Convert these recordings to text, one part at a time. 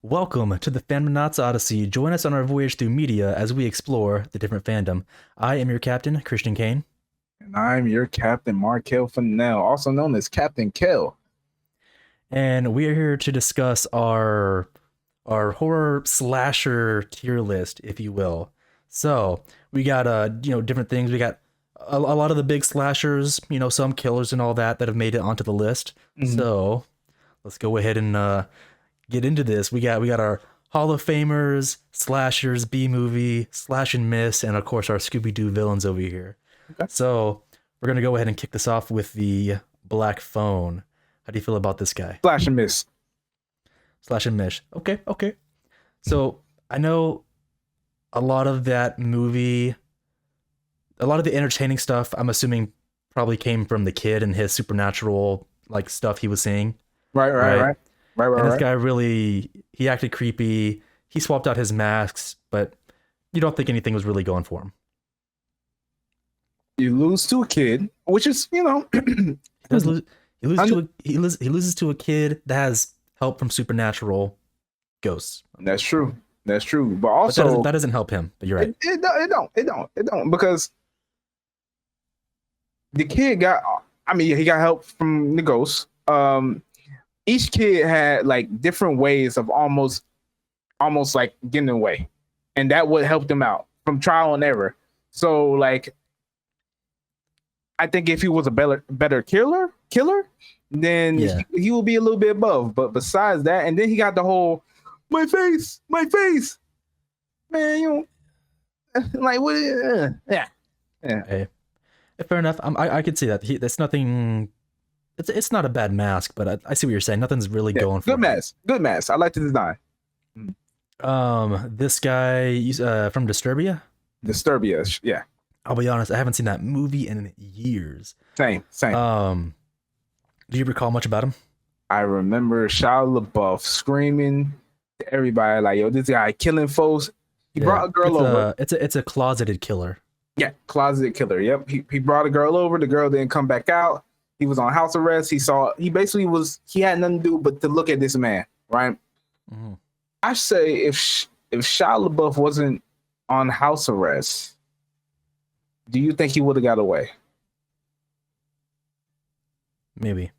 Welcome to the Fandomnauts Odyssey. Join us on our voyage through media as we explore the different fandom. I am your captain, Christian Kane. And I'm your Captain Markel Fennell, also known as Captain Kel. And we are here to discuss our horror slasher tier list, if you will. So we got different things. We got a lot of the big slashers, some killers and all that have made it onto the list. Mhm. So let's go ahead and get into this. We got our Hall of Famers, slashers, B movie, slash and miss, and of course our Scooby Doo villains over here. Okay. So we're gonna go ahead and kick this off with the Black Phone. How do you feel about this guy? Flash and miss. Slash and miss. Okay. So I know a lot of that movie, a lot of the entertaining stuff, I'm assuming probably came from the kid and his supernatural like stuff he was seeing. Right. And this guy really, he acted creepy. He swapped out his masks, but you don't think anything was really going for him. You lose to a kid, which is, He, does lose, he loses to a kid that has help from supernatural ghosts. That's true. That's true. But But also, that doesn't help him. But you're right. it don't, because the kid got, he got help from the ghost. Each kid had like different ways of almost like getting away, and that would help them out from trial and error. So like, I think if he was a better killer, then Yeah. he will be a little bit above. But besides that, and then he got the whole my face, man. Like what? Yeah. Hey, fair enough. I could see that. That's nothing. It's not a bad mask, but I see what you're saying. Nothing's really going for Good mask. Good mask. I like the design. This guy from Disturbia. Disturbia. Yeah. I'll be honest, I haven't seen that movie in years. Same. Do you recall much about him? I remember Shia LaBeouf screaming to everybody like, "Yo, this guy killing folks." He brought a girl over. It's a closeted killer. Yeah, closet killer. Yep. He brought a girl over. The girl didn't come back out. He was on house arrest. He had nothing to do but to look at this man, right? Mhm. I say if Shia LaBeouf wasn't on house arrest, do you think he would have got away? Maybe.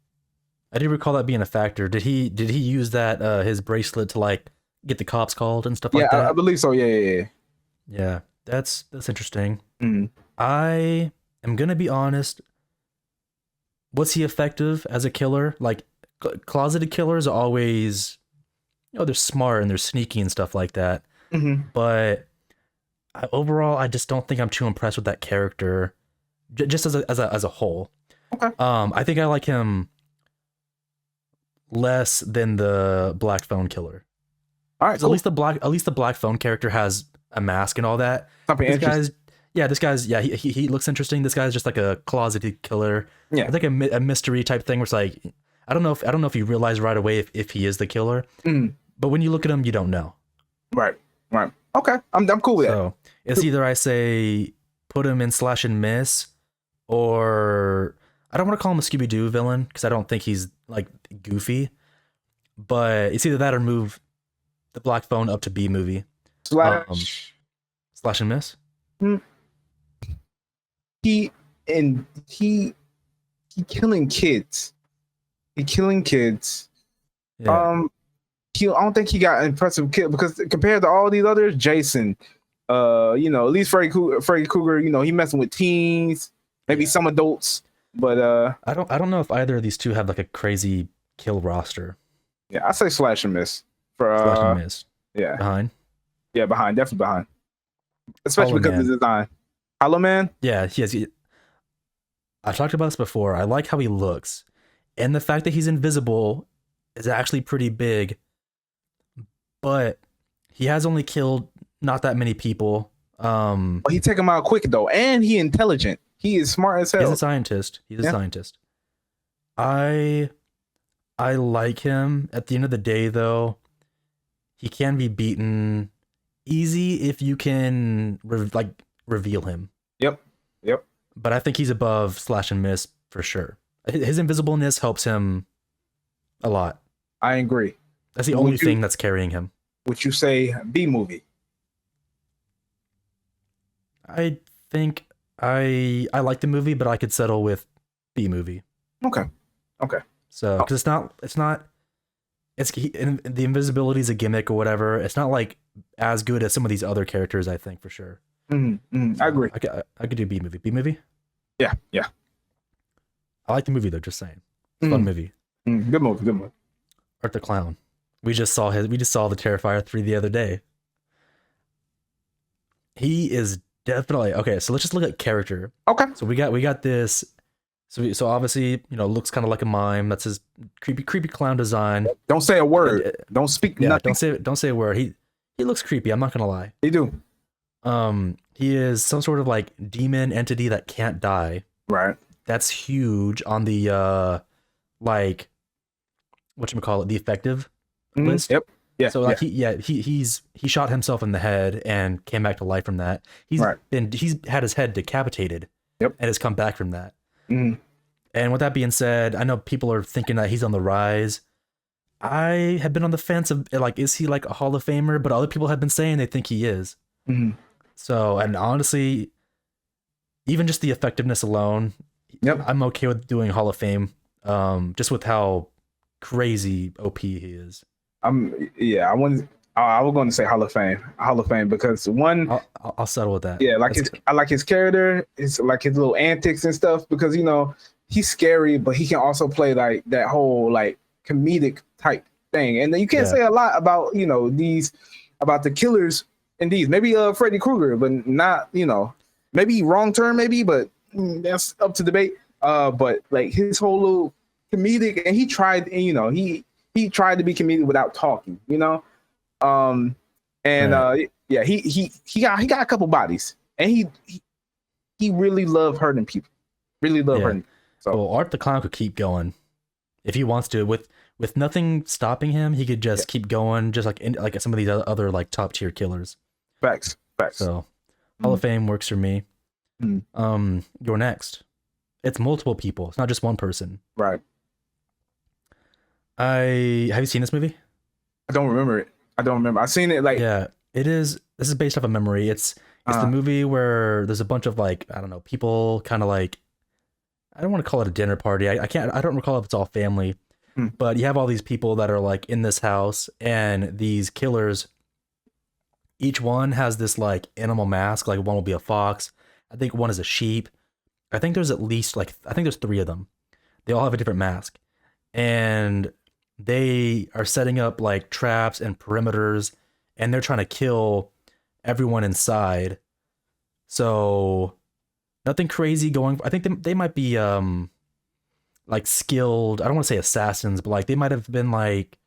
I do recall that being a factor. Did he use that his bracelet to like get the cops called and stuff Yeah, like that? I believe so. Yeah. Yeah, that's interesting. Mhm. I am gonna be honest. Was he effective as a killer? Like closeted killers are always, they're smart and they're sneaky and stuff like that. Mhm. But overall, I just don't think I'm too impressed with that character, just as a whole. Okay. I think I like him less than the Black Phone killer. All right. 'Cause Cool. at least the Black Phone character has a mask and all that. Something This interesting. guy's he looks interesting. This guy's just like a closeted killer. Yeah. It's like a mystery type thing where it's like I don't know if you realize right away if he is the killer, Mhm. but when you look at him, you don't know. Right. Okay. I'm cool with that. So it's either I say put him in slash and miss, or I don't want to call him a Scooby Doo villain because I don't think he's like goofy, but it's either that or move the Black Phone up to B movie Slash. slash and miss. He and he killing kids. He killing kids. Yeah. I don't think he got impressive kill because compared to all these others, Jason, at least Freddy Krueger, he messing with teens, maybe some adults, but I don't know if either of these two have like a crazy kill roster. yeah, I say slash and miss for Slash and miss yeah, behind. definitely behind, especially Hollow because Man. of the design. Hollow Man, Yeah, I've talked about this before. I like how he looks, and the fact that he's invisible is actually pretty big. But he has only killed not that many people. he take him out quick though, and he intelligent. He is smart as hell. He's a scientist. He's a Yeah. scientist. I like him. At the end of the day, though, he can be beaten easy if you can reveal him. Yep. But I think he's above slash and miss for sure. His invisibleness helps him a lot. I agree. That's the Would only you- thing that's carrying him. Would you say B movie? I think I like the movie, but I could settle with B movie. Okay. So because and the invisibility is a gimmick or whatever. It's not like as good as some of these other characters. I think for sure. I agree. I could do B movie. B movie. Yeah. I like the movie though. Just saying, it's a fun movie. Good movie. Art the Clown. We just saw the Terrifier 3 the other day. He is definitely okay. So let's just look at character. Okay. So we got this. So obviously, looks kind of like a mime. That's his creepy clown design. Don't say a word. Don't speak Yeah, nothing. don't say a word. He looks creepy. I'm not gonna lie. They do. He is some sort of like demon entity that can't die. Right. That's huge on the like whatchamacallit, the effective list. Yep. Yeah. So like he shot himself in the head and came back to life from that. He's had his head decapitated. Yep. And has come back from that. Mhm. And with that being said, I know people are thinking that he's on the rise. I have been on the fence of like, is he like a Hall of Famer? But other people have been saying they think he is. Mhm. So, and honestly, even just the effectiveness alone, Yep. I'm okay with doing Hall of Fame. Just with how crazy OP he is. I was going to say Hall of Fame because one, I'll settle with that. yeah, like I like his character, it's like his little antics and stuff because he's scary, but he can also play like that whole like comedic type thing, and then you can't say a lot about about the killers in these. Maybe Freddy Krueger, but not maybe wrong term, maybe, but that's up to debate. But like his whole little comedic, and he tried, and he tried to be comedic without talking, he got a couple bodies, and he really loved hurting people, hurting. So well, Art the Clown could keep going if he wants to. With nothing stopping him, he could just keep going, just like some of these other like top tier killers. Facts. So Hall of Fame works for me. You're next. It's multiple people. It's not just one person. Right. Have you seen this movie? I don't remember it. I've seen it yeah, it is. This is based off a memory. It's the movie where there's a bunch of like, I don't know, people kind of like, I don't want to call it a dinner party. I don't recall if it's all family, but you have all these people that are like in this house, and these killers, each one has this like animal mask. Like one will be a fox. I think one is a sheep. I think there's at least there's 3 of them. They all have a different mask, and they are setting up like traps and perimeters, and they're trying to kill everyone inside. So nothing crazy going. I think they might be like skilled. I don't want to say assassins, but like they might have been like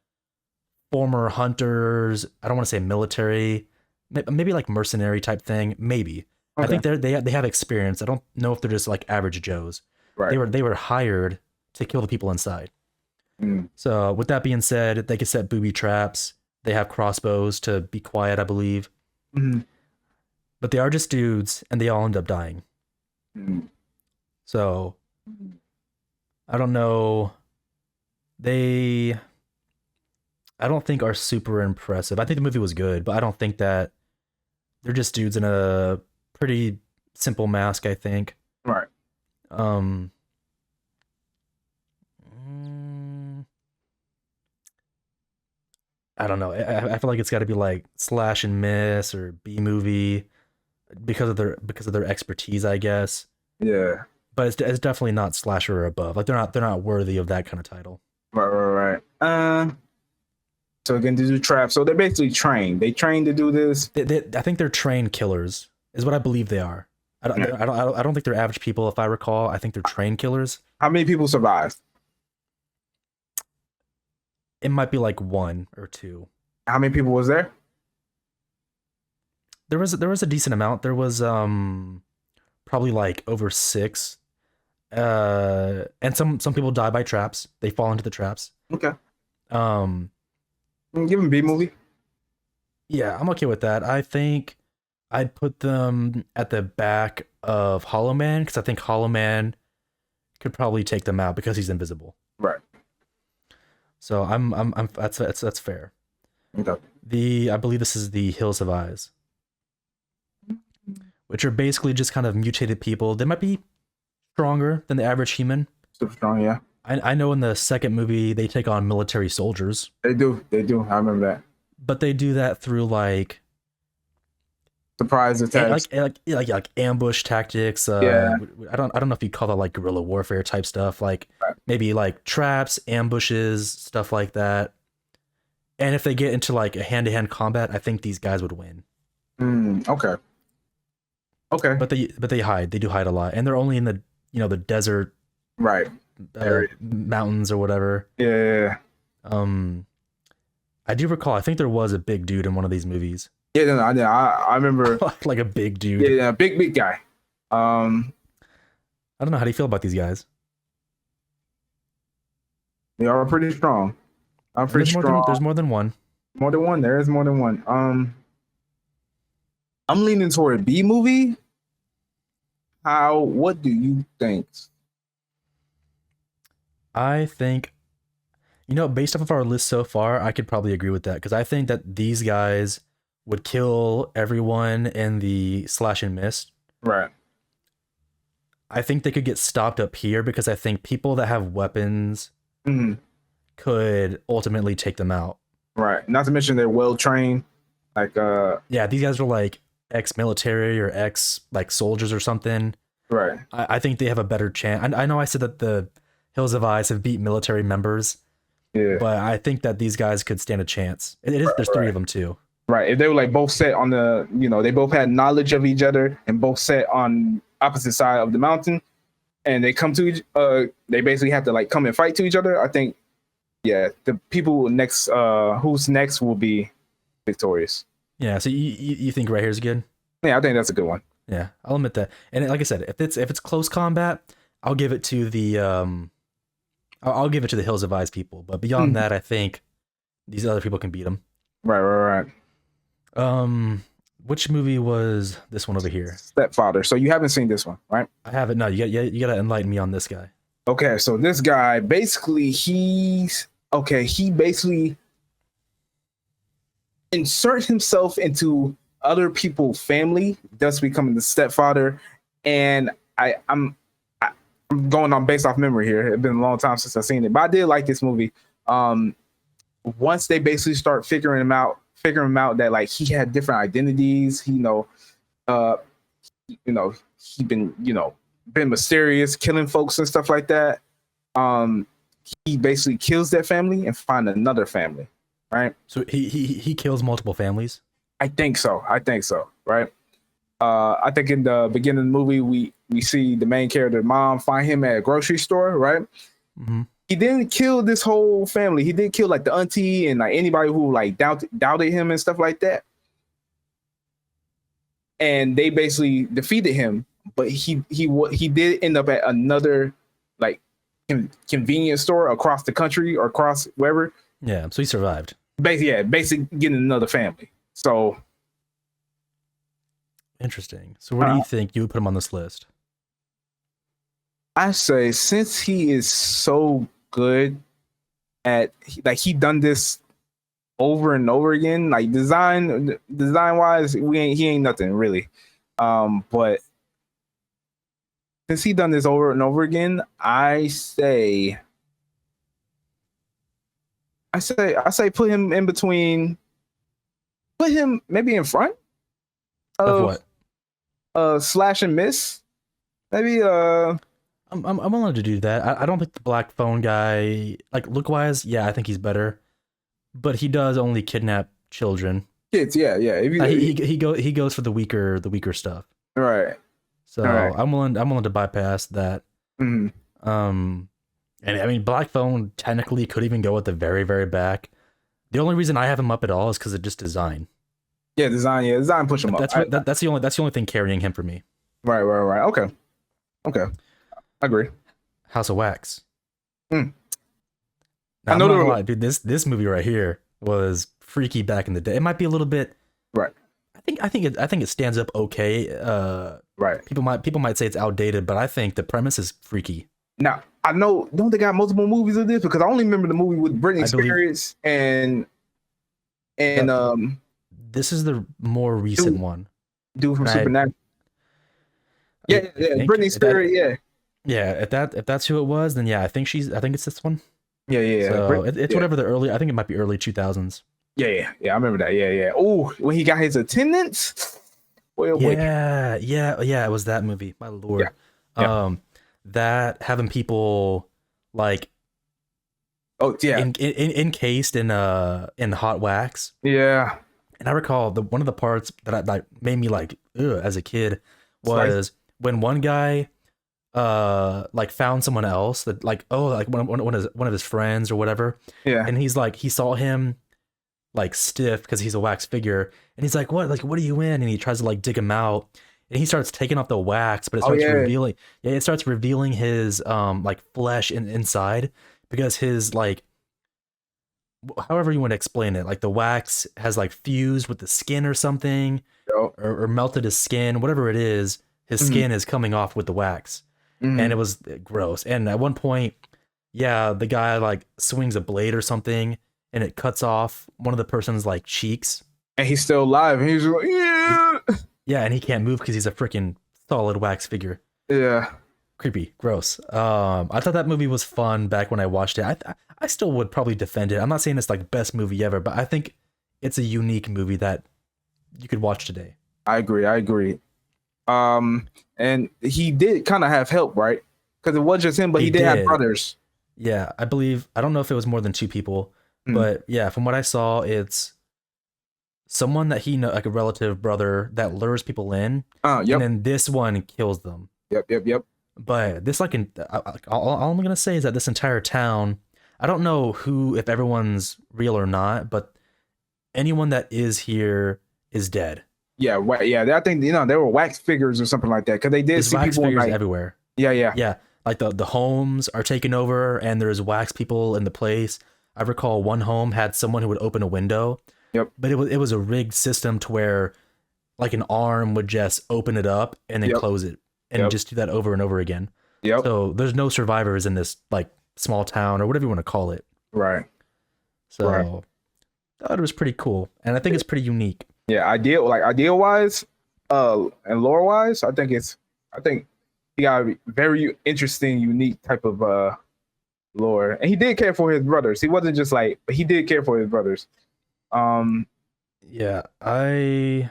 former hunters. I don't want to say military, maybe like mercenary type thing. Maybe. Okay. I think they have experience. I don't know if they're just like average Joes. Right. They were hired to kill the people inside. So with that being said, they can set booby traps. They have crossbows to be quiet, I believe. But they are just dudes, and they all end up dying. So I don't know. I don't think are super impressive. I think the movie was good, but I don't think that they're just dudes in a pretty simple mask, I think. Right. I don't know. I feel like it's got to be like slash and miss or B movie because of their expertise, I guess. Yeah. But it's definitely not slasher or above. Like they're not worthy of that kind of title. Right. So again, to do traps. So they're basically trained. They trained to do this. I think they're trained killers, is what I believe they are. I don't think they're average people, if I recall. I think they're trained killers. How many people survived? It might be like 1 or 2. How many people was there? There was a decent amount. There was probably like over 6. And some people die by traps. They fall into the traps. Okay. Give them B movie. Yeah, I'm okay with that. I think I'd put them at the back of Hollow Man because I think Hollow Man could probably take them out because he's invisible. Right. So I'm that's fair. Okay. I believe this is the Hills of Eyes, which are basically just kind of mutated people. They might be stronger than the average human. Super strong, yeah. I know in the second movie they take on military soldiers, They do. They do. I remember that. but they do that through like Surprise attacks. like ambush tactics. Yeah. I don't know if you call that like guerrilla warfare type stuff. Like Right. maybe like traps, ambushes, stuff like that. And if they get into like a hand to hand combat, I think these guys would win. Okay. Okay. But they hide. They do hide a lot, and they're only in the the desert Right. Area. mountains or whatever. Yeah. I do recall. I think there was a big dude in one of these movies. Yeah. No, I remember. Like a big dude. Yeah. Big guy. I don't know. How do you feel about these guys? They are pretty strong. I'm pretty strong. There's more than one. More than one. There is more than one. I'm leaning toward B movie. What do you think? I think, based off of our list so far, I could probably agree with that because I think that these guys would kill everyone in the slash and mist. Right. I think they could get stopped up here because I think people that have weapons could ultimately take them out. Right. Not to mention they're well trained. Like yeah, these guys are like ex-military or ex like soldiers or something. Right. I think they have a better chance. I know I said that the Hills of Eyes have beat military members. Yeah. But I think that these guys could stand a chance. There's three of them too. Right. If they were like both set on the, they both had knowledge of each other and both set on opposite side of the mountain, and they come to they basically have to like come and fight to each other. I think, yeah, the people next, who's next will be victorious. Yeah. So you think right here is good? Yeah, I think that's a good one. Yeah, I'll admit that. And like I said, if it's close combat, I'll give it to the I'll give it to the Hills of Eyes people. But beyond that, I think these other people can beat them. Right. Which movie was this one over here? Stepfather. So you haven't seen this one, right? I haven't. No, you gotta enlighten me on this guy. Okay, so this guy basically he basically inserts himself into other people's family, thus becoming the stepfather. And I'm going on based off memory here. It's been a long time since I've seen it, but I did like this movie. Once they basically start figuring him out that like he had different identities, he been mysterious, killing folks and stuff like that. He basically kills that family and find another family, right? So he kills multiple families. I think so. Right. I think in the beginning of the movie, we see the main character, mom, find him at a grocery store, right? Mm-hmm. He didn't kill this whole family. He did kill like the auntie and like anybody who like doubted him and stuff like that. And they basically defeated him, but he did end up at another like convenience store across the country or across wherever. Yeah, so he survived. Basically getting another family. So interesting. So where do you think you would put him on this list? I say since he is so good at like he done this over and over again, like design wise, he ain't nothing really. But since he done this over and over again, I say put him in between. Put him maybe in front of what? Slash and miss. Maybe I'm willing to do that. I don't think the Black Phone guy, like look wise, yeah, I think he's better, but he does only kidnap children. Kids, yeah. He goes for the weaker stuff. Right. So right. I'm willing to bypass that. Mm-hmm. And I mean, Black Phone technically could even go at the very, very back. The only reason I have him up at all is because of just design. Yeah, design push him up. That's the only thing carrying him for me. Right. Okay. I agree. House of Wax. Now, I know a lot, dude. This movie right here was freaky back in the day. It might be a little bit. Right. I think it stands up okay. Right. People might say it's outdated, but I think the premise is freaky. Now I know don't they got multiple movies of this because I only remember the movie with Britney I believe Spears and the, this is the more recent dude, one. dude from And Supernatural. I Yeah, think Britney that Spears. Yeah, yeah, if that's who it was, then yeah, I think it's this one. yeah. So it's Yeah, whatever the early. I think it might be early 2000s. yeah. I remember that. Yeah. Oh, when he got his attendance. Boy, oh boy. Yeah. It was that movie. My Yeah, lord. yeah. That having people like Oh, yeah, encased in hot wax. yeah. And I recall the one of the parts that made me like ugh, as a kid Slice. was when one guy like found someone else that like oh like one of his friends or whatever, Yeah. and he's like he saw him like stiff because he's a wax figure, and he's what are you in, and he tries to like dig him out, and he starts taking off the wax, but it Oh starts yeah. revealing it starts revealing his like flesh inside because his like however you want to explain it, like the wax has like fused with the skin or something, Yo. or melted his skin, whatever it is, his Mhm, skin is coming off with the wax. And mhm. it was gross. And at one point, yeah, the guy like swings a blade or something and it cuts off one of the person's like cheeks. And he's still alive. And he's like, He, yeah, yeah, and he can't move because he's a freaking solid wax figure. yeah. Creepy, gross. I thought that movie was fun back when I watched it. I still would probably defend it. I'm not saying it's like best movie ever, but I think it's a unique movie that you could watch today. I agree. I agree. And he did kind of have help, right? Because it was just him, but He he did have did. brothers. Yeah, I believe I don't know if it was more than two people, Mm. but yeah, from what I saw, it's someone that he know like a relative brother that lures people in, and Yep, then this one kills them. yep. But this like all I'm gonna say is that this entire town, I don't know who if everyone's real or not, but anyone that is here is dead. Yeah, yeah. I think they were wax figures or something like that. Because they did There's see wax people in figures like, everywhere. yeah. Yeah, like the homes are taken over, and there's wax people in the place. I recall one home had someone who would open a window, Yep, but it was a rigged system to where like an arm would just open it up and then yep, close it, and yep, just do that over and over again. yep. So there's no survivors in this like small town or whatever you want to call it. Right, right. So I thought it was pretty cool, and I think it's pretty unique. Yeah, ideal wise, and lore wise, I think he got a very interesting, unique type of lore, and he did care for his brothers. He wasn't just like, but he did care for his brothers. Um, Yeah, I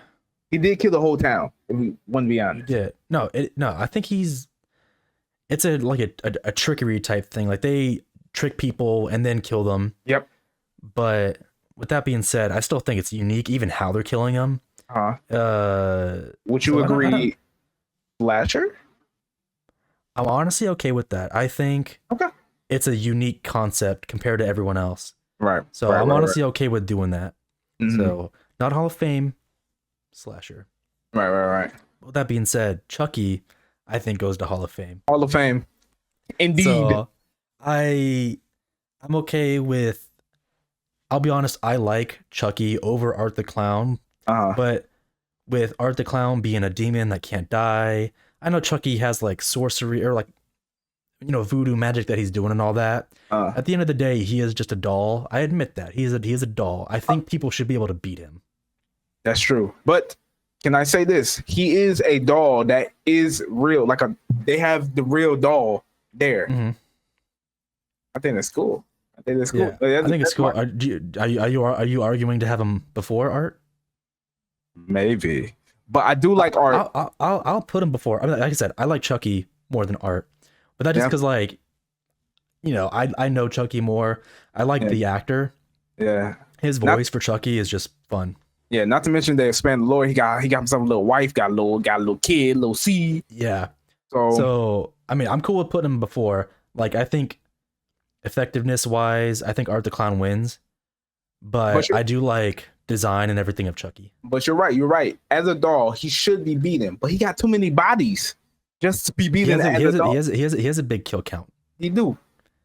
he did kill the whole town. If we want to be he honest. did. No, I think it's a like a trickery type thing. Like they trick people and then kill them. Yep. But with that being said, I still think it's unique, even how they're killing them. Uh, would you So I don't. agree, slasher? I'm honestly okay with that. I think Okay. it's a unique concept compared to everyone else. Right. So Right. I'm Right. honestly okay with doing that. Mhm. So not Hall of Fame, slasher. Right. With that being said, Chucky, I think goes to Hall of Fame. Hall of Fame. Indeed. So I'm okay with. I'll be honest, I like Chucky over Art the Clown, Uh-huh. but with Art the Clown being a demon that can't die, I know Chucky has like sorcery or like voodoo magic that he's doing and all that. Uh, At the end of the day, he is just a doll. I admit that he is a doll. I think people should be able to beat him. that's true. But can I say this? He is a doll that is real. They have the real doll there. Mhm. I think that's cool. I think that's cool. Yeah, I think it's cool. Are you arguing to have him before Art? Maybe, but I do like art. I'll put him before. I mean, like I said, I like Chucky more than Art, but that's just Yeah. because like, I know Chucky more. I like Yeah. the actor. Yeah, His Not- voice for Chucky is just fun. yeah. Not to mention they expand the lore. He got himself a little wife, got a little kid, little seed. Yeah. So, So I mean, I'm cool with putting him before. Like I think effectiveness wise, I think Art the Clown wins, But but you're- I do like design and everything of Chucky. but you're right. You're right. As a doll, he should be beaten, but he got too many bodies just to be He beaten has, a, as he, a has a, doll. he has a big kill count, He do.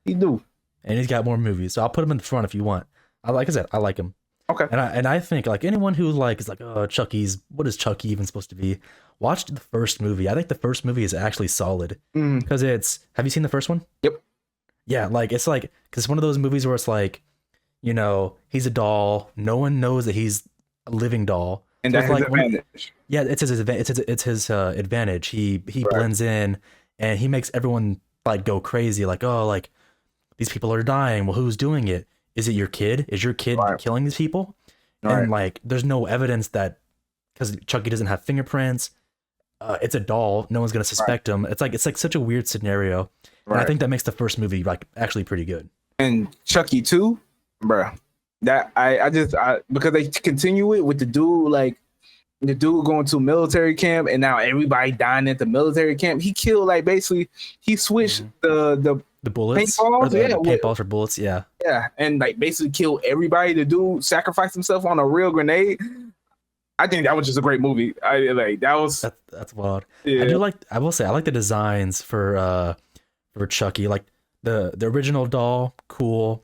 and he's got more movies. So I'll put him in the front if you want. Like I said, I like him. Okay. And I think like anyone who like is like, oh, Chucky's, what is Chucky even supposed to be? Watch the first movie. I think the first movie is actually solid Mm, because it's. Have you seen the first one? yep. Yeah, like it's like because it's one of those movies where it's like, he's a doll. No one knows that he's a living doll. And So that it's his like one. advantage. Yeah, it's his advantage. He Right. blends in and he makes everyone like go crazy. Like, oh, like these people are dying. Well, who's doing it? Is it your kid? Is your kid Right. killing these people? Right. And like, there's no evidence that because Chucky doesn't have fingerprints. It's a doll. No one's gonna Right. suspect him. It's like such a weird scenario, and I Right. think that makes the first movie like actually pretty good. And Chucky 2, bruh. That I because they continue it with the dude, like the dude going to military camp and now everybody dying at the military camp. He killed, like, basically he switched Mhm. the The bullets or paintballs, the yeah, paintballs for bullets. Yeah, yeah, and like basically killed everybody. The dude sacrificed himself on a real grenade. I think that was just a great movie. I like that was that's wild. I yeah, do like. I will say I like the designs for Chucky. Like the original doll, cool.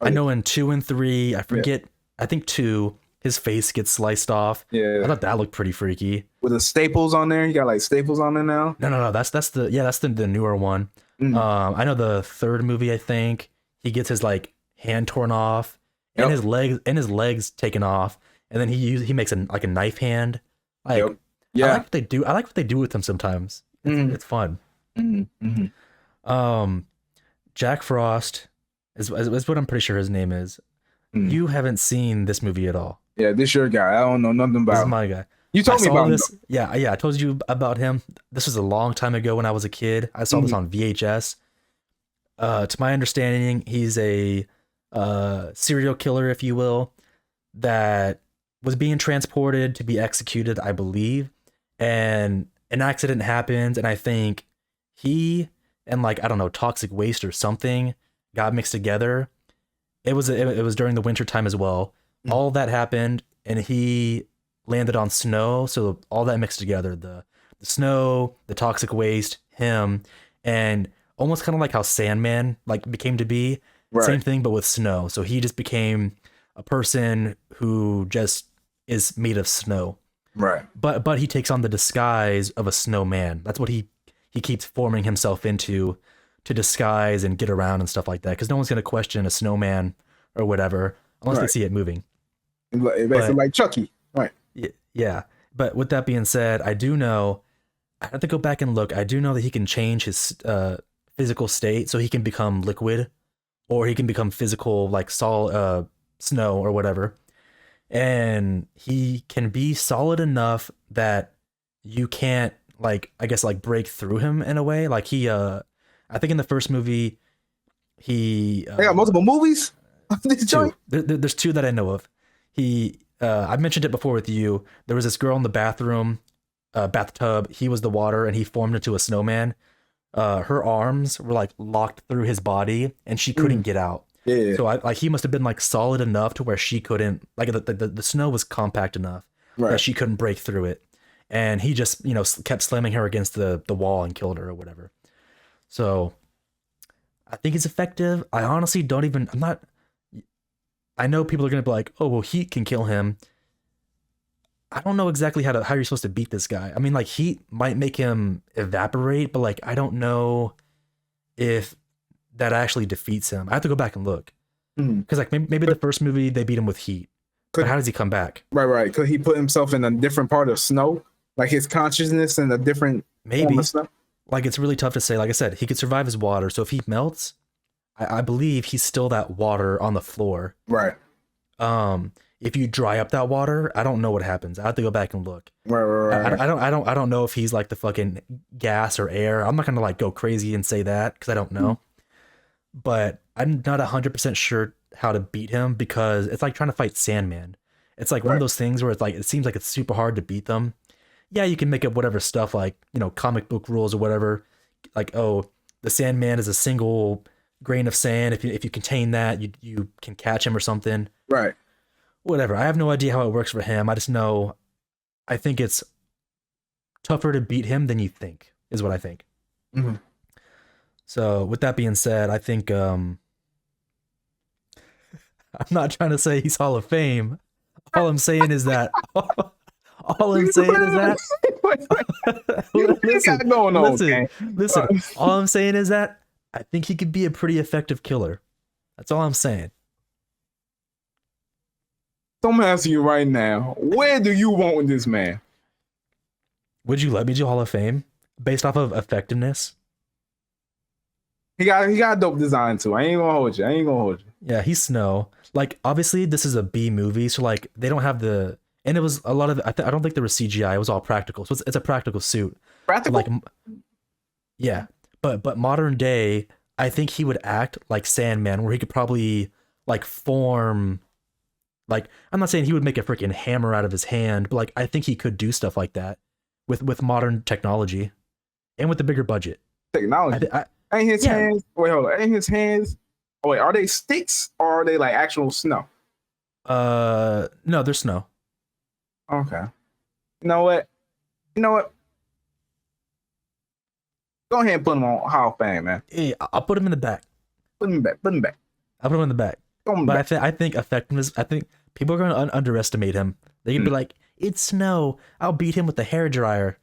oh, I yeah, know in 2 and 3, I yeah, forget. I think 2, his face gets sliced off. I yeah. thought that looked pretty freaky. With the staples on there, you got like staples on there now. No. That's the newer one. Mm, I know the third movie. I think he gets his like hand torn off and yep, his legs taken off, and then he makes like a knife hand. Like yep, I like yeah. what they do. I like what they do with them sometimes. It's Mm, it's fun. mm. Um, Jack Frost is what I'm pretty sure his name is. Mm. You haven't seen this movie at all. Yeah, this your guy. I don't know nothing This is about him. my guy. You I told me saw about him this. Yeah. I told you about him. This was a long time ago when I was a kid. I though. saw this on VHS. To my understanding, he's a serial killer, if you will, that was being transported to be executed, I believe. And an accident happens, and I think he and like I don't know, toxic waste or something got mixed together. It was during the winter time as well. Mm. All that happened, and he landed on snow. So all that mixed together, the snow, the toxic waste, him, and almost kind of like how Sandman like became to be. Right, Same thing, but with snow. So he just became a person who just is made of snow. right, But he takes on the disguise of a snowman. That's what he keeps forming himself into to disguise and get around and stuff like that. Because no one's gonna question a snowman or whatever unless they right. see it moving. Basically But like Chucky. Right. yeah. But with that being said, I do know I have to go back and look. I do know that he can change his physical state, so he can become liquid, or he can become physical like solid snow or whatever. And he can be solid enough that you can't like I guess like break through him in a way. Like I think in the first movie he They got multiple movies. This two. joint. There's two that I know of. He I mentioned it before with you. There was this girl in the bathroom, bathtub. He was the water, and he formed into a snowman. Her arms were like locked through his body, and she couldn't Mm, get out. yeah. So I like he must have been like solid enough to where she couldn't like the snow was compact enough that Right. she couldn't break through it, and he just kept slamming her against the wall and killed her or whatever. So I think it's effective. I honestly don't even. I'm not. I know people are gonna be like, oh well, heat can kill him. I don't know exactly how you're supposed to beat this guy. I mean, like heat might make him evaporate, but like I don't know if that actually defeats him. I have to go back and look Mm. because like maybe the first movie they beat him with heat, but Could how does he come back? right. Could he put himself in a different part of snow? Like his consciousness in a different form Maybe of snow? like it's really tough to say. Like I said, he could survive his water, so if he melts, I believe he's still that water on the floor. Right. If you dry up that water, I don't know what happens. I have to go back and look. Right. I don't know if he's like the fucking gas or air. I'm not gonna like go crazy and say that because I don't know. But I'm not 100% sure how to beat him because it's like trying to fight Sandman. It's like one of Right. those things where it's like it seems like it's super hard to beat them. Yeah, you can make up whatever stuff like comic book rules or whatever. Like oh, the Sandman is a single grain of sand. If you contain that, you can catch him or something. Right. Whatever. I have no idea how it works for him. I just know I think it's tougher to beat him than you think, is what I think. Mhm. So with that being said, I think I'm not trying to say he's Hall of Fame. All I'm saying is that. All I'm saying is that. You listen, got going on, listen, okay? listen. All I'm saying is that I think he could be a pretty effective killer. That's all I'm saying. So I'm asking you right now, where do you want this man? Would you let me do Hall of Fame based off of effectiveness? He got a dope design too. I ain't gonna hold you. Yeah, he's Snow. Like, obviously, this is a B movie, so like they don't have the. And it was a lot of. I don't think there was CGI. It was all practical. So it's a practical suit. Practical? Like, yeah, but modern day, I think he would act like Sandman, where he could probably like form. Like, I'm not saying he would make a freaking hammer out of his hand, but like I think he could do stuff like that with modern technology and with the bigger budget. Technology. Ain't his hands? Wait, hold on. Ain't his hands? Oh wait, are they sticks or are they like actual snow? No, they're snow. Okay. You know what? Go ahead and put him on Hall of Fame, man. Hey, I'll put him in the back. Put him back. I'll put him in the back. But I think effectiveness. I think people are going to underestimate him. They can be like, "It's Snow. I'll beat him with the hair dryer."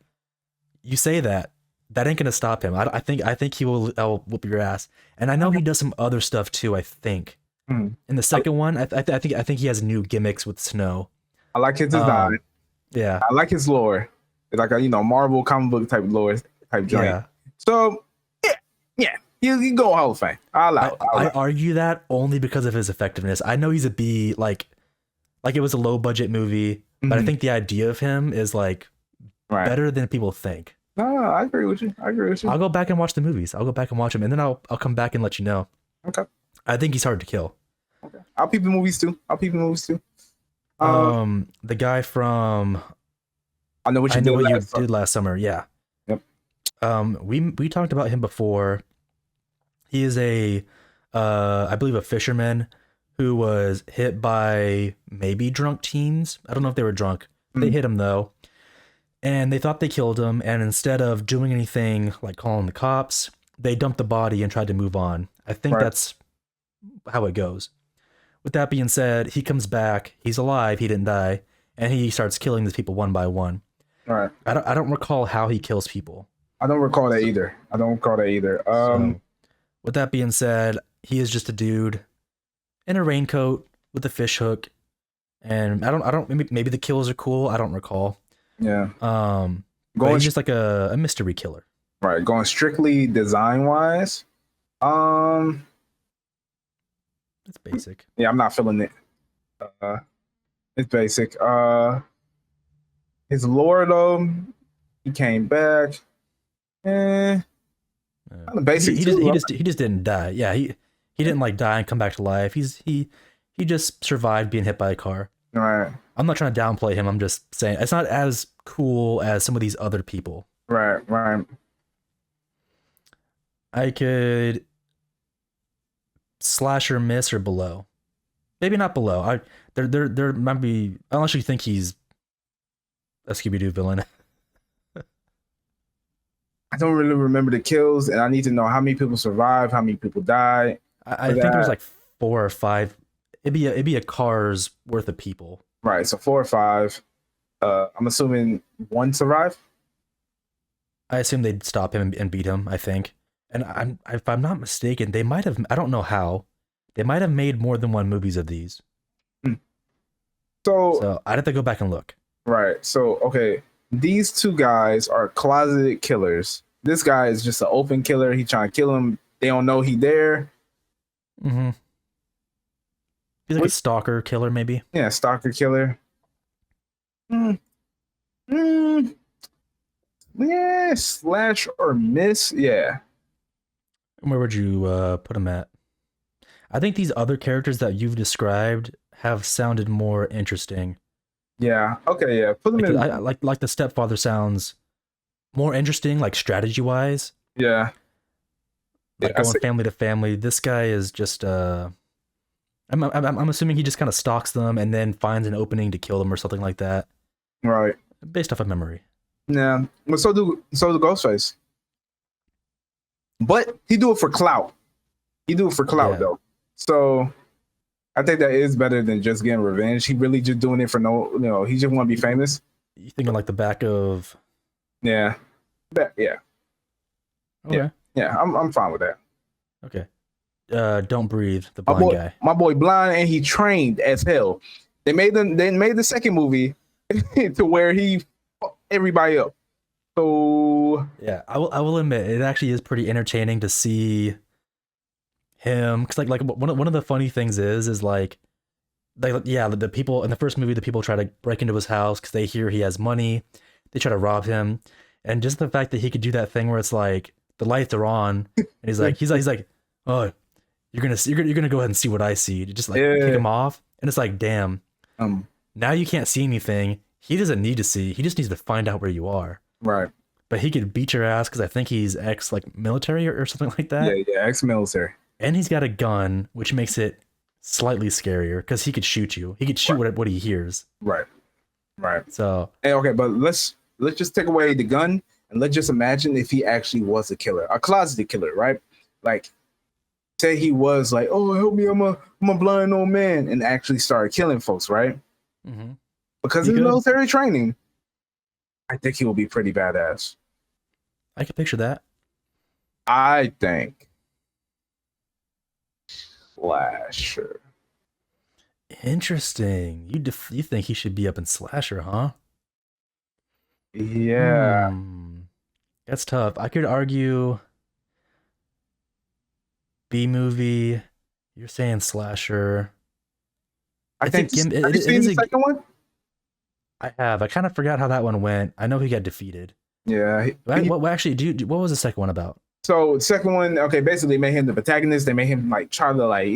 You say that ain't gonna stop him. I think he will. I'll whoop your ass. And I know he does some other stuff too. I think in the second one, I think he has new gimmicks with Snow. I like his design. Yeah, I like his lore. It's like a Marvel comic book type lore type joint. Yeah. So yeah, you go Hall of Fame. I argue that only because of his effectiveness. I know he's a B, like it was a low budget movie, but I think the idea of him is like better than people think. No, I agree with you. I'll go back and watch the movies. I'll go back and watch them, and then I'll come back and let you know. Okay. I think he's hard to kill. Okay. I'll peep the movies too. The guy from I Know What You Did Last Summer. Yeah. Yep. We talked about him before. He is I believe a fisherman who was hit by maybe drunk teens. I don't know if they were drunk. They hit him though. And they thought they killed him, and instead of doing anything like calling the cops, they dumped the body and tried to move on. I think that's how it goes. With that being said, he comes back, he's alive, he didn't die, and he starts killing these people one by one. All right. I don't recall how he kills people. I don't recall that either. So, with that being said, he is just a dude in a raincoat with a fish hook, and I don't maybe the kills are cool, I don't recall. Yeah. But he's just like a mystery killer. Right. Going strictly design wise. It's basic. Yeah, I'm not feeling it. It's basic. His lore though, he came back. Basic. He just didn't die. Yeah, he didn't like die and come back to life. He just survived being hit by a car. All right. I'm not trying to downplay him. I'm just saying it's not as cool as some of these other people. Right. I could slash or miss or below. Maybe not below. There might be, unless you think he's a Scooby-Doo villain. I don't really remember the kills, and I need to know how many people survived, how many people died. I think there was like 4 or 5. It'd be a car's worth of people. Right, so 4 or 5. I'm assuming 1 survived. I assume they'd stop him and beat him, I think. And if I'm not mistaken, they might have, I don't know how, they might have made more than 1 movies of these. So I'd have to go back and look. Right. So, okay. These 2 guys are closeted killers. This guy is just an open killer. He trying to kill him. They don't know he there. Mm-hmm. He's like a stalker killer, maybe. Yeah, stalker killer. Yeah, slash or miss. Yeah. Where would you put him at? I think these other characters that you've described have sounded more interesting. Yeah. Okay. Yeah. Put them like, in. Like the stepfather sounds more interesting, like strategy wise. Yeah. Like going family to family. This guy is just I'm assuming he just kind of stalks them and then finds an opening to kill them or something like that. Right. Based off of memory. Yeah. Well, so do Ghostface. But he do it for clout. Though. So I think that is better than just getting revenge. He really just doing it for no, he just want to be famous. You thinking like the back of? Yeah, yeah, Okay. yeah. I'm fine with that. Okay. Don't Breathe, the blind guy. My boy blind, and he trained as hell. They made the second movie to where he fucked everybody up. So Yeah, I will admit it actually is pretty entertaining to see him, because like one of the funny things is like yeah, the people in the first movie, the people try to break into his house because they hear he has money. They try to rob him, and just the fact that he could do that thing where it's like the lights are on, and he's like, oh, you're gonna go ahead and see what I see. Just like kick him off, and it's like, damn. Now you can't see anything. He doesn't need to see. He just needs to find out where you are. Right. But he could beat your ass because I think he's ex like military or something like that. Yeah, ex-military. And he's got a gun, which makes it slightly scarier because he could shoot you. He could shoot what he hears. Right. So okay, but let's just take away the gun and let's just imagine if he actually was a killer, a closeted killer, right? Like, say he was like, oh, help me, I'm a blind old man, and actually started killing folks, right? mm-hmm. Because of the military training, I think he will be pretty badass. I can picture that. I think Slasher. Interesting. You think he should be up in Slasher, huh? Yeah. That's tough. I could argue B movie. You're saying Slasher. I think have you seen the second one? I have. I kind of forgot how that one went. I know he got defeated. Yeah. What actually? What was the second one about? So the second one, okay, basically made him the protagonist. They made him like try to like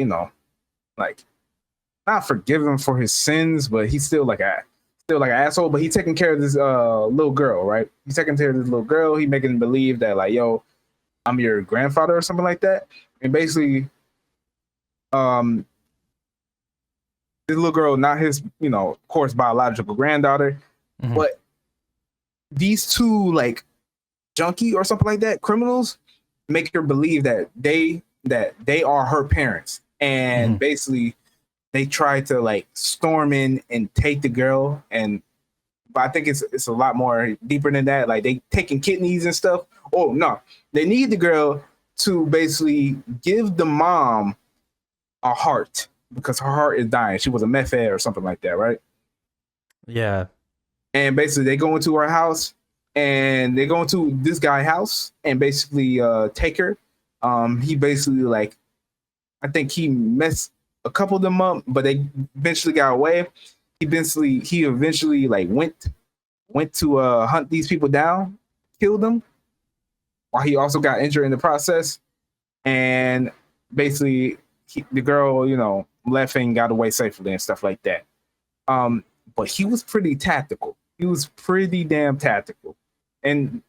not forgive him for his sins, but he's still like an asshole. But he's taking care of this little girl, right? He's taking care of this little girl. He making him believe that like, yo, I'm your grandfather or something like that. And basically, this little girl, not his, of course, biological granddaughter, but these two like junkie or something like that criminals make her believe that they are her parents, and basically they try to like storm in and take the girl. But I think it's a lot more deeper than that. Like they taking kidneys and stuff. Oh no, they need the girl to basically give the mom a heart because her heart is dying. She was a meth head or something like that, right? Yeah. And basically they go into her house, and they go into this guy's house and basically take her. He basically like, I think he messed a couple of them up, but they eventually got away. He eventually like went to hunt these people down, killed them, while he also got injured in the process. And basically the girl, left and got away safely and stuff like that. But he was pretty tactical. He was pretty damn tactical. And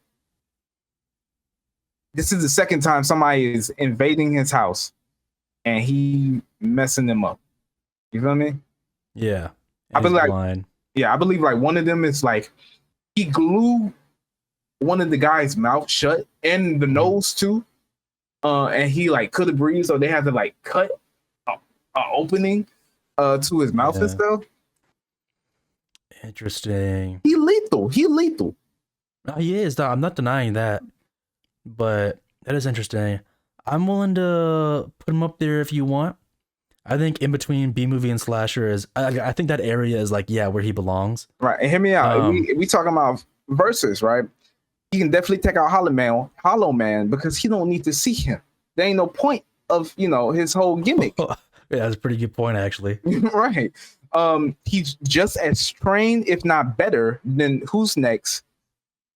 this is the second time somebody is invading his house and he messing them up. You feel me? Yeah. I believe I believe like one of them is like he glued one of the guy's mouth shut and the nose too. And he like couldn't breathe, so they had to like cut an opening to his mouth and stuff. Interesting. He lethal. No, he is. I'm not denying that, but that is interesting. I'm willing to put him up there if you want. I think in between B movie and Slasher is, I think that area is like, yeah, where he belongs. Right. And hear me out. We talking about versus, right? He can definitely take out Hollow Man because he don't need to see him. There ain't no point of, his whole gimmick. Yeah, that's a pretty good point, actually. Right. He's just as trained, if not better, than Who's Next.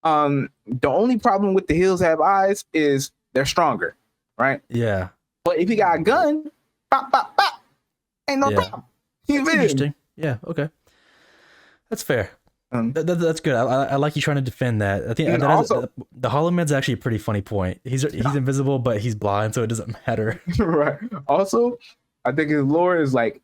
The only problem with the Hills Have Eyes is they're stronger, right? Yeah. But if he got a gun, bop, bop, bop, ain't no problem. That's interesting. Yeah, okay. That's fair. That's good. I like you trying to defend that. I think also, the Hollow Man's actually a pretty funny point. He's invisible, but he's blind, so it doesn't matter. Right. Also, I think his lore is like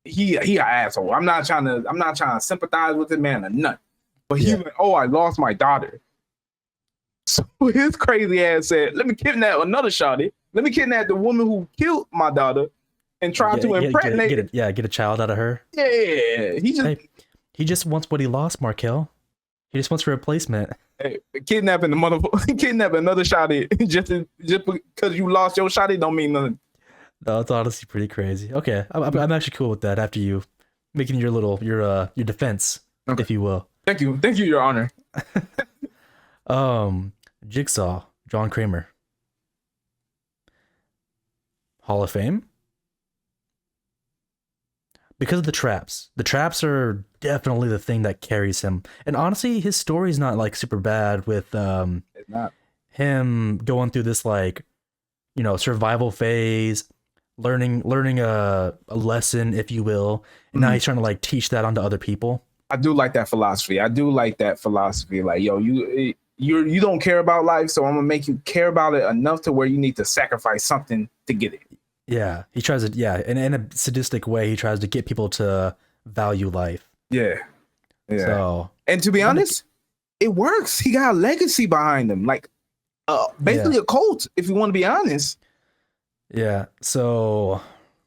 he an asshole. I'm not trying to sympathize with the man or nothing. But he's like, oh, I lost my daughter. So his crazy ass said, let me kidnap another shawty. Let me kidnap the woman who killed my daughter and tried to impregnate. Get a child out of her. Yeah, he just He just wants what he lost, Markel. He just wants a replacement. kidnapping the motherfucker, kidnapping another shotty just because you lost your shotty don't mean nothing. No, it's honestly pretty crazy. Okay, I'm actually cool with that. After you making your defense, Okay. if you will. Thank you, Your Honor. Jigsaw, John Kramer, Hall of Fame. Because of the traps. The traps are definitely the thing that carries him. And honestly, his story's not like super bad with It's not. him going through this like, survival phase, learning a lesson, if you will. And now he's trying to like teach that onto other people. I do like that philosophy. Like, yo, you don't care about life, so I'm gonna make you care about it enough to where you need to sacrifice something to get it. Yeah, he tries to. Yeah, and in a sadistic way, he tries to get people to value life. Yeah. So, and to be honest, it works. He got a legacy behind him, like basically a cult. If you want to be honest. Yeah. So,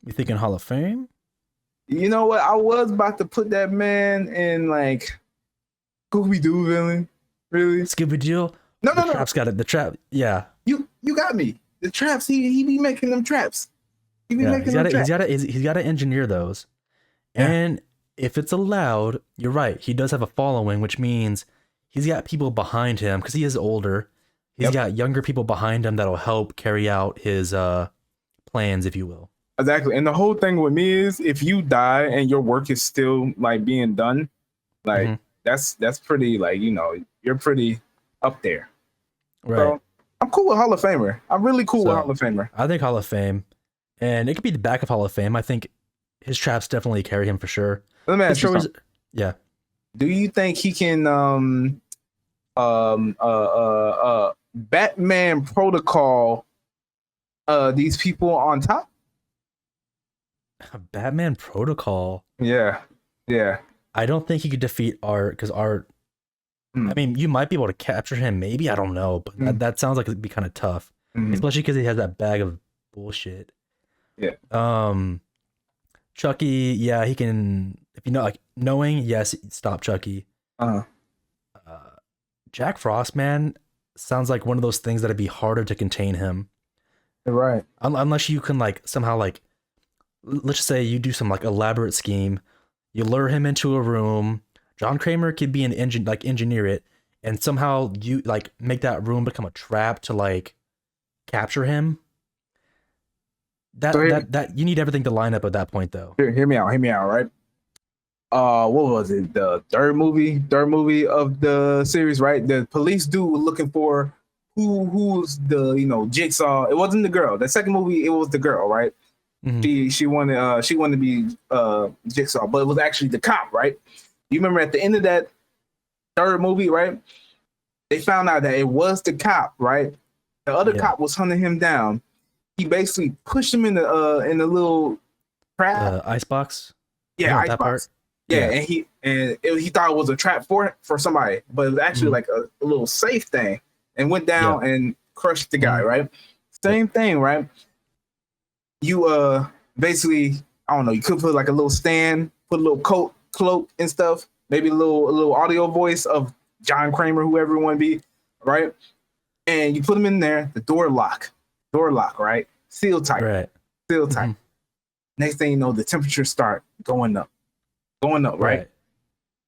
you thinking Hall of Fame? You know what? I was about to put that man in like Scooby-Doo villain. Really? Scooby-Doo? No. Trap's got it. The trap. Yeah. You got me. The traps. He be making them traps. He's got to engineer those. Yeah. And if it's allowed, you're right. He does have a following, which means he's got people behind him because he is older. He's got younger people behind him that'll help carry out his plans, if you will. Exactly. And the whole thing with me is if you die and your work is still like being done, like that's pretty like, you're pretty up there. Right. So I'm cool with Hall of Famer. I'm really cool with Hall of Famer. I think Hall of Fame. And it could be the back of Hall of Fame. I think his traps definitely carry him for sure. Let me ask you something. Yeah. Do you think he can Batman protocol these people on top? Batman protocol? Yeah. I don't think he could defeat Art because Art. I mean, you might be able to capture him, maybe. I don't know, but that sounds like it'd be kind of tough, especially because he has that bag of bullshit. Yeah. Chucky, yeah, he can. If you know, like knowing, yes, stop Chucky. Jack Frost, man, sounds like one of those things that'd be harder to contain him. You're right. Unless you can like somehow like, let's just say you do some like elaborate scheme, you lure him into a room. John Kramer could be an engineer it, and somehow you like make that room become a trap to like capture him. That you need everything to line up at that point, though. Hear me out, right? What was it? The third movie of the series, right? The police dude was looking for who's the Jigsaw. It wasn't the girl. The second movie, it was the girl, right? She wanted to be Jigsaw, but it was actually the cop, right? You remember at the end of that third movie, right? They found out that it was the cop, right? The other cop was hunting him down. He basically pushed him in the little trap, icebox. Yeah, icebox. Yeah, and he thought it was a trap for somebody, but it was actually like a little safe thing, and went down and crushed the guy. Right, same thing, right? You basically, I don't know. You could put like a little stand, put a little cloak and stuff, maybe a little audio voice of John Kramer, whoever it want to be, right? And you put him in there. The door lock, right? Seal tight, right? Seal tight. Next thing you know, the temperature start going up, right?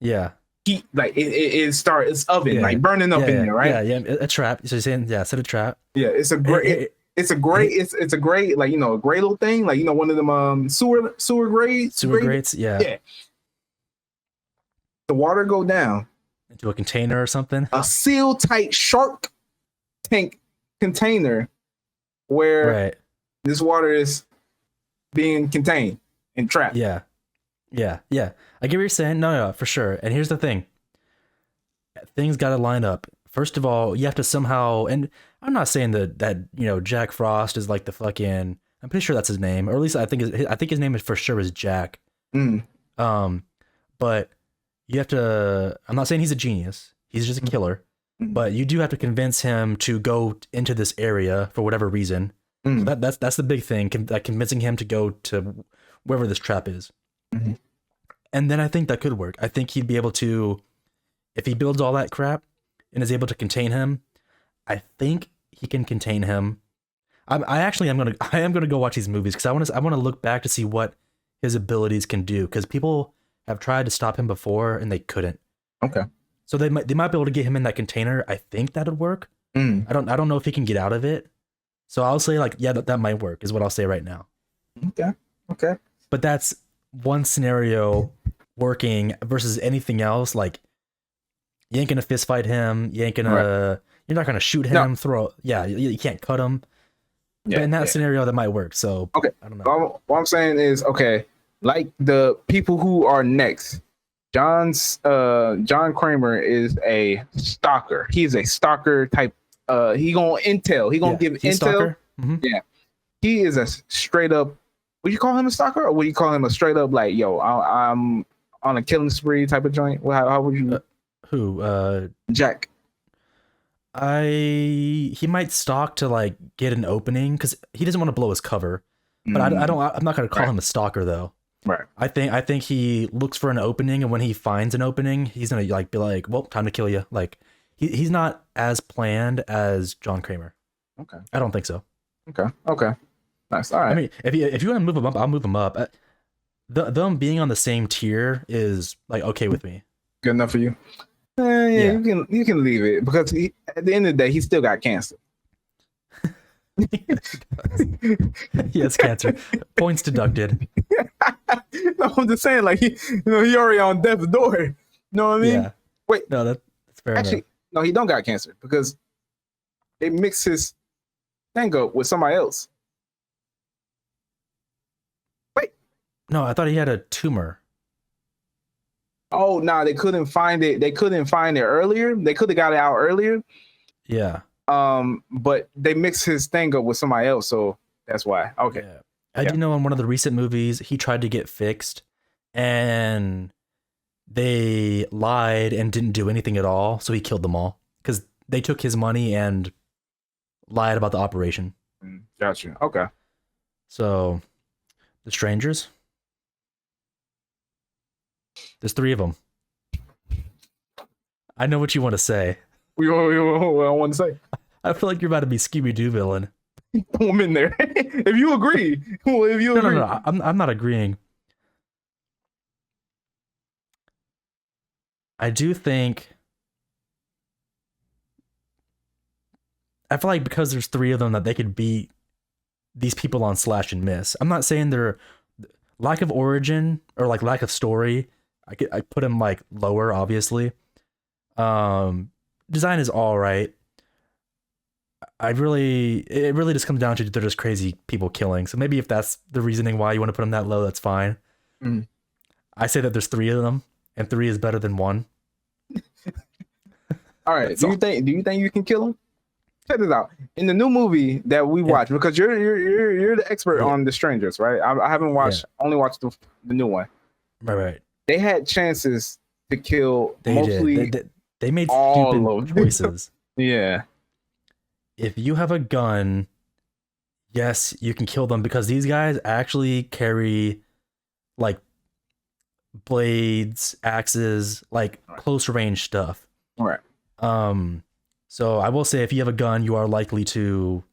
Yeah. Heat, like it's oven, like burning up in there, right? Yeah, a trap. So you're saying, set a trap. Yeah, it's a great, it's a great, like a great little thing, like one of them sewer grates. Yeah. The water go down into a container or something. A seal tight shark tank container where this water is being contained and trapped. Yeah. I get what you're saying. No, for sure. And here's the thing. Things got to line up. First of all, you have to somehow, and I'm not saying that Jack Frost is like the fucking, I'm pretty sure that's his name, or at least I think his name is for sure is Jack. But you have to, I'm not saying he's a genius. He's just a killer. But you do have to convince him to go into this area for whatever reason. So Mm. that's the big thing, like convincing him to go to wherever this trap is. Mhm. And then I think that could work. I think he'd be able to, if he builds all that crap and is able to contain him. I think he can contain him. I actually I am gonna go watch these movies because I want to look back to see what his abilities can do, because people have tried to stop him before and they couldn't. Okay. So they might be able to get him in that container. I think that would work. Mm. I don't know if he can get out of it. So I'll say like, yeah, that might work is what I'll say right now. Okay. Okay. But that's one scenario working versus anything else. Like, you ain't gonna fist fight him. You're not gonna shoot him. No. You can't cut him. Yeah. But in that Yeah. scenario, that might work. So Okay. I don't know. What I'm saying is, okay, like the people who are next, John Kramer is a stalker. He's a stalker type. He gonna intel. He gonna give he's intel. Stalker. Mhm. He is a straight up. Would you call him a stalker, or would you call him a straight up like, yo, I'm on a killing spree type of joint? How would you? Who? Jack. He might stalk to like get an opening because he doesn't want to blow his cover. But I don't. I'm not gonna call Right. him a stalker though. Right. I think he looks for an opening, and when he finds an opening, he's gonna like be like, "Well, time to kill you." Like he's not as planned as John Kramer. Okay. I don't think so. Okay. Okay. Nice. All right. I mean, if you want to move him up, I'll move him up. Them being on the same tier is like okay with me. Good enough for you. Yeah, Yeah. you can leave it because at the end of the day, he still got cancer. He has cancer. Points deducted. No, I'm just saying, like he already on death's door. You know what I mean? Yeah. Wait, No, that's fair actually, enough. no, he don't got cancer because they mixed his tango with somebody else. No, I thought he had a tumor. Oh, nah, they couldn't find it. They couldn't find it earlier. They could have got it out earlier. Yeah. But they mixed his tango with somebody else, so that's why. Okay. Yeah. I do know in one of the recent movies he tried to get fixed and they lied and didn't do anything at all, so he killed them all because they took his money and lied about the operation. Gotcha. Okay. So the strangers, there's 3 of them. I know what you want to say. What I want to say. I feel like you're about to be Scooby-Doo villain. Throw him in there. If you agree. Well, if you No, agree. I'm not agreeing. I do think I feel like because there's 3 of them that they could beat these people on slash and miss. I'm not saying they're lack of origin or like lack of story. I put them like lower, obviously. Design is all right. It really just comes down to they're just crazy people killing. So maybe if that's the reasoning why you want to put them that low, that's fine. Mm. I say that there's 3 of them, and 3 is better than 1. All right. That's Do you all. think you can kill him? Check this out. In the new movie that we watched, because you're the expert Yeah. on The Strangers, right? I haven't watched, only watched the new one. Right. They had chances to kill They mostly. did. They made all stupid of them. choices. Yeah. If you have a gun, yes, you can kill them because these guys actually carry like blades, axes, like close range stuff. All right. So I will say if you have a gun, you are likely to,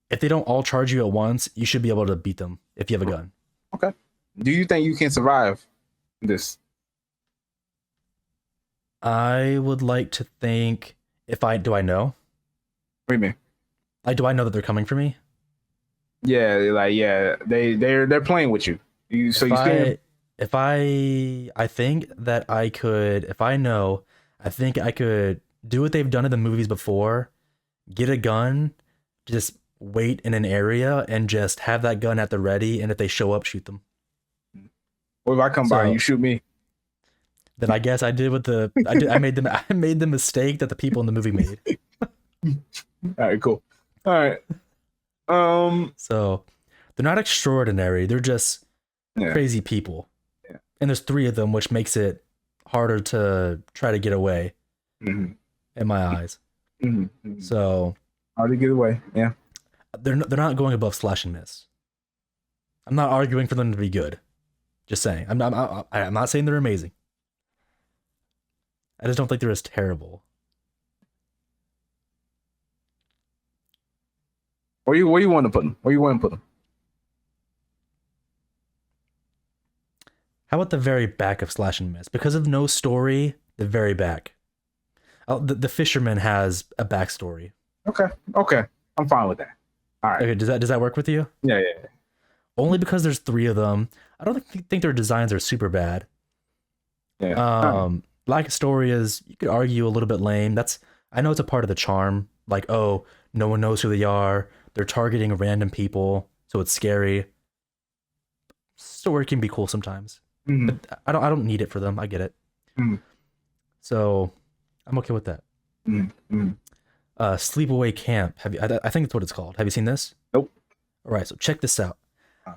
if they don't all charge you at once, you should be able to beat them if you have a gun. Okay. Do you think you can survive this? I would like to think do I know? What do you mean? Like, do I know that they're coming for me? Yeah, like they're playing with you. I think that I could, if I know, I think I could do what they've done in the movies before, get a gun, just wait in an area and just have that gun at the ready, and if they show up, shoot them. What if I come by and you shoot me? Then I guess I did what I made the mistake that the people in the movie made. All right, cool. All right. So they're not extraordinary. They're just Yeah. crazy people. Yeah. And there's 3 of them, which makes it harder to try to get away Mm-hmm. in my eyes. Mm-hmm. So Hard to get away. Yeah. they're not going above slash and miss. I'm not arguing for them to be good. Just saying. I'm not saying they're amazing. I just don't think they're as terrible. Where you want to put them? Where you want to put them? How about the very back of slash and miss? Because of no story, the very back. The fisherman has a backstory. Okay, I'm fine with that. All right. Okay, does that work with you? Yeah. Only because there's 3 of them. I don't think their designs are super bad. Yeah. Lack of story is, you could argue, a little bit lame. I know it's a part of the charm. Like, oh, no one knows who they are. They're targeting random people, so it's scary. Story can be cool sometimes. Mhm. But I don't need it for them. I get it. Mhm. So I'm okay with that. Mhm. Sleepaway Camp. I think that's what it's called. Have you seen this? Nope. All right, so check this out.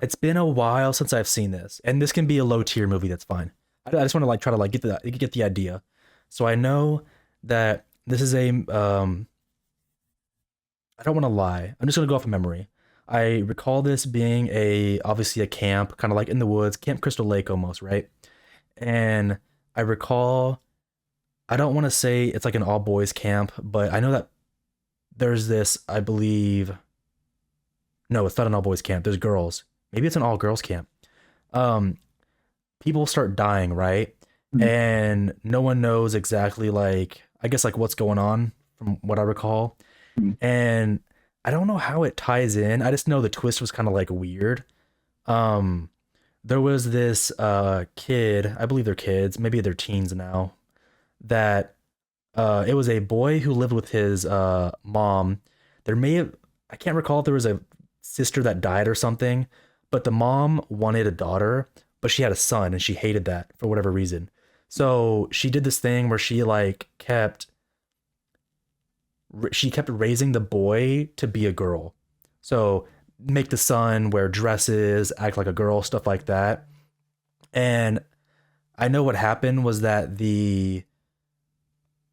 It's been a while since I've seen this, and this can be a low tier movie. That's fine. I just want to try to get the idea. So I know that this is a I don't want to lie. I'm just gonna go off of memory. I recall this being obviously a camp, kind of like in the woods, Camp Crystal Lake almost, right? And I recall, I don't want to say it's like an all boys camp, but I know that there's this, I believe, no, it's not an all boys camp. There's girls. Maybe it's an all girls camp. Um, People start dying, right? Mhm. And no one knows exactly, I guess, what's going on from what I recall. Mhm. And I don't know how it ties in. I just know the twist was kind of weird. Um, there was this kid, I believe they're kids, maybe they're teens now, that it was a boy who lived with his mom. There may have, I can't recall if there was a sister that died or something, but the mom wanted a daughter, but she had a son and she hated that for whatever reason. So she did this thing where she kept raising the boy to be a girl. So make the son wear dresses, act like a girl, stuff like that. And I know what happened was that the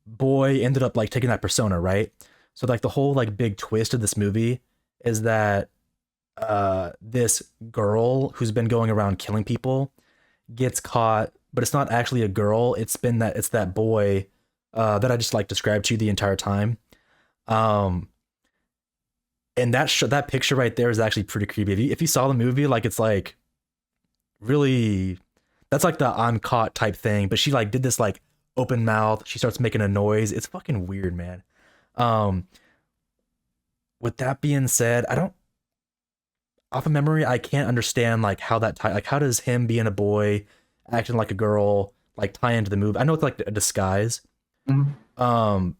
boy ended up taking that persona, right? So the whole big twist of this movie is that this girl who's been going around killing people gets caught, but it's not actually a girl. It's that boy that I just described to you the entire time. And that picture right there is actually pretty creepy. If you saw the movie, it's really, that's the I'm caught type thing. But she did this open mouth. She starts making a noise. It's fucking weird, man. With that being said, I don't, off of memory, I can't understand how that how does him being a boy acting like a girl tie into the movie. I know it's a disguise. Mhm. I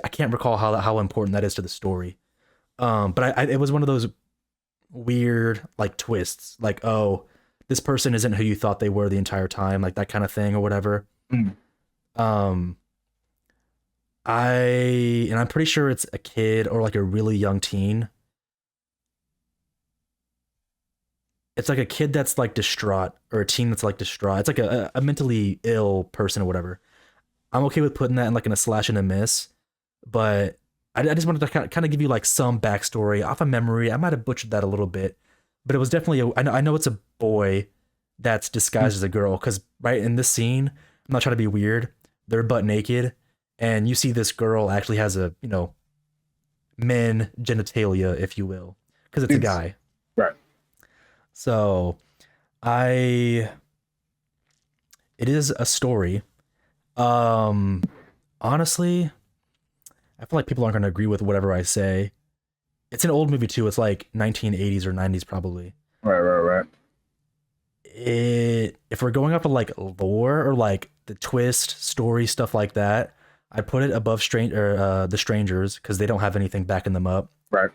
can't recall how important that is to the story. But it was one of those weird twists, oh, this person isn't who you thought they were the entire time, that kind of thing or whatever. Mhm. Um, I'm pretty sure it's a kid or a really young teen. It's a kid that's distraught, or a teen that's distraught. It's a mentally ill person or whatever. I'm okay with putting that in a slash and a miss, but I just wanted to kind of give you some backstory off of memory. I might have butchered that a little bit, but it was definitely I know it's a boy that's disguised as a girl, because right in this scene, I'm not trying to be weird, they're butt naked, and you see this girl actually has a men genitalia, if you will, because it's a guy. Right. So it is a story. Honestly, I feel like people aren't going to agree with whatever I say. It's an old movie too. It's 1980s or 90s probably. Right. If we're going up to lore or the twist story stuff like that, I put it above The Strangers, because they don't have anything backing them up. Right.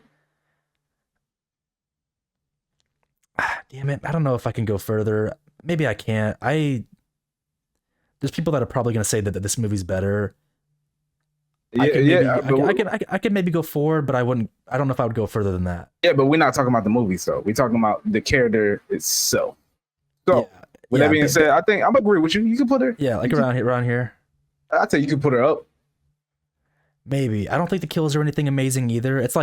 Damn it, I don't know if I can go further. Maybe I can't. There's people that are probably going to say that this movie's better. I could maybe go forward, but I wouldn't. I don't know if I would go further than that. Yeah, but we're not talking about the movie, so we're talking about the character itself. So, with that being said, I think I'm agree with you. You can put her. Yeah, around here. I'd say you can put her up. Maybe. I don't think the kills are anything amazing either. It's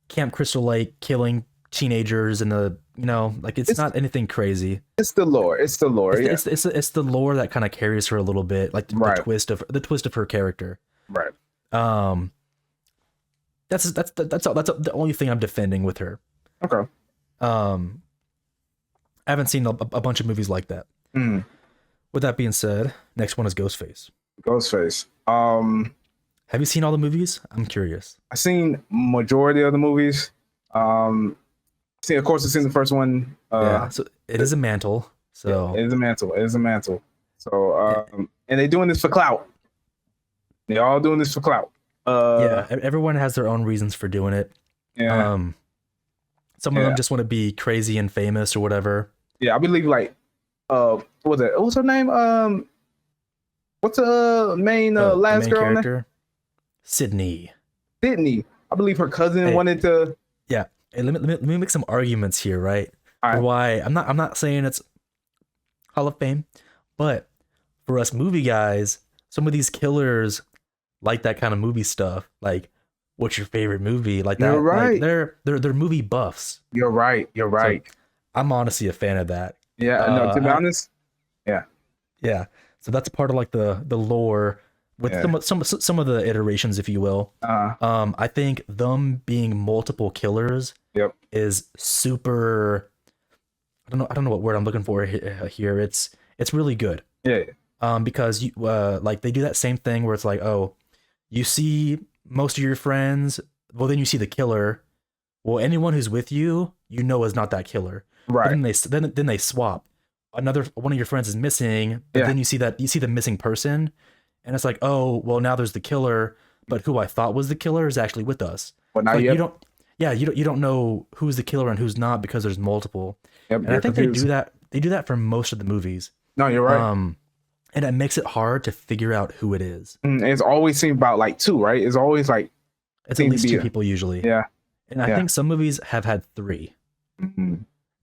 Camp Crystal Lake killing teenagers and the like it's not anything crazy. It's the lore. It's the lore. Yeah. It's the lore that kind of carries her a little bit, like the Right. twist of her character. Right. Um, that's the only thing I'm defending with her. Okay. I haven't seen a bunch of movies like that. Mm. With that being said, next one is Ghostface. Ghostface. Have you seen all the movies? I'm curious. I've seen majority of the movies. Of course, I've seen the first one. Yeah, so it is a mantle. So it is a mantle. It is a mantle. So and they're doing this for clout. They're all doing this for clout. Yeah, everyone has their own reasons for doing it. Yeah. Some of them just want to be crazy and famous or whatever. Yeah, I believe like what's her name? What's the main last main girl character? name? Sydney. Sydney. I believe her cousin wanted to. Yeah. Hey, let me make some arguments here, right? All right. For why I'm not saying it's Hall of Fame, but for us movie guys, some of these killers like that kind of movie stuff. Like, what's your favorite movie? Like that. You're right. Like they're movie buffs. You're right. You're right. So I'm honestly a fan of that. Yeah. No, to be honest. Yeah. So that's part of like the lore with some of the iterations, if you will. I think them being multiple killers is super. I don't know what word I'm looking for here. It's really good. Yeah. Because you like they do that same thing where it's like, oh, you see most of your friends, well then you see the killer. Well, anyone who's with you, is not that killer. Right. But then they swap. Another one of your friends is missing, but then you see the missing person, and it's like, oh, well now there's the killer, but who I thought was the killer is actually with us. Well, now like, you don't know who's the killer and who's not because there's multiple. Yep, and I think confused. they do that for most of the movies. No, you're right. And it makes it hard to figure out who it is. It's always seemed about like two, right? It's always like it's at least two people usually. Yeah. And I think some movies have had three. Mm-hmm.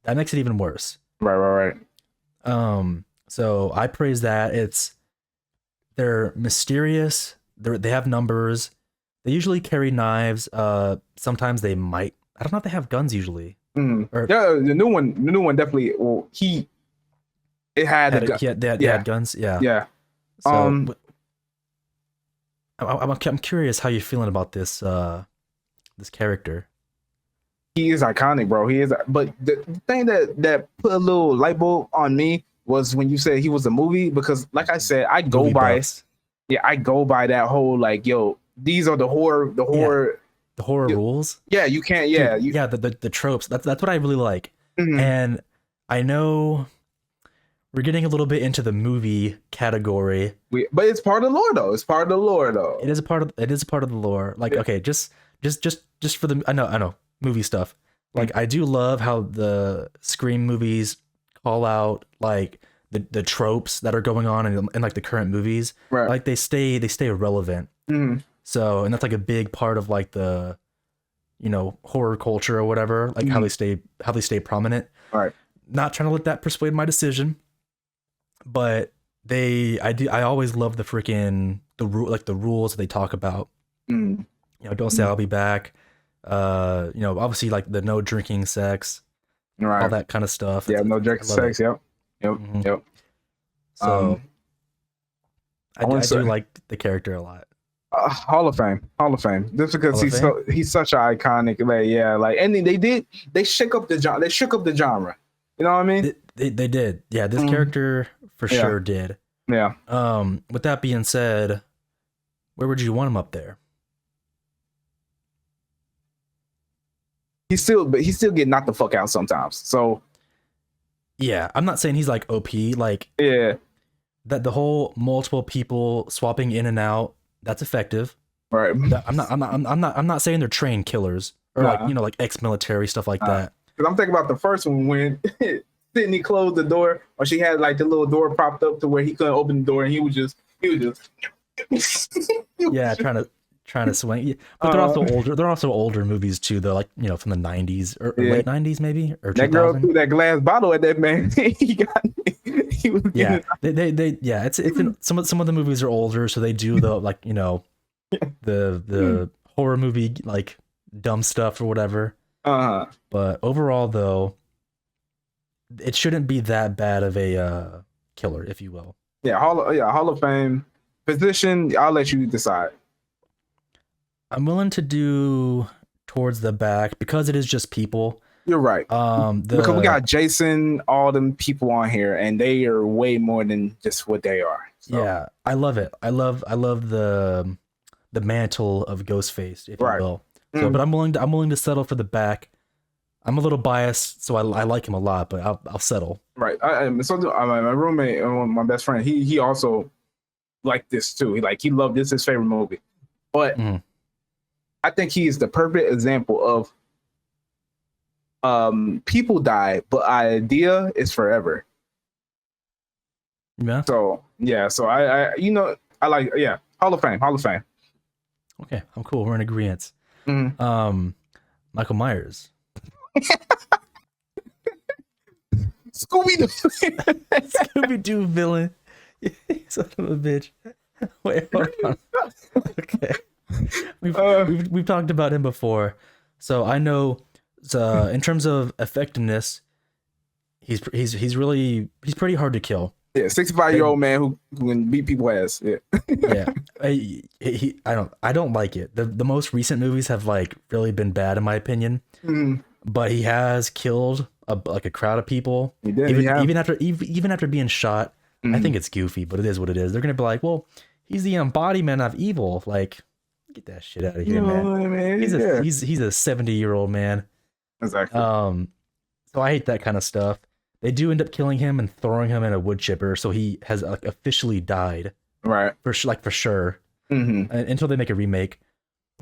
That makes it even worse. Right. So I praise that. They're mysterious. They have numbers. They usually carry knives. Sometimes they might. I don't know if they have guns usually. Yeah, the new one definitely. Well, it had a gun. They had guns. Yeah. Yeah. So, I'm curious how you're feeling about this this character. He is iconic, bro. He is. But the thing that put a little light bulb on me was when you said he was a movie, because like I said, I go by that whole like, yo, these are the horror rules. Yeah, you can't. Yeah, The tropes. That's what I really like. Mm-hmm. And I know we're getting a little bit into the movie category, but it's part of the lore, though. It's part of the lore, though. It is a part of the lore. Like, okay, just for the I know movie stuff. Like, I do love how the Scream movies call out like the tropes that are going on in like the current movies. Right. Like they stay relevant. Mm-hmm. So, and that's like a big part of like the horror culture or whatever, like how they stay prominent. Right. Not trying to let that persuade my decision, but I always love the freaking the rules that they talk about. Mm. Don't say I'll be back. Obviously like the no drinking sex, right, all that kind of stuff. Yeah, no drinking sex. Yep. So I do like the character a lot. Hall of Fame, just because he's such an iconic, and they shook up the genre. You know what I mean? They did. Yeah, this character for sure did. Yeah. With that being said, where would you want him up there? He's still getting knocked the fuck out sometimes. So yeah, I'm not saying he's like OP. Like that the whole multiple people swapping in and out, that's effective. Right. I'm not saying they're trained killers or like ex-military stuff like that. Because I'm thinking about the first one when Sydney closed the door, or she had like the little door propped up to where he couldn't open the door, and he was just yeah, trying to swing. Yeah. But they're also older. They're also older movies too, though, like from the 90s or late 90s maybe, or 2000. That girl threw that glass bottle at that man. He was it's in, some of the movies are older, so they do the like the horror movie like dumb stuff or whatever. Uh-huh. But overall, though, it shouldn't be that bad of a killer, if you will. Yeah, Hall of Fame position. I'll let you decide. I'm willing to do towards the back because it is just people. You're right. Because we got Jason, all them people on here, and they are way more than just what they are. So. Yeah, I love it. I love the mantle of Ghostface, if you will. So, but I'm willing to settle for the back. I'm a little biased, so I like him a lot, but I'll settle. Right. My roommate, my best friend, he also liked this too. He loved this, his favorite movie. But I think he is the perfect example of people die, but idea is forever. Yeah. So I like Hall of Fame. Okay, I'm cool. We're in agreement. Michael Myers. Scooby-Doo villain. Son of a bitch. Wait, hold on. Okay. We've talked about him before. So I know in terms of effectiveness, he's pretty hard to kill. Yeah, 65-year-old man who can beat people's ass. Yeah. Yeah. I don't like it. The most recent movies have like really been bad in my opinion. But he has killed a crowd of people. He did, even after being shot. I think it's goofy, but it is what it is. They're gonna be like, well, he's the embodiment of evil. Like, get that shit out of here, man. He's a 70-year-old man. Exactly. So I hate that kind of stuff. They do end up killing him and throwing him in a wood chipper, so he has like officially died. Right. For sure. Until they make a remake.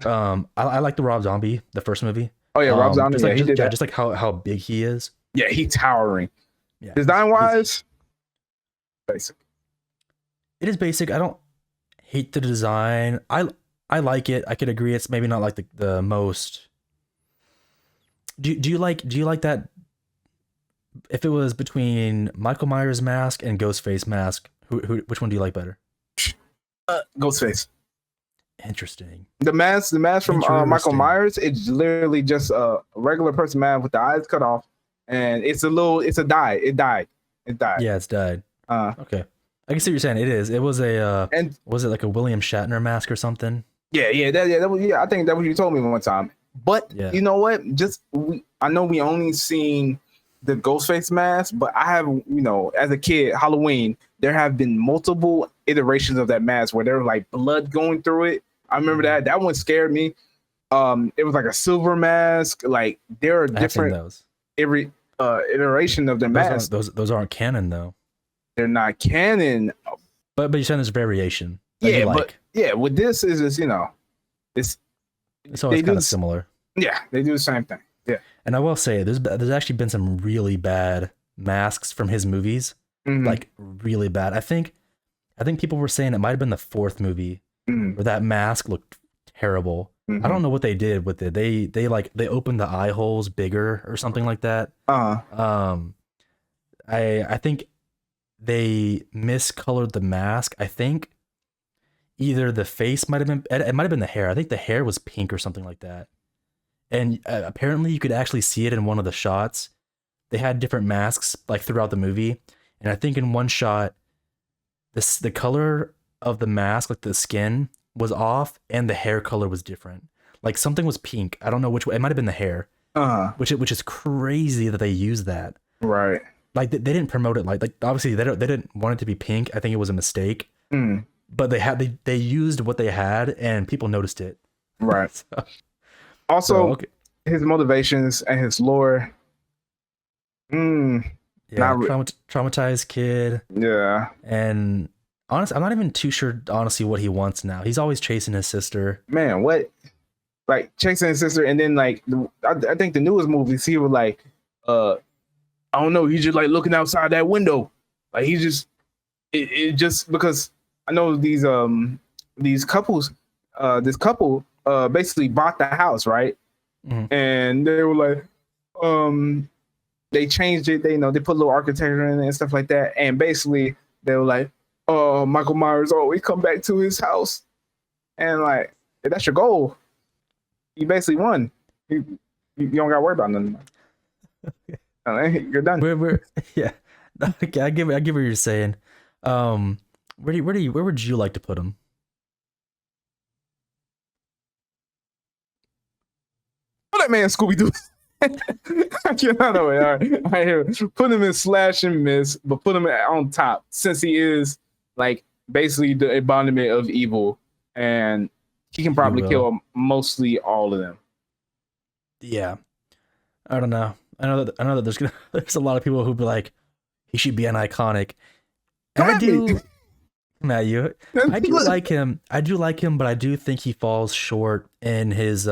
I like the Rob Zombie, the first movie. Oh yeah, Rob Zombie. Just like how big he is. Yeah, he's towering. Yeah. Design wise, basic. It is basic. I don't hate the design. I like it. I could agree. It's maybe not like the most. Do you like that? If it was between Michael Myers mask and Ghostface mask, which one do you like better? Ghostface. Interesting. The mask from Michael Myers, it's literally just a regular person mask with the eyes cut off, and it's a dye. It died. Yeah, it's died. Okay, I can see what you're saying. It was was it like a William Shatner mask or something? Yeah. I think that was you told me one time. But you know what? I know we only seen the Ghostface mask, but I have, as a kid, Halloween, there have been multiple iterations of that mask where there was like blood going through it. I remember that one scared me. It was like a silver mask. Like there are different every iteration of the mask. Those aren't canon though. They're not canon. But you're saying there's variation. With this is just it's always kind of similar. Yeah, they do the same thing. Yeah. And I will say there's actually been some really bad masks from his movies. Like really bad. I think people were saying it might have been the fourth movie where that mask looked terrible. I don't know what they did with it. They opened the eye holes bigger or something like that. I think they miscolored the mask. I think either the face might have been the hair. I think the hair was pink or something like that. And apparently you could actually see it in one of the shots. They had different masks like throughout the movie. And I think in one shot, the color of the mask, like the skin, was off and the hair color was different. Like something was pink. I don't know which way. It might have been the hair. Which is crazy that they used that. Right. Like they didn't promote it like obviously they didn't want it to be pink. I think it was a mistake. But they used what they had and people noticed it. Right. Also, his motivations and his lore. Traumatized kid. Yeah. And honestly, I'm not even too sure, honestly, what he wants now. He's always chasing his sister. Man, what? Like, chasing his sister, and then, like, I think the newest movies, he was like, I don't know, he's just, like, looking outside that window. Like, he just, it just, because I know these couples, this couple, basically bought the house, right? And they were like, they changed it. They put a little architecture in it and stuff like that. And basically, they were like, "Oh, Michael Myers always come back to his house," and like, if that's your goal, you basically won. You don't got to worry about nothing. You're done. We're yeah. Okay, I give what you're saying. Where would you like to put him? Oh, that man Scooby Doo. I cannot know. All right, all right, here. Put him in slash and miss, but put him on top since he is like basically the embodiment of evil, and he can probably kill mostly all of them. Yeah, I don't know. I know that there's a lot of people who be like, he should be an iconic. And I do. Come at you. I do like him. I do like him, but I do think he falls short in his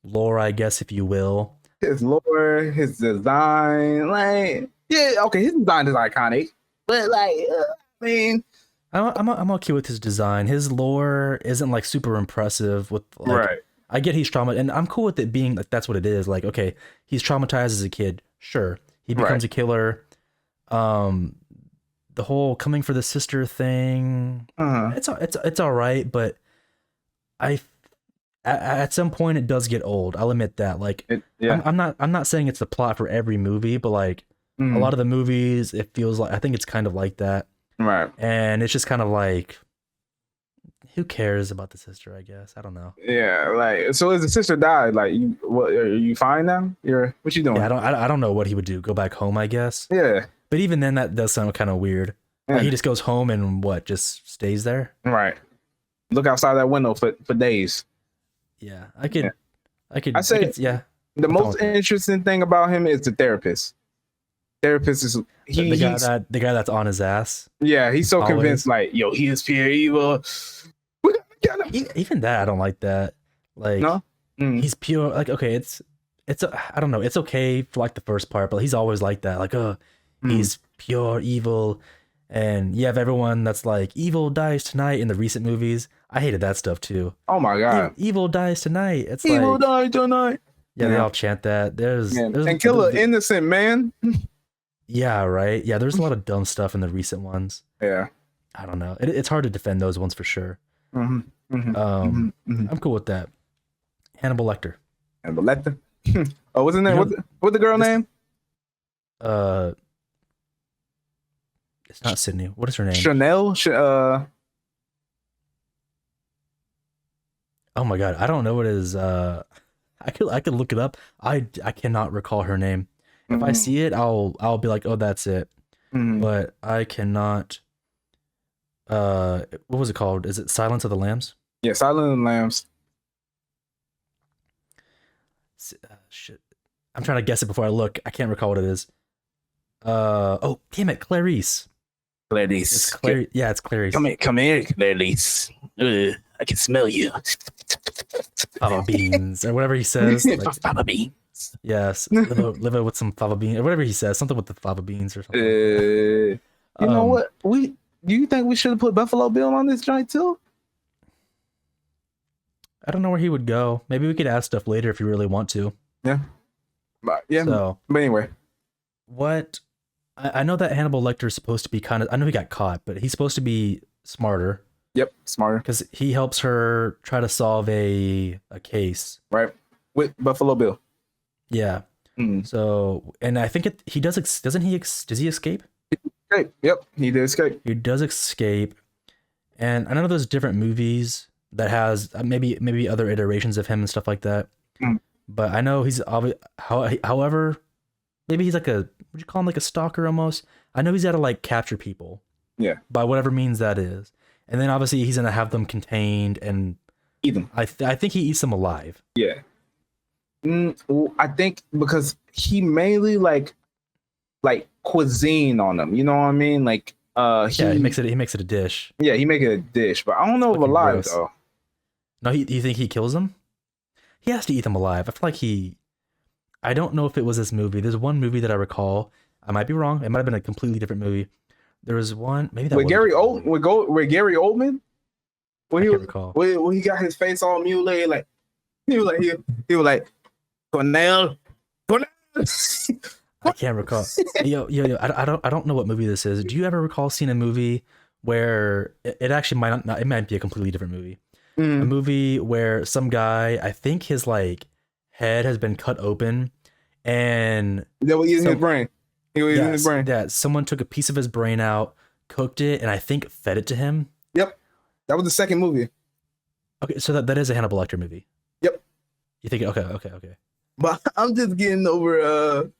lore, I guess, if you will. His lore, his design, like, yeah, okay, his design is iconic, but like, I mean, I'm okay with his design. His lore isn't like super impressive. With like, right, I get he's traumatized, and I'm cool with it being like that's what it is. Like, okay, he's traumatized as a kid. Sure, he becomes a killer. The whole coming for the sister thing, it's all right, but at some point it does get old. I'll admit that. Like, I'm not saying it's the plot for every movie, but like a lot of the movies, it feels like I think it's kind of like that, right? And it's just kind of like, who cares about the sister? I guess I don't know. Yeah, like, so as the sister died, like, what are you fine now? What you doing? Yeah, I don't know what he would do. Go back home, I guess. Yeah. But even then, that does sound kind of weird. Yeah. Like, he just goes home and just stays there. Right. Look outside that window for days. Yeah, I could. The most interesting thing about him is the therapist. Therapist is the guy that's on his ass. Yeah, he's so convinced, like, yo, he is pure evil. Even that, I don't like that. Like, no? He's pure. Like, okay, it's I don't know. It's okay for like the first part, but he's always like that. Like, he's pure evil. And you have everyone that's like, evil dies tonight in the recent movies. I hated that stuff too. Oh my god. Evil dies tonight. It's evil like, dies tonight. Yeah, they all chant that. There's and kill an innocent man. Yeah, right. Yeah, there's a lot of dumb stuff in the recent ones. Yeah. I don't know. It's hard to defend those ones for sure. I'm cool with that. Hannibal Lecter. Hannibal Lecter. Oh, what's his name? What's the girl name? It's not Sydney. What is her name? Chanel. Oh my god, I don't know what it is. I could look it up. I cannot recall her name. If I see it, I'll be like, oh, that's it. But I cannot. What was it called? Is it Silence of the Lambs? Yeah, Silence of the Lambs. Shit, I'm trying to guess it before I look. I can't recall what it is. Oh, damn it, Clarice. Clarice. It's Clarice. Yeah, it's Clarice. Come here, Clarice. I can smell you. Fava beans or whatever he says. Like, fava beans. Yes, live it with some fava beans or whatever he says. Something with the fava beans or something. You know what? Do you think we should have put Buffalo Bill on this joint too? I don't know where he would go. Maybe we could add stuff later if you really want to. Yeah. But anyway, what? I know that Hannibal Lecter is supposed to be kind of. I know he got caught, but he's supposed to be smarter. Yep, smarter. Because he helps her try to solve a case. Right. With Buffalo Bill. Yeah. So, and I think he does. Doesn't he? Does he escape? Escape. Yep, he did escape. He does escape, and I know there's different movies that has maybe other iterations of him and stuff like that. But I know he's however, maybe he's like would you call him like a stalker almost? I know he's got to like capture people. Yeah. By whatever means that is, and then obviously he's gonna have them contained and eat them. I think he eats them alive. Yeah. I think because he mainly like cuisine on them. You know what I mean? Like he makes it a dish. Yeah, he make it a dish, but I don't know if alive though. No, you think he kills them? He has to eat them alive. I feel like I don't know if it was this movie. There's one movie that I recall. I might be wrong. It might have been a completely different movie. There was one maybe that with Gary Oldman. When he got his face all mutilated, like he was like Cornell. I can't recall. Yo, I don't know what movie this is. Do you ever recall seeing a movie where it actually might not? It might be a completely different movie. A movie where some guy, I think his like head has been cut open, and They were eating So- his brain. He was eating his brain. yeah, someone took a piece of his brain out, cooked it, and I think fed it to him. Yep. That was the second movie. Okay, so that is a Hannibal Lecter movie. Yep. You think? Okay. But I'm just getting over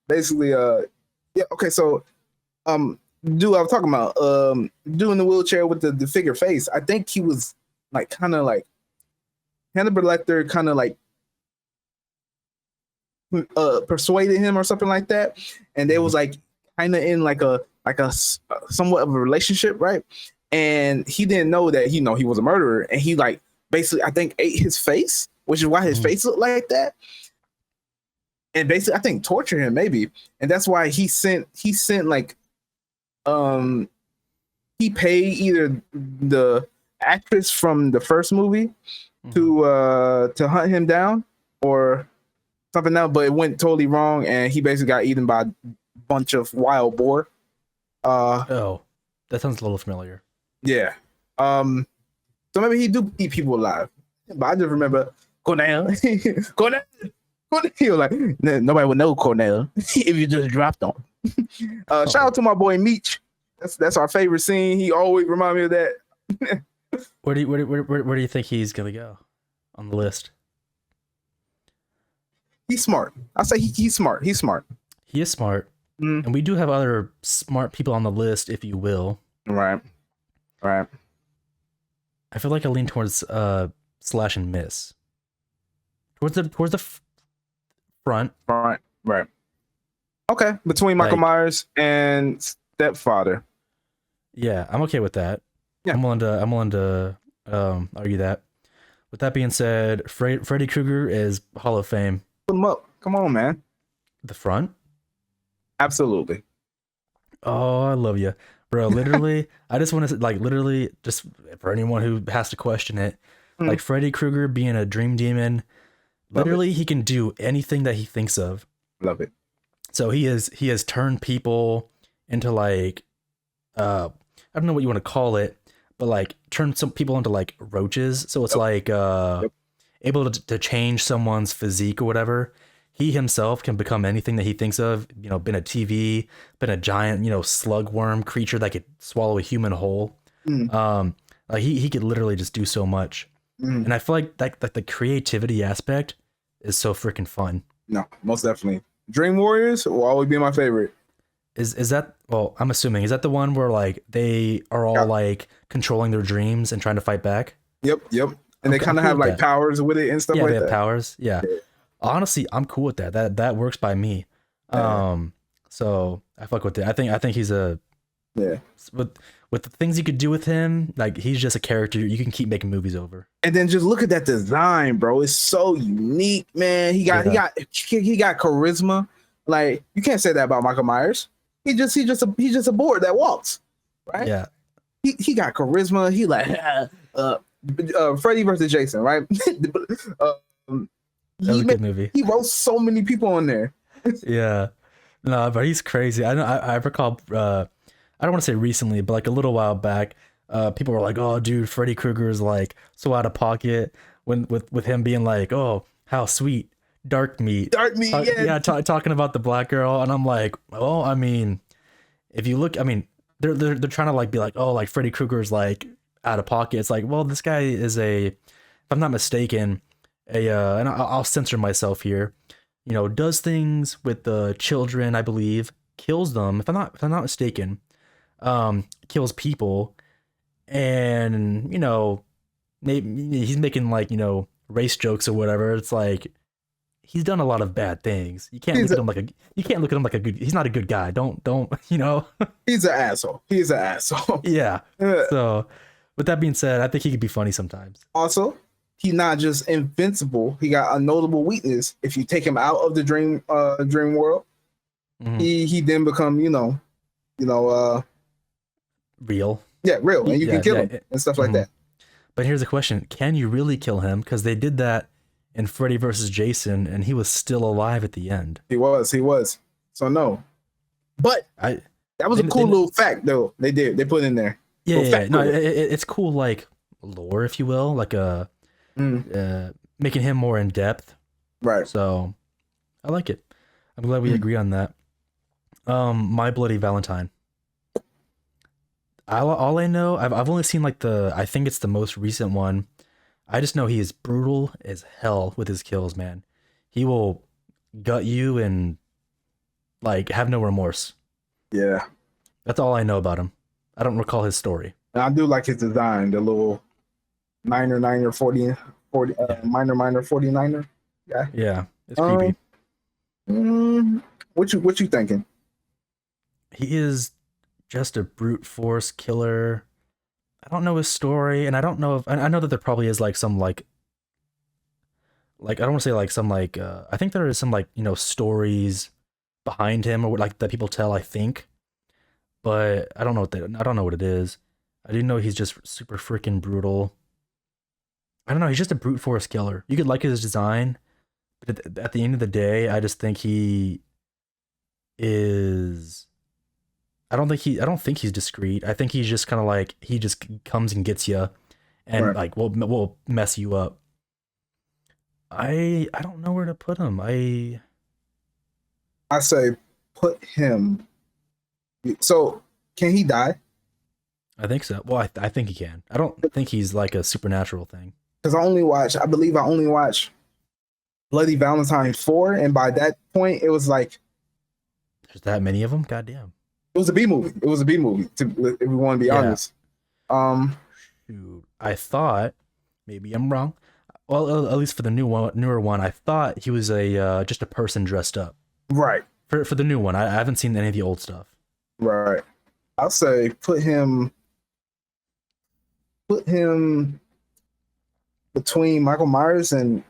basically yeah, okay, so dude I was talking about dude in the wheelchair with the figure face. I think he was like kind of like Hannibal Lecter kind of like persuaded him or something like that, and they was like kind of in like a somewhat of a relationship, right? And he didn't know that he was a murderer, and he like basically I think ate his face, which is why his face looked like that, and basically I think tortured him maybe, and that's why he sent like he paid either the actress from the first movie to hunt him down or something else, but it went totally wrong, and he basically got eaten by a bunch of wild boar. Oh, that sounds a little familiar. Yeah. So maybe he do eat people alive. But I just remember Cornell. Cornell. He was like, nobody would know Cornell if you just dropped on. Shout out to my boy Meech. That's our favorite scene. He always remind me of that. Where do you think he's gonna go on the list? He's smart. I say he's smart. He's smart. He is smart, and we do have other smart people on the list, if you will. Right. I feel like I lean towards slash and miss. Towards the front. Right. Okay. Between Michael Like- Myers and Stepfather. Yeah, I'm okay with that. Yeah. I'm willing to argue that. With that being said, Freddy Krueger is Hall of Fame. Put him up. Come on, man. The front. Absolutely. Oh, I love you, bro. Literally, I just want to like literally just for anyone who has to question it, like Freddy Krueger being a dream demon. Love Literally, he can do anything that he thinks of. Love it. So he has turned people into like, I don't know what you want to call it, but like turned some people into like roaches. So it's like able to change someone's physique or whatever. He himself can become anything that he thinks of. You know, been a TV, been a giant, slug worm creature that could swallow a human whole. Like he could literally just do so much. And I feel like the creativity aspect is so freaking fun. No, most definitely. Dream Warriors will always be my favorite. Is that, well, I'm assuming, is that the one where like they are all like controlling their dreams and trying to fight back? Yep. And they I'm kind of cool have with like that. powers with it and stuff Yeah, like they have that. powers. Yeah. Honestly, I'm cool with that. That works by me. So I fuck with it. I think he's a with the things you could do with him, like he's just a character you can keep making movies over. And then just look at that design, bro. It's so unique, man. He got charisma. Like you can't say that about Michael Myers. He's just a board that walks, right? Yeah. He got charisma. He like Freddy versus Jason, right? That was a good movie. He wrote so many people on there. Yeah. No, but he's crazy. I know. I recall. I don't want to say recently, but like a little while back, people were like, "Oh, dude, Freddy Krueger is like so out of pocket." When with him being like, "Oh, how sweet, dark meat." Talking about the black girl, and I'm like, "Oh, I mean, if you look, I mean, they're trying to like be like, oh, like Freddy Krueger is like out of pocket." It's like, well, this guy is if I'm not mistaken, and I'll censor myself here. Does things with the children, I believe, kills them. If I'm not mistaken, kills people, and maybe he's making like race jokes or whatever. It's like he's done a lot of bad things. You can't look at him like a good. He's not a good guy. Don't. He's an asshole. He's an asshole. Yeah. So, with that being said, I think he could be funny sometimes. Also, he's not just invincible. He got a notable weakness. If you take him out of the dream world, he then become real. Yeah, real, and you can kill him and stuff like that. But here's the question: can you really kill him? Because they did that in Freddy versus Jason, and he was still alive at the end. He was. So no, but that was a cool little fact though. They put in there. Yeah. No, it's cool, like lore, if you will, like a making him more in depth. Right. So I like it. I'm glad we agree on that. My Bloody Valentine. All I know, I've only seen like I think it's the most recent one. I just know he is brutal as hell with his kills, man. He will gut you and like have no remorse. Yeah. That's all I know about him. I don't recall his story. And I do like his design, the little niner 40 minor 49er. Yeah. Yeah, it's creepy. What you thinking? He is just a brute force killer. I don't know his story, and I don't know if I know that there probably is like some like I don't want to say like some like I think there is some like stories behind him or what like that people tell, I think, but I don't know I don't know what it is. I do know he's just super freaking brutal. I don't know, he's just a brute force killer. You could like his design, but at the end of the day, I just think he is. I don't think he's discreet. I think he's just kind of like he just comes and gets you, and Right. like will mess you up. I don't know where to put him. I say put him. So can he die? I think so. Well, I think he can. I don't think he's like a supernatural thing. Because I believe I only watched Bloody Valentine 4, and by that point it was like There's that many of them. Goddamn. it was a B movie. It was a B movie, if we want to be Yeah. honest. Shoot. I thought maybe I'm wrong. Well, at least for the newer one, I thought he was a just a person dressed up. Right. For the new one, I haven't seen any of the old stuff. Right. I'll say put him between Michael Myers and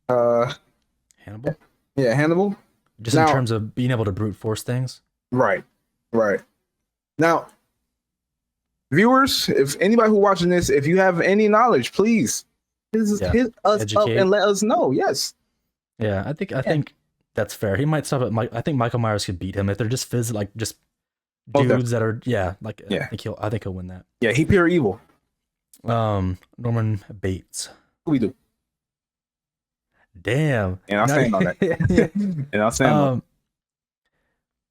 Hannibal. yeah, Hannibal. Just Now- in terms of being able to brute force things. Right. Right. Now, viewers, if anybody who watching this, if you have any knowledge, please hit us up Educate. and let us know. Yes. Yeah, I think that's fair. He might stop at Mike. I think Michael Myers could beat him if they're just just Oh, dudes that are like Yeah. I think he'll win that. Yeah, he pure evil. Norman Bates. What we do. Damn. And I'll stand on that. And I'll stand on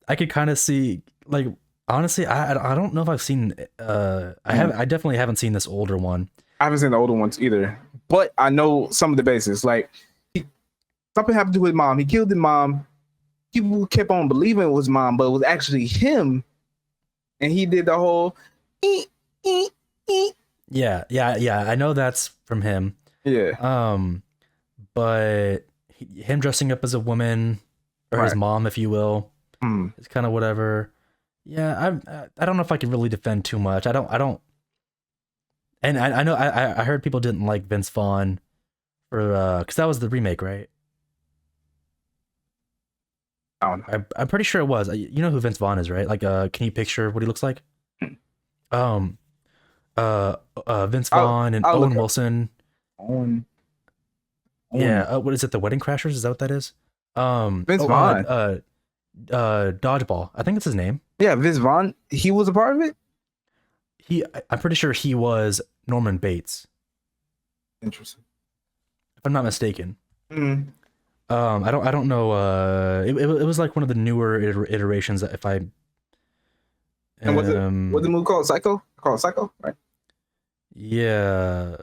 I could kind of see like honestly, I don't know if I've seen I definitely haven't seen this older one. I haven't seen the older ones either, but I know some of the basics. Like something happened to his mom. He killed his mom. People kept on believing it was mom, but it was actually him. And he did the whole Yeah. I know that's from him. yeah. But him dressing up as a woman or his Right. mom, if you will, Hmm. it's kind of whatever. Yeah, I don't know if I could really defend too much. I don't. And I know I heard people didn't like Vince Vaughn for because that was the remake, right? I don't know. I'm pretty sure it was. You know who Vince Vaughn is, right? Like, can you picture what he looks like? Vince Vaughn and I'll look Owen up. Wilson. Owen. Yeah, what is it? The Wedding Crashers? Is that what that is? Vince oh, Vaughn. Dodgeball. I think that's his name. Yeah, Vince Vaughn. He was a part of it. I'm pretty sure he was Norman Bates, Interesting. if I'm not mistaken. Mm. I don't know. It was like one of the newer iterations. If I And what's the movie called? Psycho. Called Psycho, right? Yeah.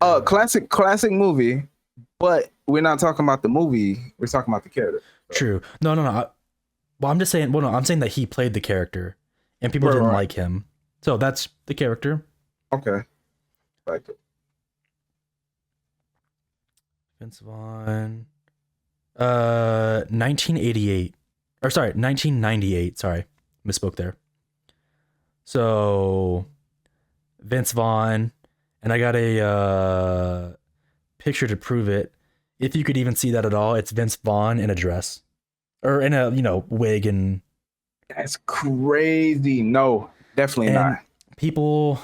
Classic movie, but we're not talking about the movie. We're talking about the character. True. No. Well, I'm just saying. Well, no, I'm saying that he played the character, and people Right, didn't right. like him. So that's the character. Okay. Like it. Vince Vaughn. 1988. Or sorry, 1998. Sorry, misspoke there. So, Vince Vaughn, and I got a picture to prove it. If you could even see that at all, it's Vince Vaughn in a dress, or in a wig, and That's crazy. No, definitely not. people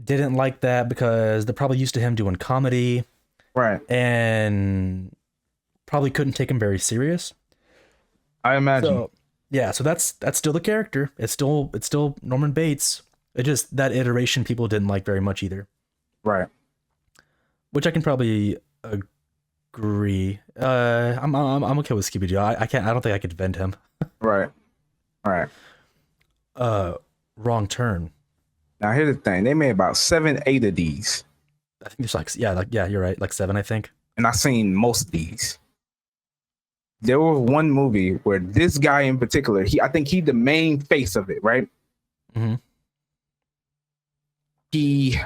didn't like that because they're probably used to him doing comedy Right. and probably couldn't take him very serious. I imagine. So yeah, so that's still the character. It's still Norman Bates. It just that iteration people didn't like very much either. Right. which I can probably agree. I'm okay with Scooby Doo. I can't. I don't think I could defend him. Right. Right. Wrong Turn. Now here's the thing. They made about 7, 8 of these. I think there's yeah, you're right, like 7, I think. And I've seen most of these. There was one movie where this guy in particular, I think he the main face of it, right? Mhm. He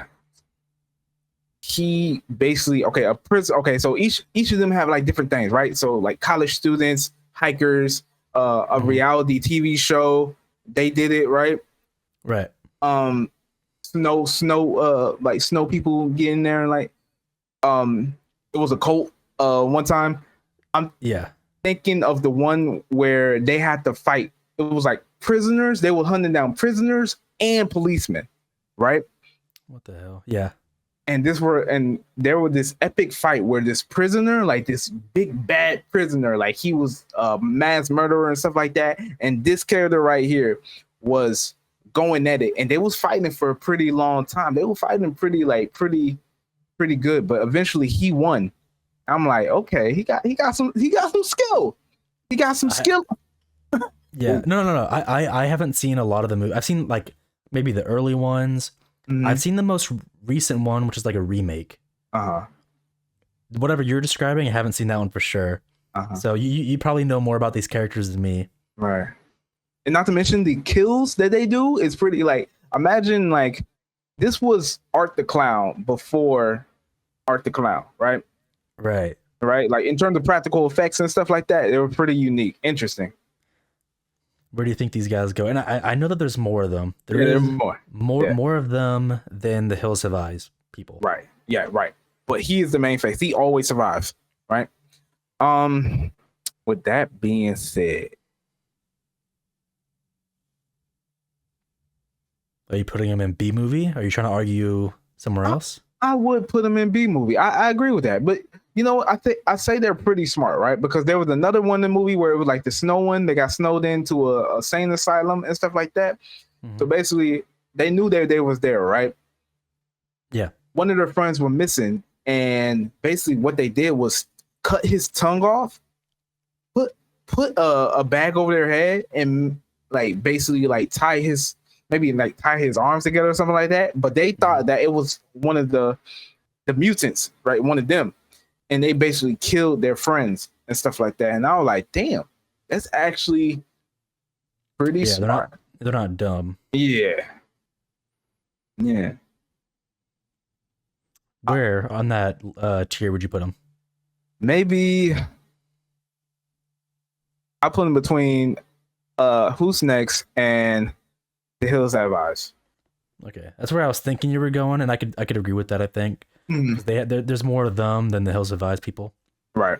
basically a prison. Okay, so each of them have like different things, right? So like college students, hikers, a reality TV show. They did it, right? Right. Snow people get in there and like it was a cult one time. Yeah. Thinking of the one where they had to fight. It was like prisoners. They were hunting down prisoners and policemen, right? What the hell? Yeah. And there was this epic fight where this prisoner, like this big bad prisoner, like he was a mass murderer and stuff like that. And this character right here was going at it, and they was fighting for a pretty long time. They were fighting pretty good, but eventually he won. I'm like, okay, he got some skill. He got some skill. Yeah. No. I haven't seen a lot of the movie. I've seen like maybe the early ones. Mhm. I've seen the most recent one, which is like a remake. Whatever you're describing, I haven't seen that one for sure. So you probably know more about these characters than me. Right. And not to mention the kills that they do is pretty like, imagine like this was Art the Clown before Art the Clown, right? Right. Right. Like in terms of practical effects and stuff like that, they were pretty unique, interesting. Where do you think these guys go? And I know that there's more of them. There Yeah, is more. more of them than the Hills Have Eyes people. Right. Yeah, right. But he is the main face. He always survives. Right. With that being said, Are you putting him in B movie? Are you trying to argue somewhere else? I would put him in B movie. I agree with that. But you know, I say they're pretty smart, right? Because there was another one in the movie where it was like the snow one. They got snowed into a sane asylum and stuff like that. So basically, they knew that they was there, right? Yeah. One of their friends were missing, and basically what they did was cut his tongue off, put a bag over their head, and like basically like tie his arms together or something like that. But they thought that it was one of the mutants, right? One of them. And they basically killed their friends and stuff like that. And I was like, damn, that's actually pretty smart. They're not dumb. Yeah. Yeah. Where on that tier would you put them? Maybe I put them between Who's Next and The Hills Have Eyes. Okay, that's where I was thinking you were going, and I could agree with that. I think there's more of them than the Hills Have Eyes people. Right.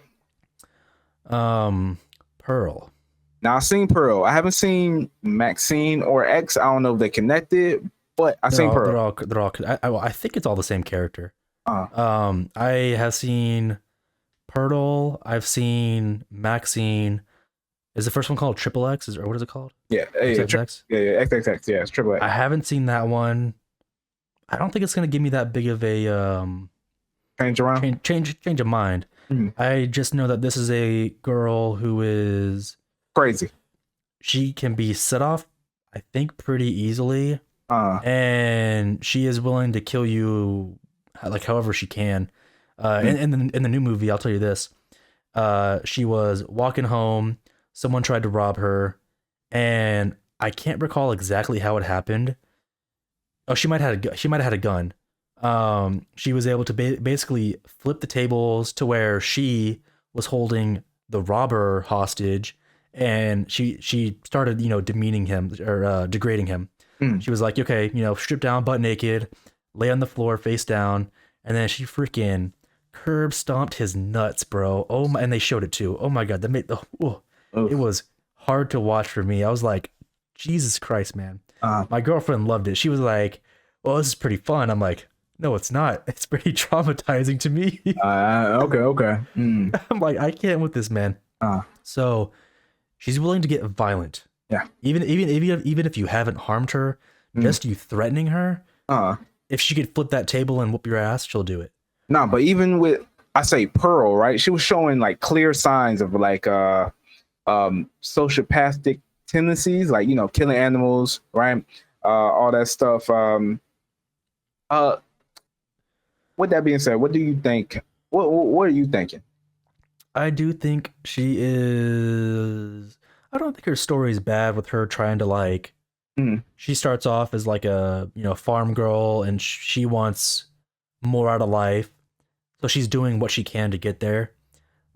Pearl. Now I've seen Pearl. I haven't seen Maxine or X. I don't know if they connected, but I've seen Pearl. They're all. I think it's all the same character. I have seen Pearl. I've seen Maxine. Is the first one called Triple X? Or what is it called? Yeah, XXX? Yeah, XXX. Yeah, it's Triple X. I haven't seen that one. I don't think it's gonna give me that big of a change around. Change of mind. I just know that this is a girl who is crazy. She can be set off, I think, pretty easily, and she is willing to kill you, like however she can. In the new movie, I'll tell you this: she was walking home. Someone tried to rob her, and I can't recall exactly how it happened. Oh, she might have had a gun. She was able to basically flip the tables to where she was holding the robber hostage, and she started, demeaning him or degrading him. She was like, okay, strip down, butt naked, lay on the floor face down, and then she freaking curb stomped his nuts, bro. Oh my! And they showed it too. Oh my god, that made it was hard to watch for me. I was like, Jesus Christ, man. My girlfriend loved it. She was like, well, this is pretty fun. I'm like, no, it's not. It's pretty traumatizing to me. Okay. I'm like, I can't with this, man. So she's willing to get violent. Yeah. Even if you haven't harmed her, just you threatening her. If she could flip that table and whoop your ass, she'll do it. No, but even with I say Pearl, right? She was showing like clear signs of like sociopathic tendencies, like killing animals, right? All that stuff. Uh with that being said, what do you think? What are you thinking? I do think she is. I don't think her story is bad with her trying to like. Mhm. She starts off as like a farm girl, and she wants more out of life, so she's doing what she can to get there.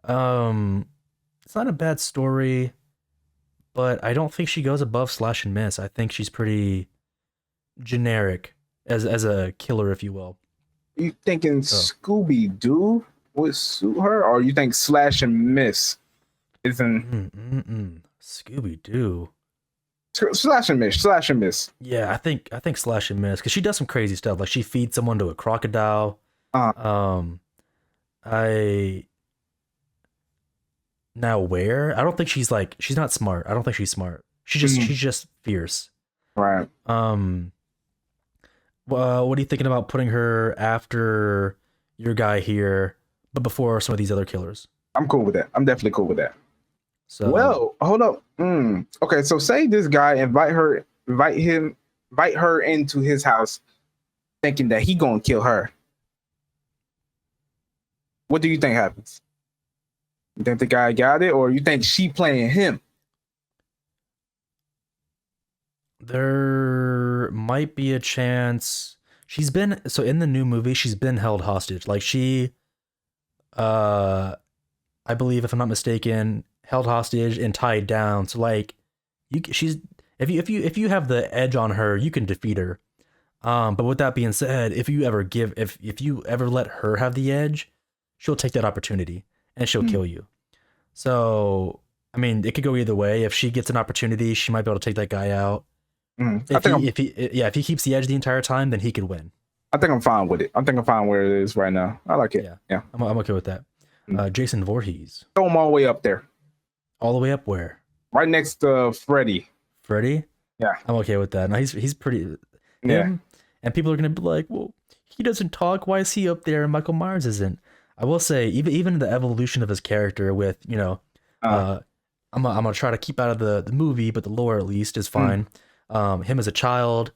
Um, it's not a bad story, but I don't think she goes above slash and miss. I think she's pretty generic as a killer, if you will. You thinking So Scooby Doo would suit her, or you think Slash and Miss isn't Scooby Doo. Slash and Miss, Slash and Miss? Yeah, I think slash and miss because she does some crazy stuff. Like she feeds someone to a crocodile. Uh, Um, I now where I don't think she's not smart. I don't think she's smart. mhm, She's just fierce. right. Um, what are you thinking about putting her after your guy here, but before some of these other killers? I'm cool with that. I'm definitely cool with that. So Well, hold up. Okay, so say this guy invite her into his house, thinking that he gonna kill her. What do you think happens? You think the guy got it, or you think she playing him? there might be a chance she's been so in the new movie she's been held hostage. Like she uh I believe, if I'm not mistaken, held hostage and tied down. So like, she's if you have the edge on her, you can defeat her. But with that being said, if you ever let her have the edge, she'll take that opportunity and she'll Mm, kill you. So I mean, it could go either way. If she gets an opportunity, she might be able to take that guy out. I think If he keeps the edge the entire time, then he could win. I'm fine with it. I think I'm fine where it is right now. I like it. Yeah, Yeah, I'm okay with that. Jason Voorhees, throw him all the way up there, all the way up where? right next to Freddy. Freddy? Yeah, I'm okay with that. No, he's pretty yeah. him, and people are gonna be like, well, he doesn't talk. Why is he up there and Michael Myers isn't? I will say, even the evolution of his character with Uh, uh, I'm gonna try to keep out of the movie, but the lore at least is mm, fine. Him as a child,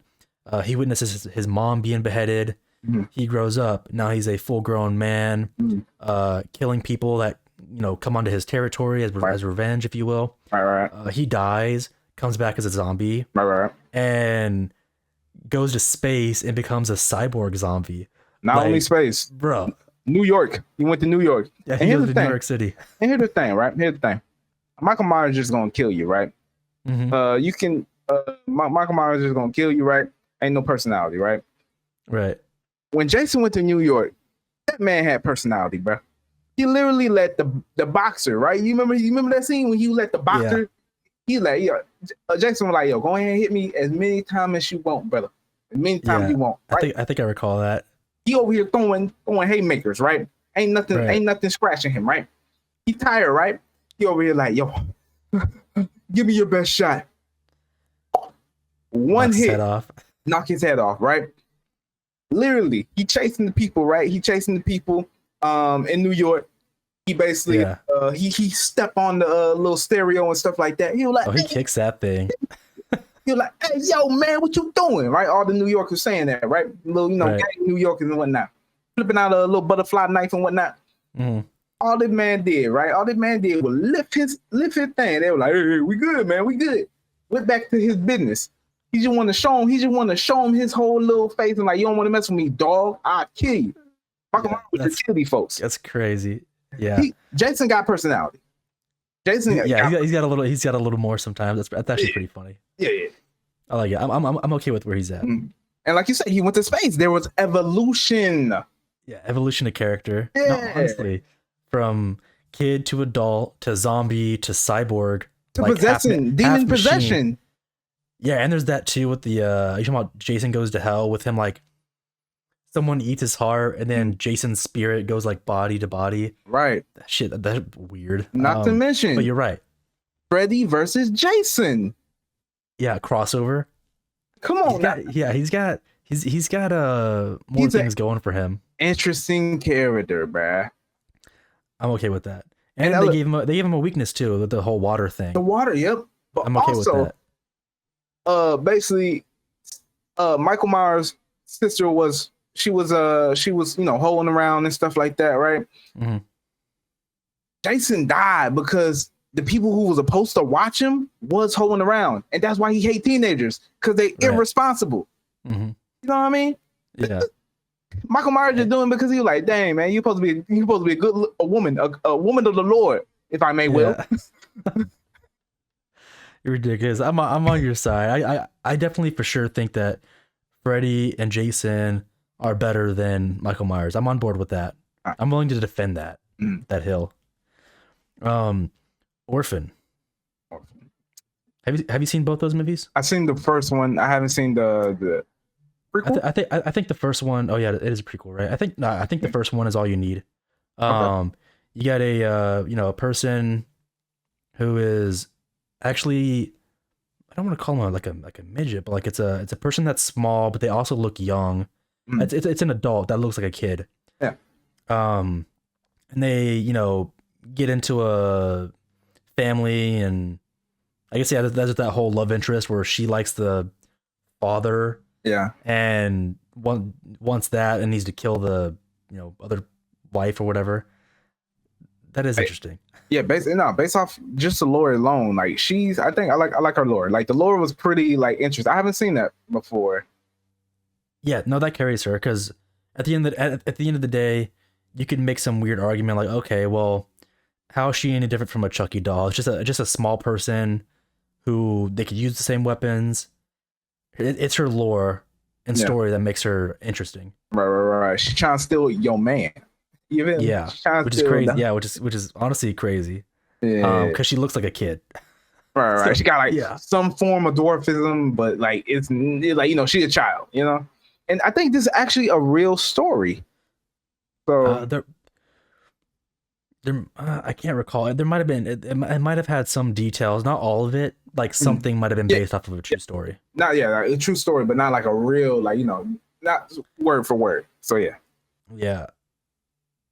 he witnesses his mom being beheaded. mm, He grows up. Now he's a full grown man, mm. killing people that come onto his territory Right, as revenge, if you will. right, right, He dies, comes back as a zombie, right, right. and goes to space and becomes a cyborg zombie. Not only Like, space, bro, New York. He went to New York. yeah, And he here's goes the to New thing. York City. And here's the thing, right? Here's the thing. Michael Myers is just gonna kill you, right? Hmm. You can. Michael Myers is gonna kill you, right? Ain't no personality, right? Right. When Jason went to New York, that man had personality, bro. He literally let the boxer, right? You remember that scene when he let the boxer? Yeah. He like, yo, Jason was like, yo, go ahead and hit me as many times as you want, brother. As many times Yeah. you want, right? I think I recall that. He over here throwing haymakers, right? Ain't Right. nothing scratching him, right? He tired, right? He over here like, yo, give me your best shot. One Knocks his hit, head off. knock his head off, right? Literally, he chasing the people, right? He chasing the people in New York. He basically Yeah. he stepped on the little stereo and stuff like that. He was like, Oh, he kicks that thing. he was like, hey, yo, man, what you doing? Right? All the New Yorkers saying that, right? Little, Right. gang New Yorkers and whatnot. Flipping out a little butterfly knife and whatnot. Hmm. All that man did, right? All that man did was lift his thing. They were like, hey, we good, man, we good. Went back to his business. He just want to show him his whole little face and like, you don't want to mess with me, dog. I'll kill you. Michael Yeah, Myers would just kill these folks. That's crazy. Yeah. Jason got personality. Jason, Yeah, he's got a little more sometimes. That's actually pretty funny. yeah. I like it. I'm okay with where he's at. Mm. And like you said, he went to space. There was evolution. Yeah, evolution of character. No, Yeah. honestly, from kid to adult to zombie to cyborg To like possession, half demon machine. possession. Yeah, and there's that too with the you talking about Jason Goes to Hell with him like someone eats his heart and then Jason's spirit goes like body to body. Right. That's weird. Not to mention But you're right. Freddy versus Jason. Yeah, crossover. Come on. He's He's got more He's an things going for him. interesting character, bruh. I'm okay with that. And And they gave him a weakness too, with the whole water thing. the water, yep. But I'm okay with also, that. basically, Michael Myers' sister was holding around and stuff like that, right? Mhm. Jason died because the people who was supposed to watch him was holding around, and that's why he hate teenagers, because they irresponsible. Mhm. You know what I mean? Yeah. Michael Myers just doing it because he was like, "Dang man, you supposed to be a woman of the Lord, if I may will." Yeah. You're ridiculous. I'm on your side. I definitely for sure think that Freddy and Jason are better than Michael Myers. I'm on board with that. I'm willing to defend that hill. Orphan. Have you seen both those movies? I've seen the first one. I haven't seen the prequel. I think the first one, oh yeah, it is a prequel, right? I think the first one is all you need. You got a person who is actually, I don't want to call him like a midget, but like it's a person that's small, but they also look young. It's an adult that looks like a kid. Yeah. And they get into a family, and I guess that's that whole love interest where she likes the father. Yeah. And wants that and needs to kill the other wife or whatever. That is interesting. Yeah, based off just the lore alone, like I think I like her lore. Like the lore was pretty like interesting. I haven't seen that before. Yeah, no, that carries her, because at the end of the day, you could make some weird argument like, okay, well, how is she any different from a Chucky doll? It's just a small person who they could use the same weapons. It's her lore and story that makes her interesting. Right. She's trying to steal your man. Yeah, which is crazy. Yeah, which is honestly crazy. Yeah. Because she looks like a kid. Right. So, she got like some form of dwarfism, but like it's like she's a child, And I think this is actually a real story. So there I can't recall. There might have been it might have had some details, not all of it. Like something might have been based off of a true story. Not like a true story, but not like a real not word for word. So yeah. Yeah.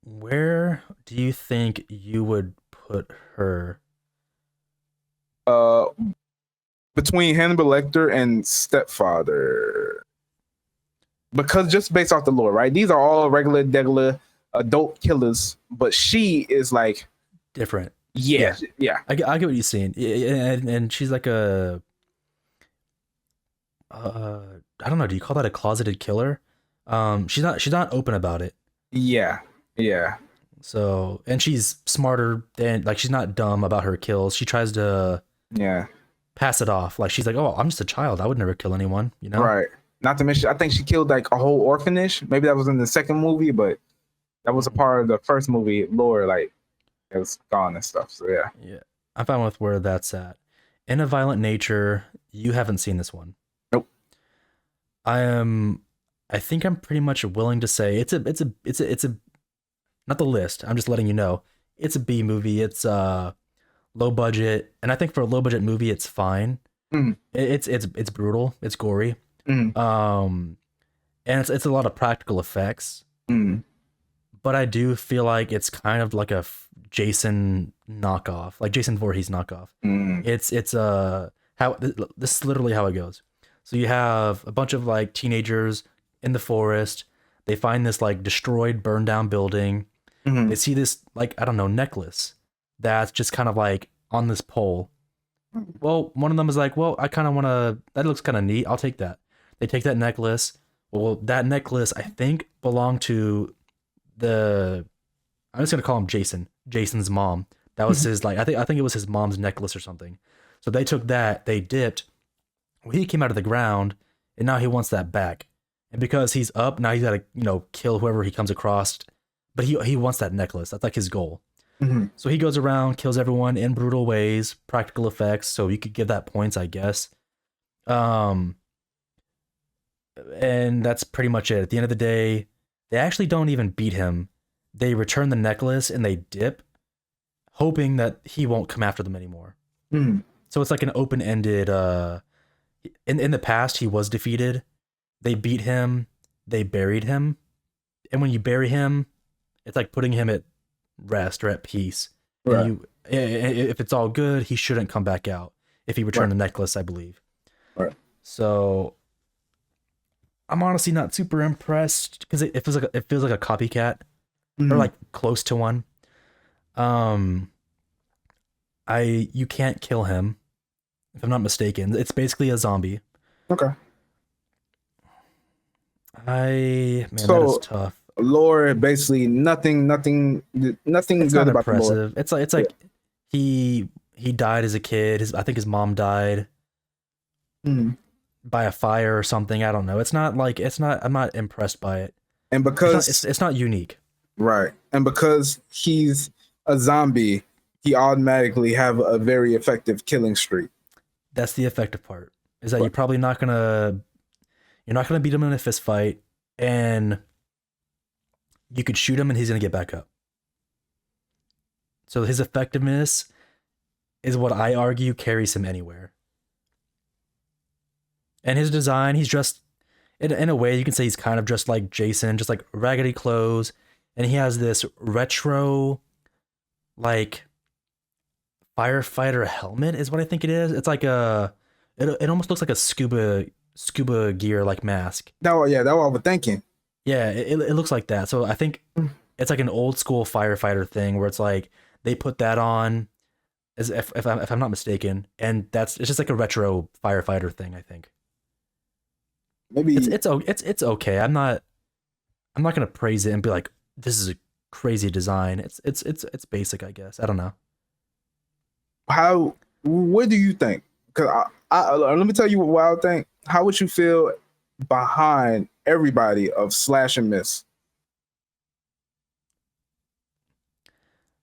Where do you think you would put her? Between Hannibal Lecter and Stepfather. Because just based off the lore, right? These are all regular adult killers, but she is like different. Yeah. I get what you're saying, and she's like a I don't know. Do you call that a closeted killer? She's not open about it. Yeah. So, and she's smarter than, like, she's not dumb about her kills. She tries to pass it off. Like, she's like, oh, I'm just a child. I would never kill anyone, Right. Not to mention, I think she killed like a whole orphanage. Maybe that was in the second movie, but that was a part of the first movie lore. Like, it was gone and stuff. So yeah. I'm fine with where that's at. In a Violent Nature, you haven't seen this one. Nope. I think I'm pretty much willing to say it's a not the list. I'm just letting you know. It's a B movie. It's low budget, and I think for a low budget movie, it's fine. It's brutal. It's gory. And it's a lot of practical effects. But I do feel like it's kind of like a Jason knockoff, like Jason Voorhees knockoff. It's how this is literally how it goes. So you have a bunch of like teenagers in the forest. They find this like destroyed, burned down building. They see this like, I don't know, necklace that's just kind of like on this pole. Well, one of them is like, well, I kind of want to, that looks kind of neat. I'll take that. They take that necklace. Well, that necklace, I think, belonged to I'm just going to call him Jason's mom. That was his, like, I think it was his mom's necklace or something. So they took that, they dipped. Well, he came out of the ground, and now he wants that back. And because he's up, now he's got to, kill whoever he comes across. But he wants that necklace. That's like his goal. So he goes around, kills everyone in brutal ways, practical effects. So you could give that points, I guess. And that's pretty much it. At the end of the day, they actually don't even beat him. They return the necklace and they dip, hoping that he won't come after them anymore. So it's like an open-ended. In the past, he was defeated, They beat him, they buried him, and when you bury him, it's like putting him at rest or at peace. And Right. if it's all good, he shouldn't come back out if he returned Right. the necklace, I believe. Right. So I'm honestly not super impressed because it feels like a copycat or Mhm. like close to one. Um, you can't kill him if I'm not mistaken. It's basically a zombie. Okay. That is So tough. lore, basically nothing It's good not about the lore. impressive. It's Yeah. like he died as a kid. I think his mom died Mhm. by a fire or something. I don't know. It's not. I'm not impressed by it. And because It's not unique. right, and because he's a zombie, he automatically have a very effective killing streak. That's the effective part. Is that Right. you're not gonna beat him in a fist fight, and you could shoot him and he's gonna get back up. So his effectiveness is what I argue carries him anywhere. And his design, he's dressed in a way you can say he's kind of dressed like Jason, just like raggedy clothes, and he has this retro like firefighter helmet is what I think it is. It's like it almost looks like a scuba gear like mask. Yeah, that's what I was thinking. Yeah, it looks like that. So I think it's like an old school firefighter thing where it's like they put that on as if I'm not mistaken, and it's just like a retro firefighter thing. I think Maybe it's okay. I'm not gonna praise it and be like this is a crazy design. It's basic, I guess. I don't know. how what do you think? Because let me tell you what I think. How would you feel behind everybody of Slash and Miss?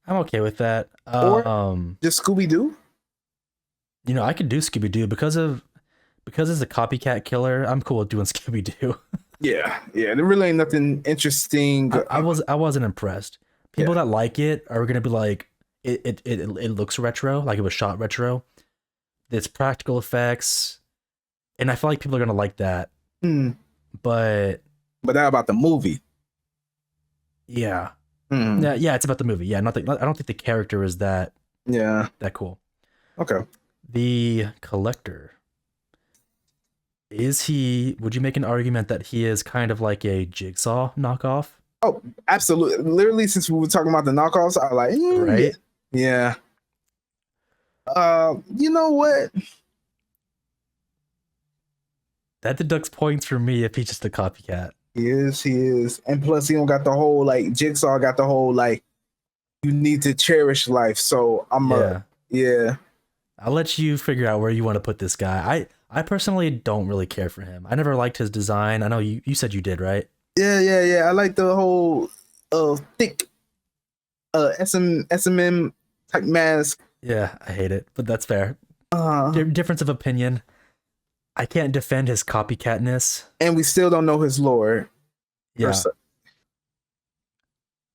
I'm okay with that. Or just Scooby Doo? You know, I could do Scooby Doo because it's a copycat killer. I'm cool with doing Scooby Doo. Yeah. There really ain't nothing interesting. I wasn't impressed. People that like it are gonna be like, it looks retro, like it was shot retro. It's practical effects, and I feel like people are gonna like that. Hmm. But But that about the movie. yeah, Hmm. yeah, it's about the movie. Yeah, I don't think the character is that Yeah. cool. Okay. The collector. Would you make an argument that he is kind of like a Jigsaw knockoff? Oh, absolutely. Literally, since we were talking about the knockoffs, I was like, Right? yeah. You know what? That deducts points for me if he's just a copycat. He is. And plus he don't got the whole like Jigsaw got the whole like you need to cherish life. So yeah. I'll let you figure out where you want to put this guy. I personally don't really care for him. I never liked his design. I know you said you did, right? Yeah. I like the whole thick SMM type mask. Yeah, I hate it, but that's fair. Uh Difference of opinion. I can't defend his copycatness. and we still don't know his lore. Yeah.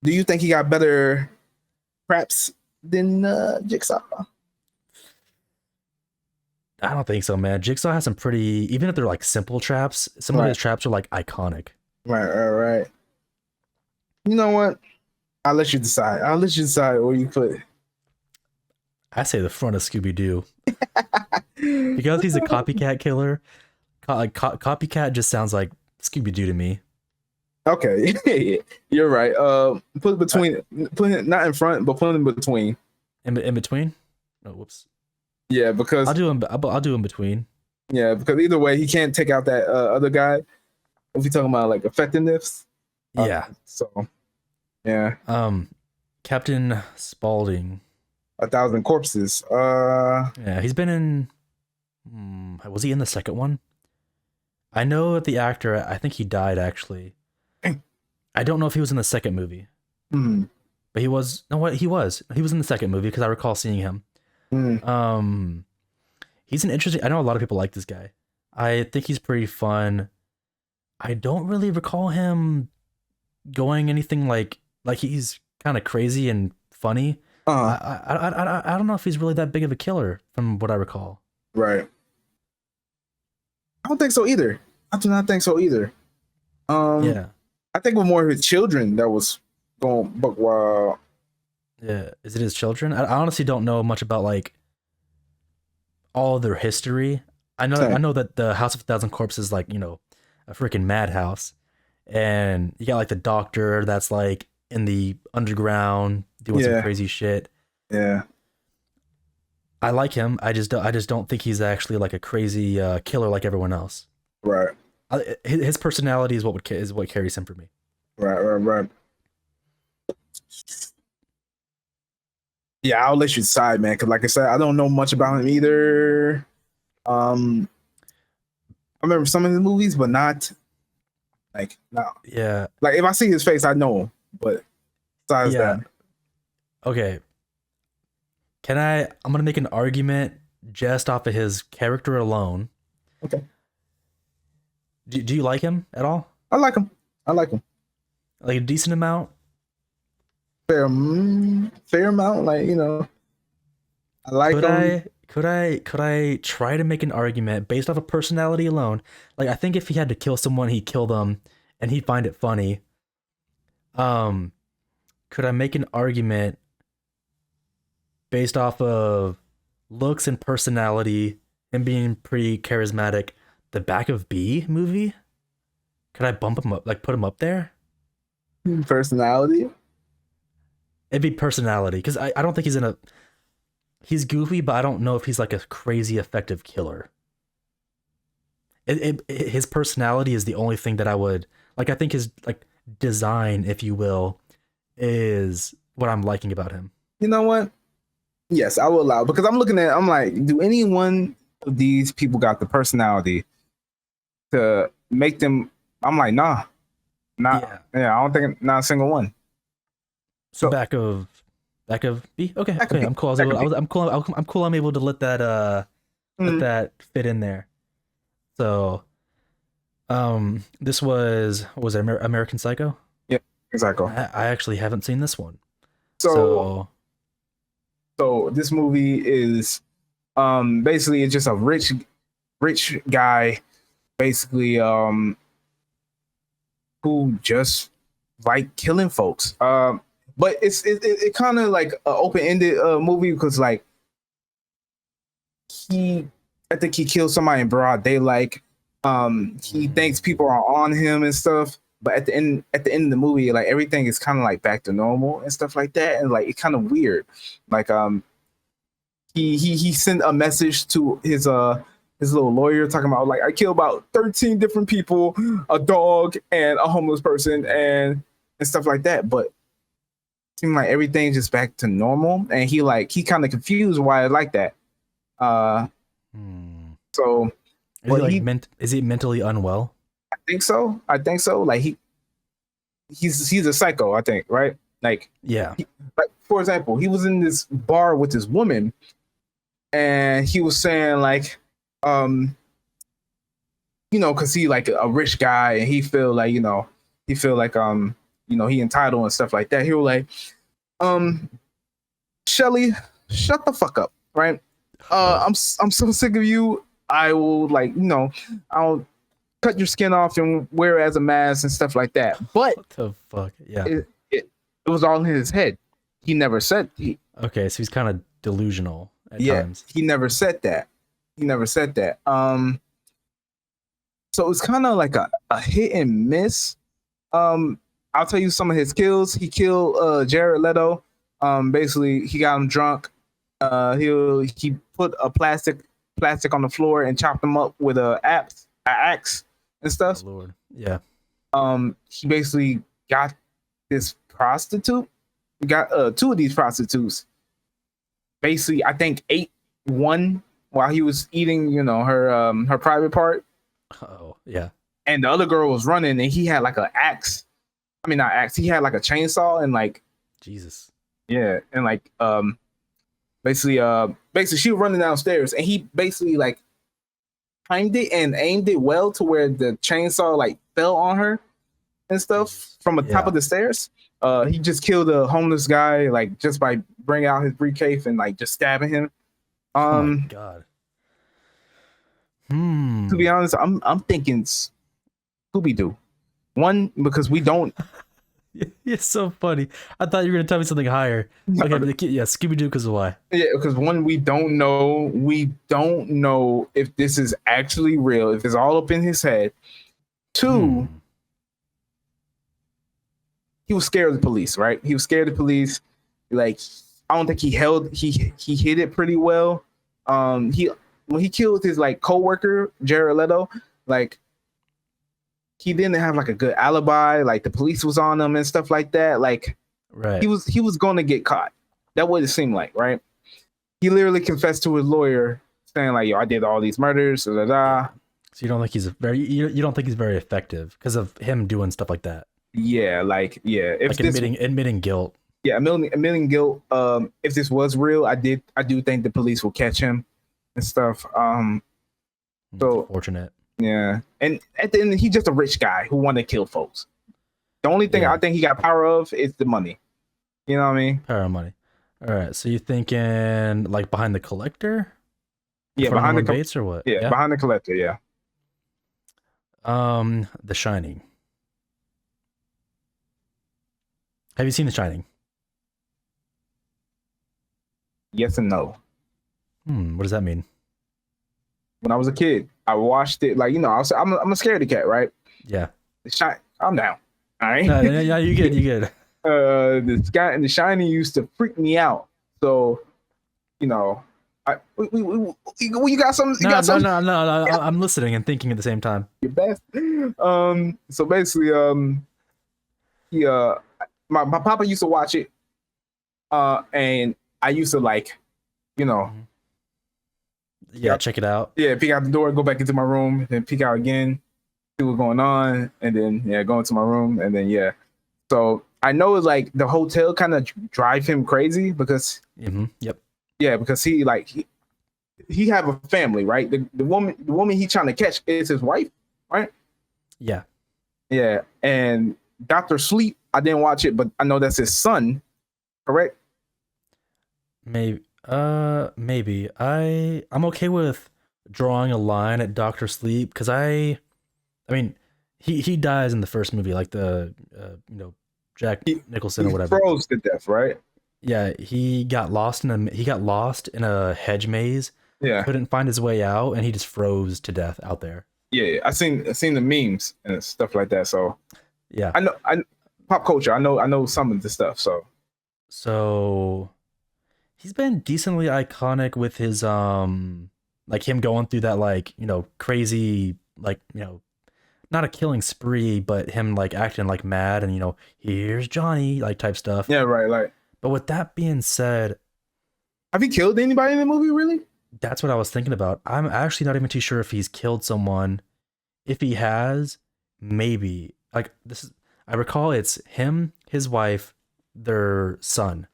Do you think he got better traps than Jigsaw? I don't think so, man. Jigsaw has some pretty, even if they're like simple traps, some of his traps are like iconic. Right. You know what? I'll let you decide. I'll let you decide where you put it. I say the front of Scooby Doo. Because he's a copycat killer, copycat just sounds like Scooby Doo to me. Okay, you're right. Put it between, put it not in front, but put it in between. In between? Oh, whoops. Yeah, because I'll do in between. yeah, because either way, he can't take out that other guy. If you're talking about like effectiveness, Yeah. so yeah, Captain Spaulding. 1,000 corpses. Yeah, he's been in. Was he in the second one? I know that the actor. I think he died actually. I don't know if he was in the second movie, but he was. No, what he was. He was in the second movie because I recall seeing him. He's an interesting. I know a lot of people like this guy. I think he's pretty fun. I don't really recall him going anything like he's kind of crazy and funny. I don't know if he's really that big of a killer from what I recall. Right. I don't think so either. I do not think so either. Yeah. I think with more of his children that was going buck wild. Yeah. Is it his children? I honestly don't know much about like all of their history. I Same. know that the House of a Thousand Corpses is like, a freaking madhouse. And you got like the doctor that's like in the underground doing some Yeah, crazy shit. yeah, I like him. I just don't think he's actually like a crazy killer like everyone else. right, His personality is is what carries him for me. right. Yeah, I'll let you decide, man. Because like I said, I don't know much about him either. Um, I remember some of his movies, but not like no. Yeah. Like if I see his face, I know him. But besides Yeah. that, Okay. I'm gonna make an argument just off of his character alone. okay, Do you like him at all? I like him. I like him. Like a decent amount? Fair amount. Like I like Could him. I try to make an argument based off of personality alone? Like I think if he had to kill someone, he'd kill them and he'd find it funny. Um, could I make an argument based off of looks and personality and being pretty charismatic? The Back of B movie? Could I bump him up, like put him up there? Personality. It'd be personality because I don't think he's goofy, but I don't know if he's like a crazy effective killer. His personality is the only thing that I would like. I think his like design, if you will, is what I'm liking about him. You know what? Yes, I will allow because I'm like, do any one of these people got the personality to make them? I'm like, nah, not Yeah. yeah. I don't think not a single one. So So back of B. Okay, that could okay, be I'm cool. that could be. I'm cool. I'm cool. I'm able to let Mm, that fit in there. So this was what was it, American Psycho? yeah, exactly. I actually haven't seen this one. So So so this movie is basically it's just a rich guy basically who just like killing folks. But it kind of like an open ended movie because like he I think he killed somebody in broad daylight. He thinks people are on him and stuff. But at the end of the movie, like everything is kind of like back to normal and stuff like that, and like it's kind of weird. Like he sent a message to his little lawyer talking about like I killed about 13 different people, a dog and a homeless person and stuff like that. But it seemed like everything's just back to normal, and he kind of confused why I like that. Uh, hmm. so Is he but like is he mentally unwell? I think so. I think so. Like he's a psycho. I think right. Yeah. Like for example, he was in this bar with this woman, and he was saying like, um, because he like a rich guy, and he feel like he entitled and stuff like that. He was like, um, Shelly, shut the fuck up, right? Oh, I'm so sick of you. I will like I'll cut your skin off and wear it as a mask and stuff like that. But what the fuck? Yeah. it was all in his head. He never said Okay, so he's kind of delusional at yeah, times. he never said that. He never said that. So it's kind of like a hit and miss. I'll tell you some of his kills. He killed Jared Leto. Basically he got him drunk. He put a plastic on the floor and chopped him up with a axe and Oh stuff. Lord. Yeah. He basically got this prostitute. He got two of these prostitutes. Basically, I think ate one while he was eating, her private part, Oh yeah. and the other girl was running, and he had like an axe. I mean, not axe. He had like a chainsaw, and like Jesus. yeah, and like basically she was running downstairs, and he basically like timed it and aimed it well to where the chainsaw like fell on her and stuff from the top Yeah. of the stairs. He just killed a homeless guy like just by bringing out his briefcase and like just stabbing him. Oh my God. To be honest, I'm thinking Scooby Doo. One, because we don't. It's so funny. I thought you were gonna tell me something higher. Okay, but yeah, Scooby Doo because of why? Yeah, because one, we don't know. We don't know if this is actually real. If it's all up in his head. Two, he was scared of the police. Right? He was scared of the police. Like, I don't think he hid it pretty well. He when he killed his like coworker Jared Leto, like he didn't have like a good alibi. Like the police was on him and stuff like that. Like Right. he was going to get caught. That what it seemed like, right? He literally confessed to his lawyer, saying like, "Yo, I did all these murders." Da, da, da. So you don't think he's you don't think he's very effective because of him doing stuff like that, Yeah, like yeah. If like this, admitting guilt. yeah, a million guilt. If this was real, I do think the police will catch him and stuff. So Fortunate. yeah, and at the end, he's just a rich guy who want to kill folks. The only thing Yeah. I think he got power of is the money. You know what I mean? Power of money. All right. So you thinking like behind the collector? Yeah, For behind the Norman Bates or what? yeah, behind the collector. Yeah, The Shining. Have you seen The Shining? yes and no. What does that mean? When I was a kid, I watched it. Like I'm a scaredy cat, right? Yeah. I'm down. All right. No, you good. You good. The guy in The Shining used to freak me out. So, you got something? You got something? No. I'm listening and thinking at the same time. Your best. So basically, he my papa used to watch it, and I used to like, Yeah, check it out. yeah, peek out the door, go back into my room, then peek out again, see what's going on, and then go into my room, and then So I know like the hotel kind of drive him crazy because Yep. yeah, because he have a family, right? The woman he trying to catch is his wife, right? Yeah. Yeah, and Dr. Sleep, I didn't watch it, but I know that's his son, correct? Maybe. Maybe. I'm okay with drawing a line at Doctor Sleep because I mean, he dies in the first movie, like the Jack Nicholson or whatever. Froze to death, right? Yeah, he got lost in a hedge maze. Yeah, Couldn't find his way out, and he just froze to death out there. yeah. I seen the memes and stuff like that. So Yeah. I pop culture. I know some of the stuff. So he's been decently iconic with his like him going through that like crazy like not a killing spree, but him like acting like mad and here's Johnny like type stuff. Yeah, right. Like, but with that being said, have he killed anybody in the movie? Really? that's what I was thinking about. I'm actually not even too sure if he's killed someone. If he has, maybe like this is. I recall it's him, his wife, their son.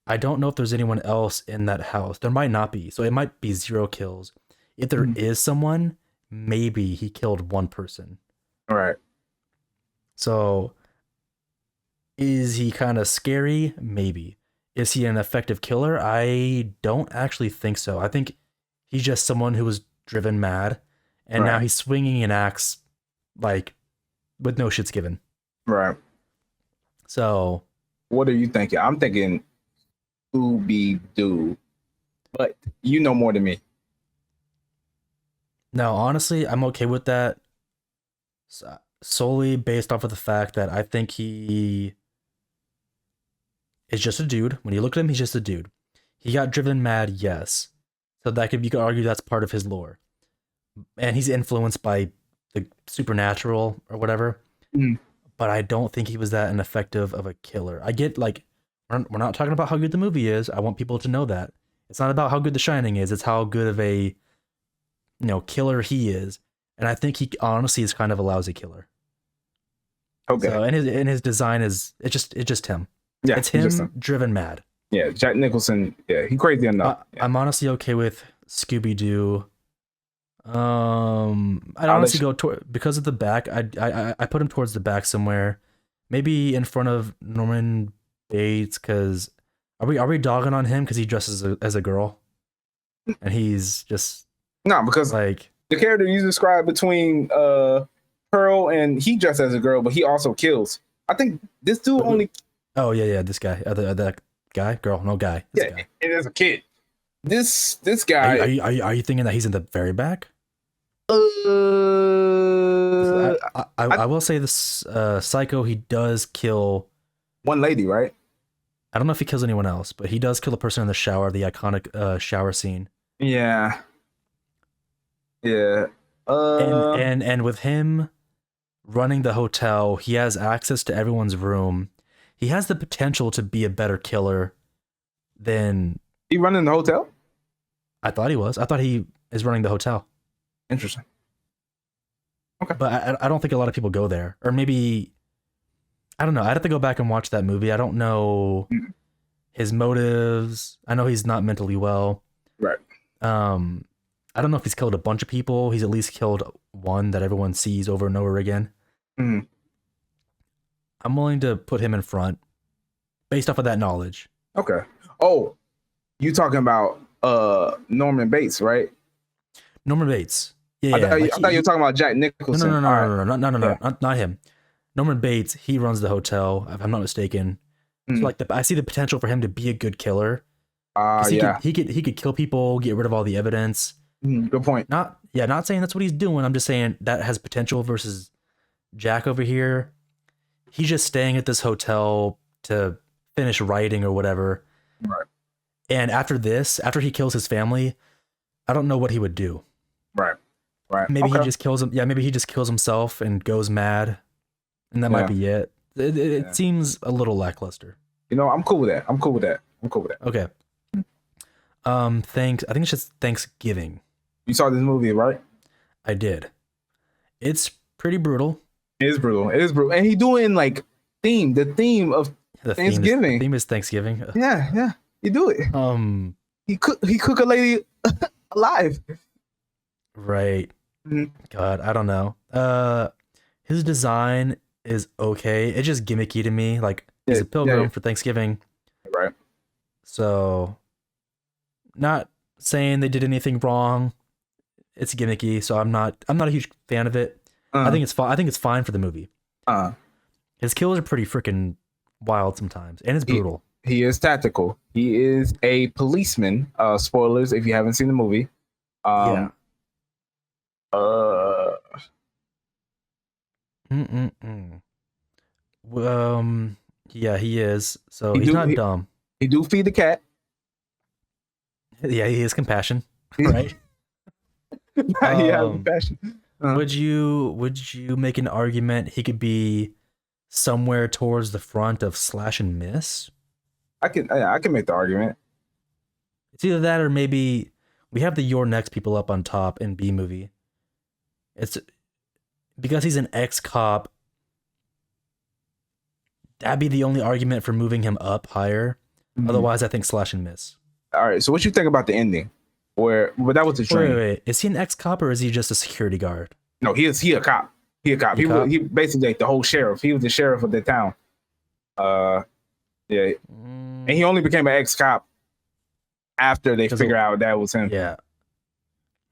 I don't know if there's anyone else in that house. There might not be. So it might be 0 kills. If there is someone, maybe he killed one person. All right. So is he kind of scary? Maybe. Is he an effective killer? I don't actually think so. I think he's just someone who was driven mad and now he's swinging an axe like with no shits given. Right. So what are you thinking? I'm thinking Scooby Doo, but you know more than me. no, honestly, I'm okay with that solely based off of the fact that I think he is just a dude. When you look at him, he's just a dude. He got driven mad, yes. So you could argue that's part of his lore. And he's influenced by the supernatural or whatever. But I don't think he was that ineffective of a killer. I get like we're not talking about how good the movie is. I want people to know that. It's not about how good The Shining is. It's how good of a killer he is. And I think he honestly is kind of a lousy killer. Okay. So and his design is it's just him. Yeah, it's him driven mad. Yeah, Jack Nicholson. Yeah, he crazy enough. I'm honestly okay with Scooby Doo. I'd honestly go because of the back. I put him towards the back somewhere, maybe in front of Norman Bates. Because are we dogging on him because he dresses as a girl, and he's just no, because like the character you described between Pearl, and he dressed as a girl, but he also kills. I think this dude only. Oh yeah, this guy, that guy, girl, no guy. This Yeah, guy. and as a kid, this Are guy. are you thinking that he's in the very back? Uh, I will say this Psycho, he does kill. one lady, right? I don't know if he kills anyone else, but he does kill a person in the shower, the iconic shower scene. Yeah. Yeah. And with him running the hotel, he has access to everyone's room. He has the potential to be a better killer than He running the hotel? I thought he was. I thought he is running the hotel. Interesting. But I don't think a lot of people go there. Or maybe, I don't know. I'd have to go back and watch that movie. I don't know his motives. I know he's not mentally well. Right. I don't know if he's killed a bunch of people. He's at least killed one that everyone sees over and over again. Mhm. I'm willing to put him in front based off of that knowledge. Okay. Oh, you talking about Norman Bates, right? Norman Bates. Yeah, I thought, like I thought you were talking about Jack Nicholson. No, All right. no, not him. Norman Bates, he runs the hotel, if I'm not mistaken. So Mm. like I see the potential for him to be a good killer. 'Cause Yeah. he could kill people, get rid of all the evidence. Good point. Not saying that's what he's doing. I'm just saying that has potential versus Jack over here. He's just staying at this hotel to finish writing or whatever. Right. And after he kills his family, I don't know what he would do. Right. Right. Maybe Okay. he just kills him. Yeah, maybe he just kills himself and goes mad, and that might be it. It seems a little lackluster. I'm cool with that. I'm cool with that. Okay. Thanks. I think it's just Thanksgiving. You saw this movie, right? I did. It's pretty brutal. It is brutal. And he doing like the theme of The Thanksgiving. theme is Thanksgiving. yeah. You do it. He cook a lady alive. Right. Mhm. God, I don't know. His design is okay. It's just gimmicky to me. Like he's a pilgrim for Thanksgiving. Right. So, not saying they did anything wrong. It's gimmicky, so I'm not a huge fan of it. I think it's fine. I think it's fine for the movie. His kills are pretty freaking wild sometimes, and it's brutal. He is tactical. He is a policeman. Spoilers if you haven't seen the movie. Yeah. Yeah, he is. So he's not dumb. He do feed the cat. Yeah, he is compassion, right? Yeah, compassion. Would you make an argument he could be somewhere towards the front of Slash and Miss? I can make the argument. It's either that or maybe we have the Your Next people up on top in B movie. It's because he's an ex-cop. That'd be the only argument for moving him up higher. Otherwise, I think Slash and Miss. All right. So what you think about the ending? But that was the dream. Wait. Is he an ex-cop or is he just a security guard? No, he a cop. He a cop. He basically like the whole sheriff. He was the sheriff of the town. Yeah. And he only became an ex-cop after they figure out that was him. Yeah.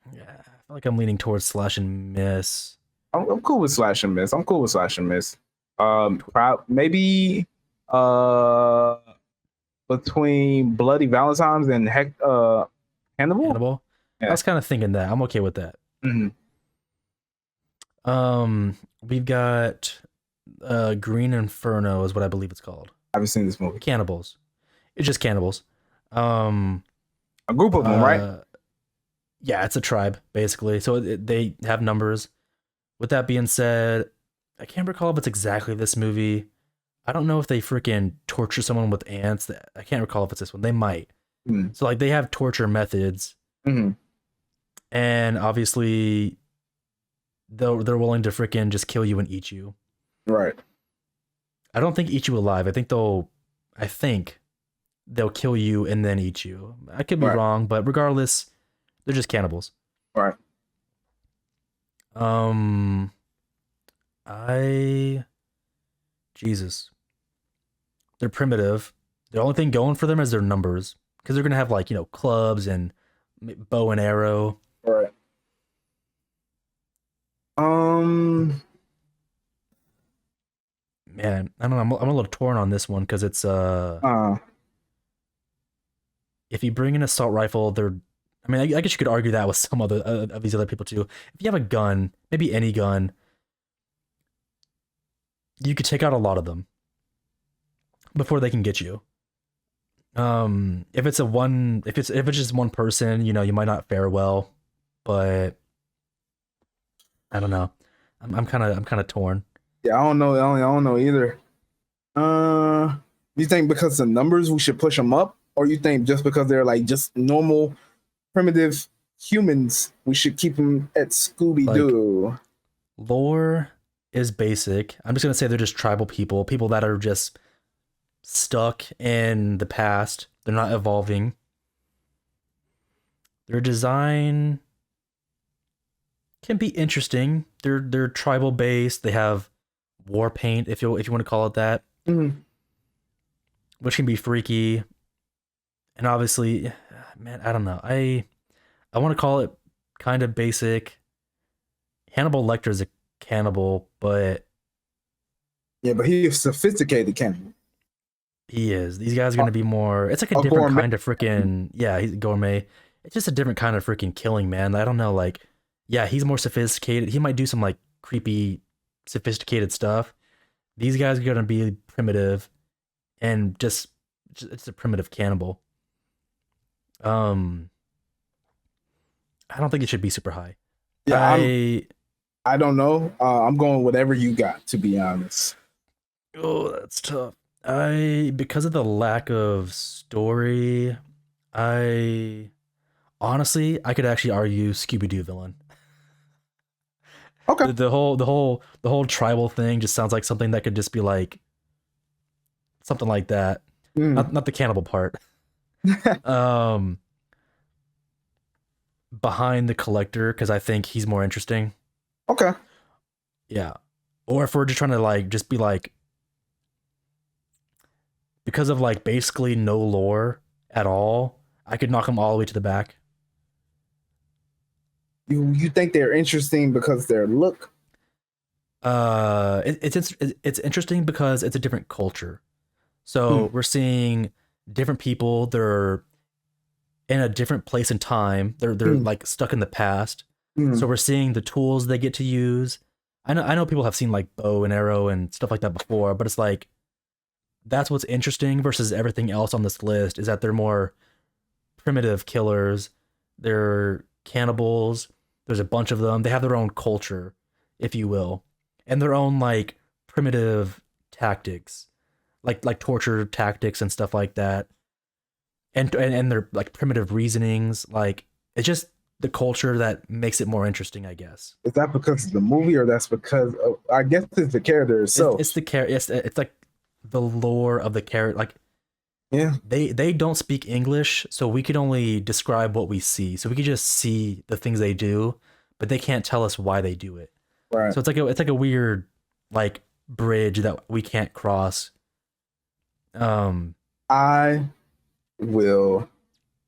I feel like I'm leaning towards Slash and Miss. I'm cool with Slash and Miss. Maybe between Bloody Valentine's and Hannibal. Hannibal? Yeah. I was kind of thinking that. I'm okay with that. Mm-hmm. We've got Green Inferno is what I believe it's called. I haven't seen this movie. Cannibals. It's just cannibals. A group of them, right? Yeah, it's a tribe basically. So they have numbers. With that being said, I can't recall if it's exactly this movie. I don't know if they freaking torture someone with ants. I can't recall if it's this one. They might. So like they have torture methods, and obviously they're willing to freaking just kill you and eat you. Right. I don't think eat you alive. I think they'll kill you and then eat you. I could be wrong, but regardless, they're just cannibals. Right. Jesus. They're primitive. The only thing going for them is their numbers. Because they're going to have like, clubs and bow and arrow. Right. Man, I don't know. I'm a little torn on this one because it's Uh, if you bring an assault rifle, they're. I mean, I guess you could argue that with some other of these other people too. If you have a gun, maybe any gun, you could take out a lot of them before they can get you. If it's a one, if it's just one person, you know, you might not fare well, but I don't know. I'm kind of torn. yeah, I don't know. I don't know either. You think because the numbers we should push them up, or you think just because they're like just normal primitive humans we should keep them at Scooby Doo? Lore is basic. I'm just gonna say they're just tribal people, people that are just stuck in the past. They're not evolving. Their design can be interesting. They're tribal based. They have war paint, if you want to call it that, Mhm. which can be freaky. And obviously, man, I don't know. I want to call it kind of basic. Hannibal Lecter is a cannibal, but Yeah, but he's sophisticated cannibal. he is. These guys are going to be more. It's like a A different gourmet. kind of freaking. Yeah, he's gourmet. It's just a different kind of freaking killing, man. I don't know. Like, yeah, he's more sophisticated. He might do some like creepy, sophisticated stuff. These guys are going to be primitive and just it's a primitive cannibal. Um, I don't think it should be super high. Yeah, I I don't know. I'm going whatever you got, to be honest. Oh, that's tough. I because of the lack of story, I honestly I could actually argue Scooby Doo villain. Okay. The whole tribal thing just sounds like something that could just be like something like that. Mm. Not the cannibal part. Um, behind the collector because I think he's more interesting. Okay. Yeah. Or if we're just trying to like just be like because of like basically no lore at all, I could knock them all the way to the back. You think they're interesting because their look? It's interesting because it's a different culture. So Mm. we're seeing different people. They're in a different place and time. They're Mm. like stuck in the past. So Mm. we're seeing the tools they get to use. I know people have seen like bow and arrow and stuff like that before, but it's like that's what's interesting versus everything else on this list is that they're more primitive killers. They're cannibals. There's a bunch of them. They have their own culture, if you will, and their own like primitive tactics, like torture tactics and stuff like that. And their like primitive reasonings. Like it's just the culture that makes it more interesting, I guess. Is that because of the movie, or that's because of, I guess it's the character itself? It's the character. It's like the lore of the character. Like Yeah. they don't speak English, so we could only describe what we see. So we could just see the things they do, but they can't tell us why they do it. Right. So it's like a weird like bridge that we can't cross. Um, I will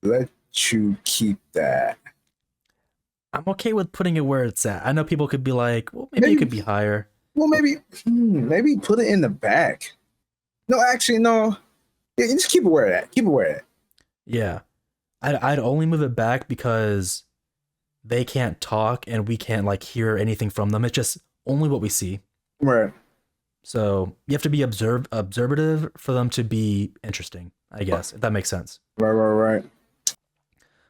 let you keep that. I'm okay with putting it where it's at. I know people could be like, well, maybe it could be higher. Well, maybe put it in the back. No, actually, no. Yeah, just keep it where it at. Keep it where it at. Yeah, I'd only move it back because they can't talk and we can't like hear anything from them. It's just only what we see. Right. So you have to be observative for them to be interesting, I guess, if that makes sense. Right.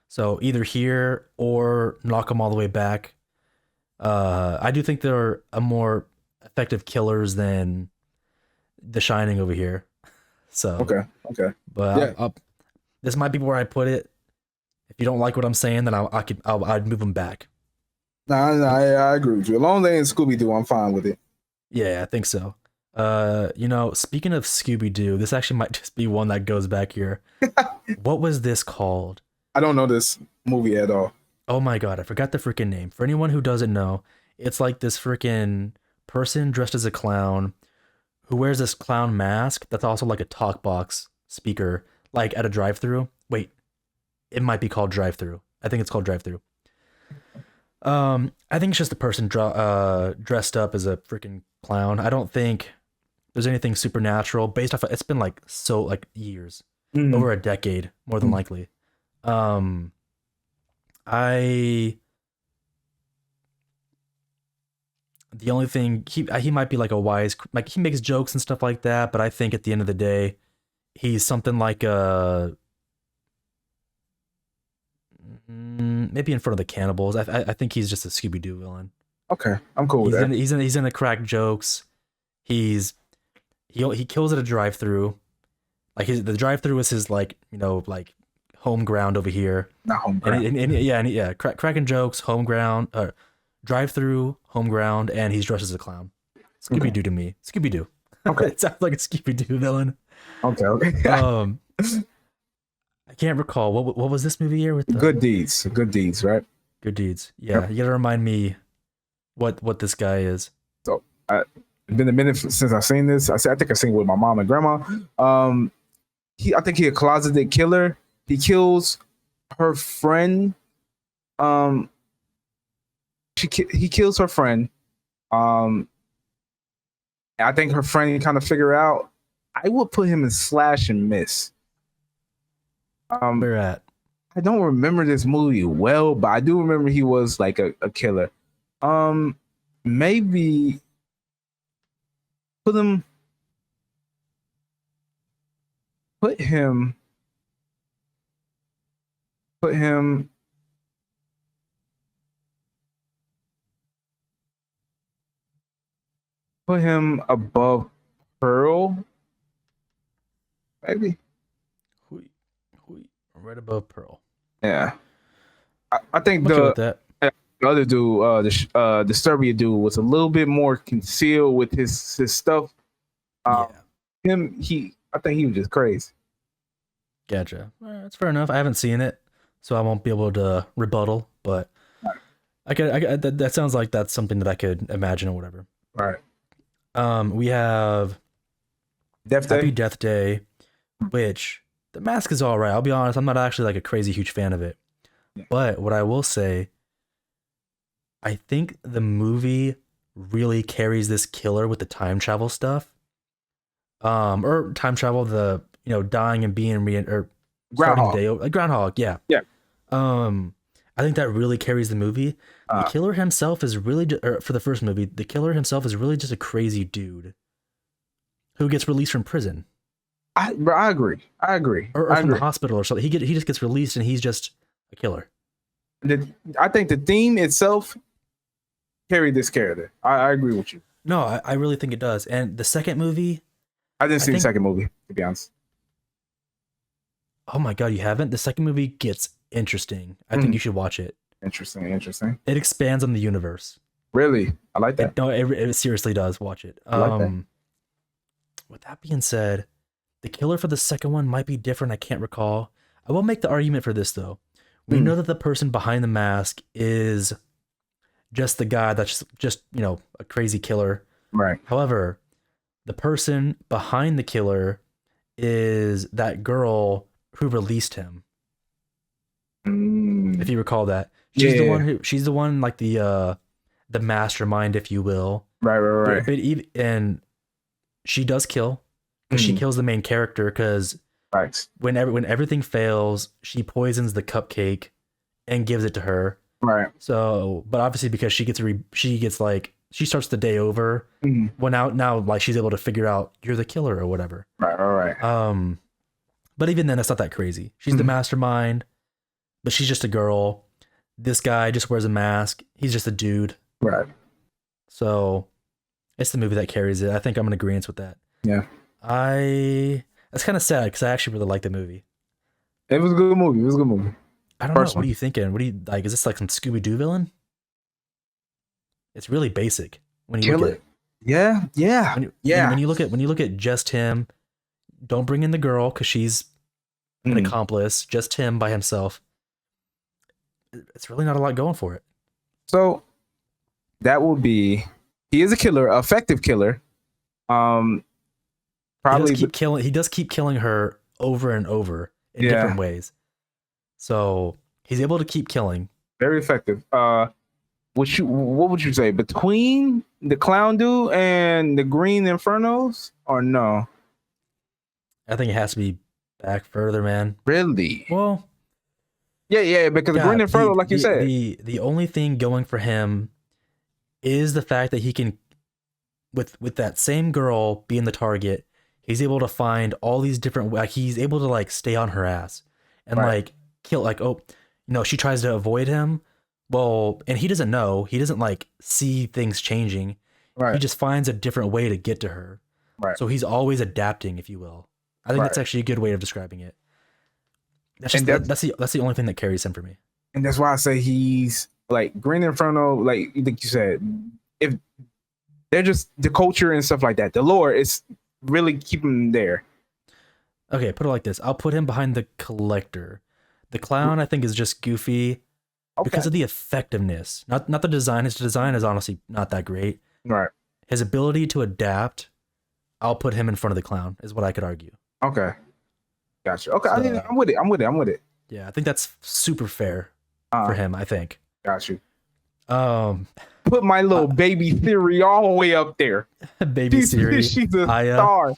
So either here or knock them all the way back. I do think they're a more effective killers than The Shining over here. So Okay. but Yeah. this might be where I put it. If you don't like what I'm saying, then I'd move them back. No, I agree with you. As long as they ain't Scooby Doo, I'm fine with it. Yeah, I think so. You know, speaking of Scooby Doo, this actually might just be one that goes back here. What was this called? I don't know this movie at all. Oh my god, I forgot the freaking name. For anyone who doesn't know, it's like this freaking person dressed as a clown who wears this clown mask that's also like a talk box speaker, like at a drive-through. Wait, it might be called drive-through. I think it's called drive-through. I think it's just a person dressed up as a freaking clown. I don't think there's anything supernatural based off of, it's been like so like years, Mhm. over a decade more than Mhm. likely. Um I the only thing he might be like a wise, like he makes jokes and stuff like that, but I think at the end of the day he's something like a maybe in front of the cannibals. I think he's just a Scooby Doo villain. Okay, I'm cool with that. He's in the crack jokes. He's he kills at a drive through. Like the drive through is his like like home ground over here. Not home And, ground. yeah, cracking jokes, home ground, drive through, home ground, and he's dressed as a clown. Scooby Doo to me, Scooby Doo. Okay. It sounds like a Scooby Doo villain. Okay. Okay. I can't recall what was this movie here with the Good deeds. Good deeds. Right. Good Deeds. Yeah, Yep. you gotta remind me what this guy is. So it's been a minute since I've seen this. I think I seen it with my mom and grandma. I think he a closeted killer. He kills her friend. He kills her friend. I think her friend kind of figure out. I would put him in slash and miss. Where at? I don't remember this movie well, but I do remember he was like a killer. Maybe put him put him put him put him above Pearl. Maybe. Hui, right above Pearl. Yeah. I think I'm okay with that. the other dude, the Disturbia dude, was a little bit more concealed with his stuff. Yeah, I think he was just crazy. gotcha. That's fair enough. I haven't seen it, so I won't be able to rebuttal. But that sounds like that's something that I could imagine or whatever. Right. We have Death Happy Day. Death Day, which the mask is all right. I'll be honest, I'm not actually like a crazy huge fan of it. Yeah. But what I will say, I think the movie really carries this killer with the time travel stuff. Or time travel, the dying and being or starting Groundhog. the day over, like Groundhog, yeah. Yeah. I think that really carries the movie. The Uh, killer himself is really, or for the first movie, the killer himself is really just a crazy dude who gets released from prison I agree. I agree. or I from the agree. hospital or something. He just gets released and he's just a killer. I think the theme itself carried this character. I agree with you. No, I really think it does. And the second movie, I didn't see the think- second movie, to be honest. oh my god, you haven't? The second movie gets interesting. I think you should watch it. Interesting. It expands on the universe. Really? I like that. It seriously does. Watch it. I like that. With that being said, the killer for the second one might be different. I can't recall. I will make the argument for this though. We know that the person behind the mask is just the guy that's just a crazy killer. Right. However, the person behind the killer is that girl who released him. If you recall that, she's the one like the mastermind, if you will. Right. And she does kill, because she kills the main character. Because Right. when everything fails, she poisons the cupcake and gives it to her. Right. So, but obviously because she starts the day over. Mhm. Well, now like she's able to figure out you're the killer or whatever. Right. But even then, it's not that crazy. She's the mastermind, but she's just a girl. This guy just wears a mask. He's just a dude. Right. So it's the movie that carries it. I think I'm in agreement with that. Yeah. That's kind of sad because I actually really like the movie. It was a good movie. I don't know. First What one. are you thinking? What do you like? Is this like some Scooby Doo villain? It's really basic when you Kill look at it. Yeah. When you look at just him, don't bring in the girl because she's an accomplice. Just him by himself. It's really not a lot going for it. So that would be, he is a killer, effective killer. Probably He does keep killing her over and over in Yeah. different ways. So he's able to keep killing. very effective. what would you say between the clown dude and the Green Infernos, or no? I think it has to be back further, man. Really? Well, Yeah, because the yeah, Green Inferno, like you said, the only thing going for him is the fact that he can, with that same girl being the target, he's able to find all these different, like he's able to like stay on her ass and Right. like kill, like, oh, she tries to avoid him. Well, and he doesn't know, he doesn't like see things changing. He right, just finds a different way to get to her. right, So he's always adapting, if you will. I think right. that's actually a good way of describing it. That's And just that's the only thing that carries him for me. And that's why I say he's like Green Inferno, like you said, if they're just the culture and stuff like that, the lore is really keeping him there. Okay, put it like this. I'll put him behind the Collector. The Clown, I think, is just goofy because of the effectiveness. Not the design. His design is honestly not that great. Right. His ability to adapt, I'll put him in front of the Clown, is what I could argue. Okay. Gotcha. Okay, So, I'm with it. Yeah, I think that's super fair for him, I think. Got you. Um, Put my little baby Theory all the way up there. baby Siri. She's a star.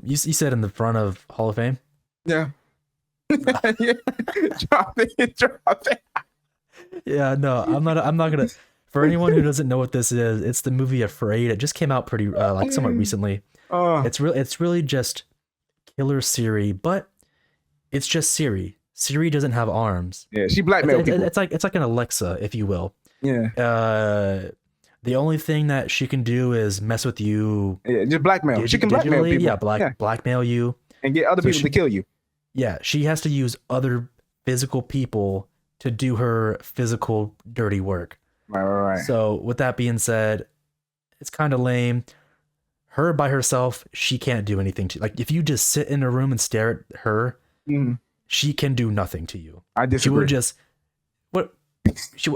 You said in the front of Hall of Fame? Yeah. Yeah. Drop it. Yeah, no, I'm not gonna. For anyone who doesn't know what this is, it's the movie Afraid. It just came out pretty like somewhat recently. It's really just Killer Siri, but it's just Siri. Siri doesn't have arms. Yeah, she blackmailed people. It's like an Alexa, if you will. Yeah. The only thing that she can do is mess with you. Yeah, just blackmail. She can blackmail people. Yeah, blackmail you and get other people to kill you. Yeah, she has to use other physical people to do her physical dirty work. Right. So with that being said, it's kind of lame. Her by herself, she can't do anything to, like, if you just sit in a room and stare at her, she can do nothing to you. I disagree. She will just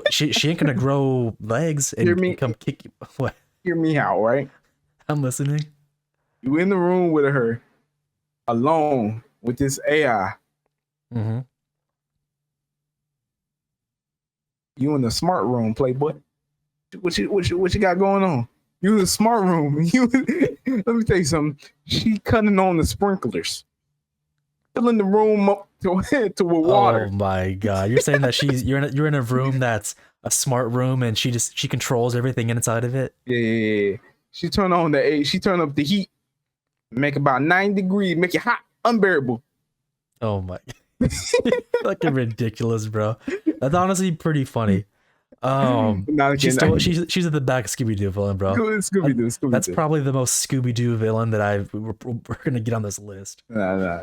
she ain't gonna grow legs and come kick you. What? Hear me out, right? I'm listening. You in the room with her, alone with this AI. Mm-hmm. You in the smart room, Playboy. What you got going on? You in the smart room. Let me tell you something. She cutting on the sprinklers, filling the room up to with water. Oh my god! You're saying that you're in a room that's a smart room and she controls everything inside of it. Yeah. She turn up the heat, make about 9 degrees, make it hot, unbearable. Oh my! Fucking ridiculous, bro. That's honestly pretty funny. She's at the back of Scooby-Doo villain, bro. Scooby-Doo. That's probably the most Scooby-Doo villain that we're gonna get on this list. Nah.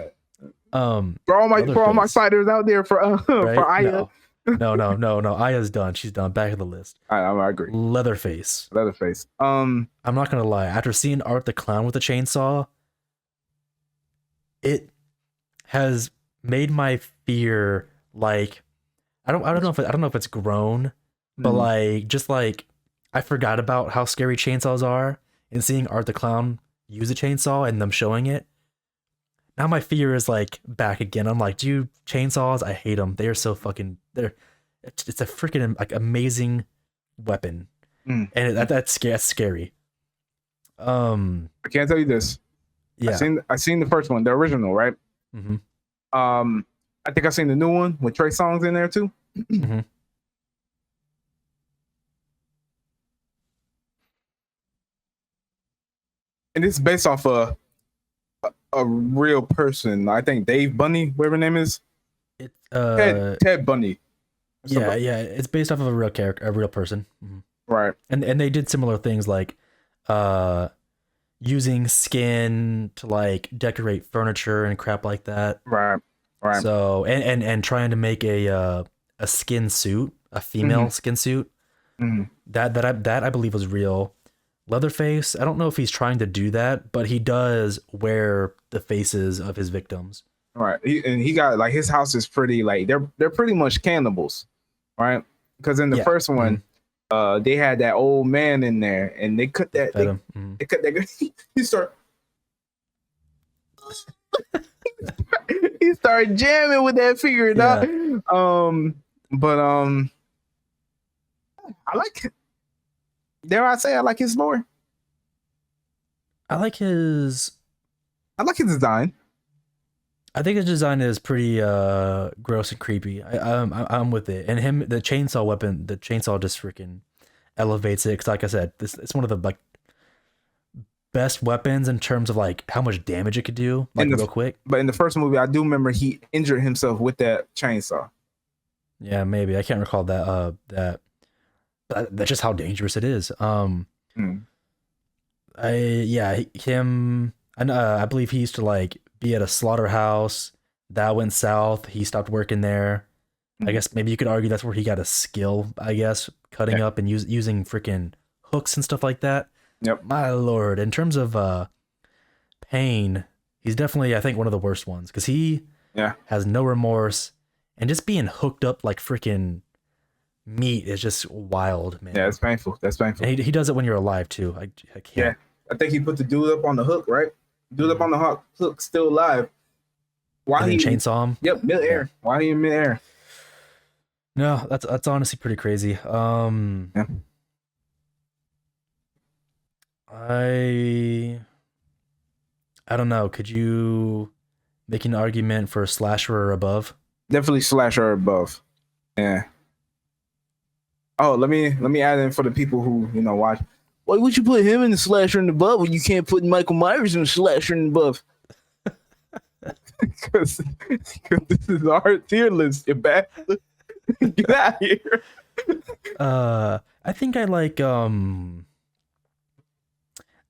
For all my fighters out there for Aya. No. Aya's done. She's done. Back of the list. I agree. Leatherface. I'm not gonna lie. After seeing Art the Clown with the chainsaw, it has made my fear like I don't know if it's grown, but like I forgot about how scary chainsaws are, and seeing Art the Clown use a chainsaw and them showing it. Now my fear is like back again. I'm like, dude, chainsaws, I hate them. They are so fucking. It's a freaking like amazing weapon, and that's scary. I can't tell you this. Yeah, I seen the first one, the original, right? Mm-hmm. I think I seen the new one with Trey Songz in there too. Mm-hmm. And it's based off a real person. I think Dave Bunny, whatever his name is. It's Ted Bundy. Yeah. It's based off of a real character, a real person. Mm-hmm. Right. And they did similar things like using skin to like decorate furniture and crap like that. Right. So and trying to make a skin suit, a female skin suit. Mm-hmm. That I believe was real. Leatherface, I don't know if he's trying to do that, but he does wear the faces of his victims. Right. He got like his house is pretty like they're pretty much cannibals, right? Because in the first one, they had that old man in there, and they cut that. They cut that. He started jamming with that figure, dog. I like it. Dare I say I like his lore? I like his. I like his design. I think his design is pretty gross and creepy. I'm with it, and him the chainsaw weapon, the chainsaw just freaking elevates it. Cause like I said, this it's one of the like best weapons in terms of like how much damage it could do, like In the real quick. But in the first movie, I do remember he injured himself with that chainsaw. Yeah, maybe I can't recall that. That's just how dangerous it is. Mm. Him. I believe he used to like be at a slaughterhouse. That went south. He stopped working there. I Mm. guess maybe you could argue that's where he got a skill. I guess cutting Yeah. up and using freaking hooks and stuff like that. Yep. My lord, in terms of pain, he's definitely I think one of the worst ones because he Yeah. has no remorse and just being hooked up like freaking meat is just wild, man. Yeah, it's painful. That's painful. And he does it when you're alive too. I can't. Yeah. I think he put the dude up on the hook, right? Dude up on the hook, still alive. Why And then he? chainsaw him. Yep, midair. Why he in midair? No, that's honestly pretty crazy. Yeah. I don't know. Could you make an argument for slasher or above? Definitely slasher above. Yeah. Oh, let me add in for the people who watch. Why would you put him in the slasher and above when you can't put Michael Myers in the slasher and above? Because this is our tier list, you bastard. Get out of here. I think I like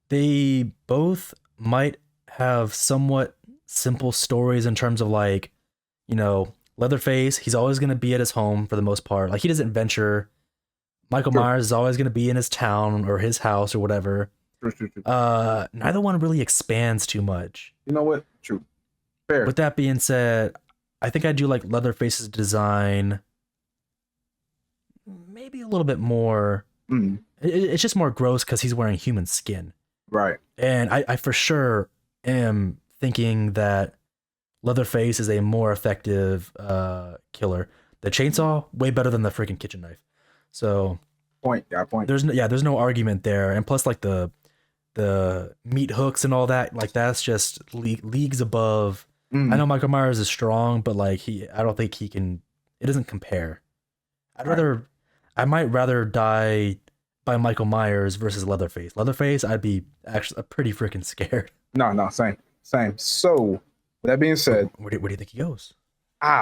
they both might have somewhat simple stories in terms of like, Leatherface, he's always going to be at his home for the most part. Like he doesn't venture. Michael True. Myers is always going to be in his town or his house or whatever. True. Neither one really expands too much. You know what? True. Fair. With that being said, I think I do like Leatherface's design maybe a little bit more. Mm, It's just more gross because he's wearing human skin. right. And I for sure am thinking that Leatherface is a more effective killer. The chainsaw, way better than the freaking kitchen knife. So Point. Got point. there's no argument there. And plus like the meat hooks and all that, like that's just leagues above. Mm, I know Michael Myers is strong, but like I don't think he can. It doesn't compare. I might rather die by Michael Myers versus Leatherface. Leatherface, I'd be actually pretty freaking scared. No, same. So, with that being said, Where do you think he goes?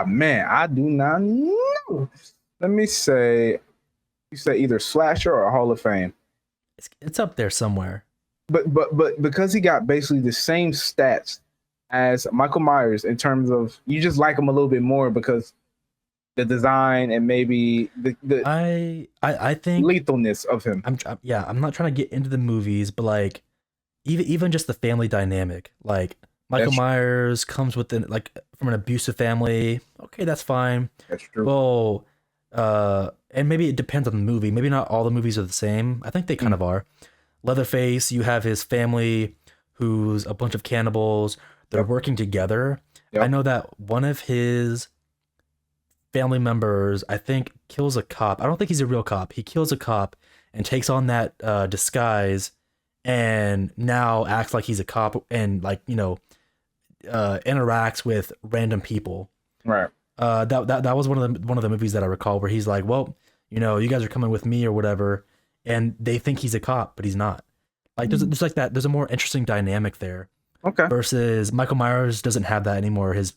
man, I do not know. Let me say, you say either slasher or Hall of Fame. It's up there somewhere. But because he got basically the same stats as Michael Myers in terms of you just like him a little bit more because the design and maybe the I think lethalness of him. I'm not trying to get into the movies, but like even just the family dynamic. Like Michael That's true. Myers comes with from an abusive family. Okay, that's fine. That's true. Well, and maybe it depends on the movie. Maybe not all the movies are the same. I think they kind of are. Leatherface, you have his family who's a bunch of cannibals. They're Yep. working together. Yep. I know that one of his family members, I think, kills a cop. I don't think he's a real cop. He kills a cop and takes on that disguise and now acts like he's a cop and interacts with random people. Right. That was one of the movies that I recall where he's like, well, you guys are coming with me or whatever, and they think he's a cop, but he's not. Like there's like that. There's a more interesting dynamic there Okay. versus Michael Myers doesn't have that anymore. His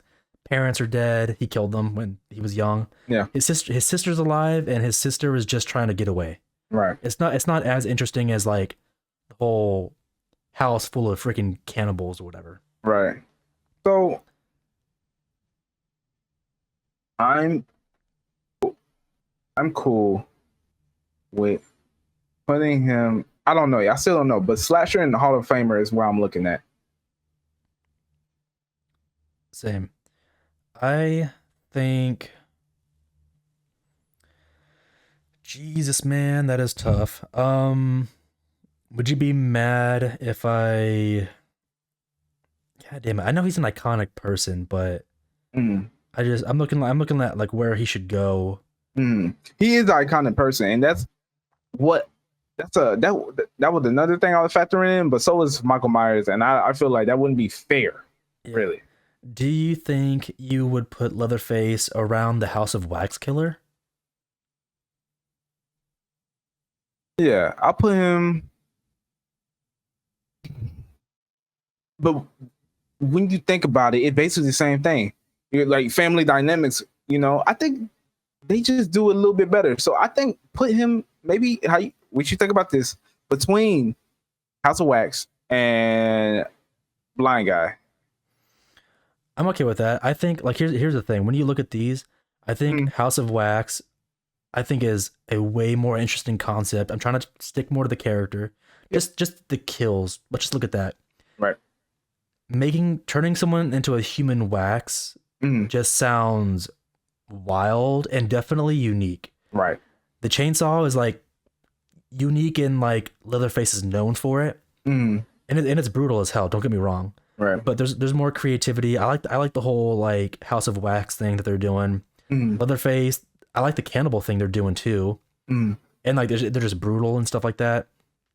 parents are dead. He killed them when he was young. Yeah. His sister's alive, and his sister is just trying to get away. Right. It's not as interesting as like the whole house full of freaking cannibals or whatever. Right. So I'm cool with putting him. I don't know. I still don't know, but slasher and the Hall of Famer is where I'm looking at. Same. I think. Jesus, man, that is tough. Would you be mad if I? God damn it! I know he's an iconic person, but Mm. I'm looking at like where he should go. He is an iconic person, and that's what that was another thing I was factoring in, but so was Michael Myers, and I feel like that wouldn't be fair, Yeah. really. Do you think you would put Leatherface around the House of Wax Killer? Yeah, I'll put him. But when you think about it, it's basically the same thing. You're like family dynamics. I think they just do it a little bit better. So I think put him maybe what you think about this between House of Wax and Blind Guy. I'm okay with that. I think like here's the thing. When you look at these, I think Mm. House of Wax, I think is a way more interesting concept. I'm trying to stick more to the character. Just the kills. Let's just look at that. Right. Turning someone into a human wax Mm. just sounds wild and definitely unique. Right. The chainsaw is like unique and like Leatherface is known for it. Mm. And it's brutal as hell, don't get me wrong. Right. But there's more creativity. I like the whole like House of Wax thing that they're doing. Mm. Leatherface, I like the cannibal thing they're doing too. Mm. And like they're just brutal and stuff like that.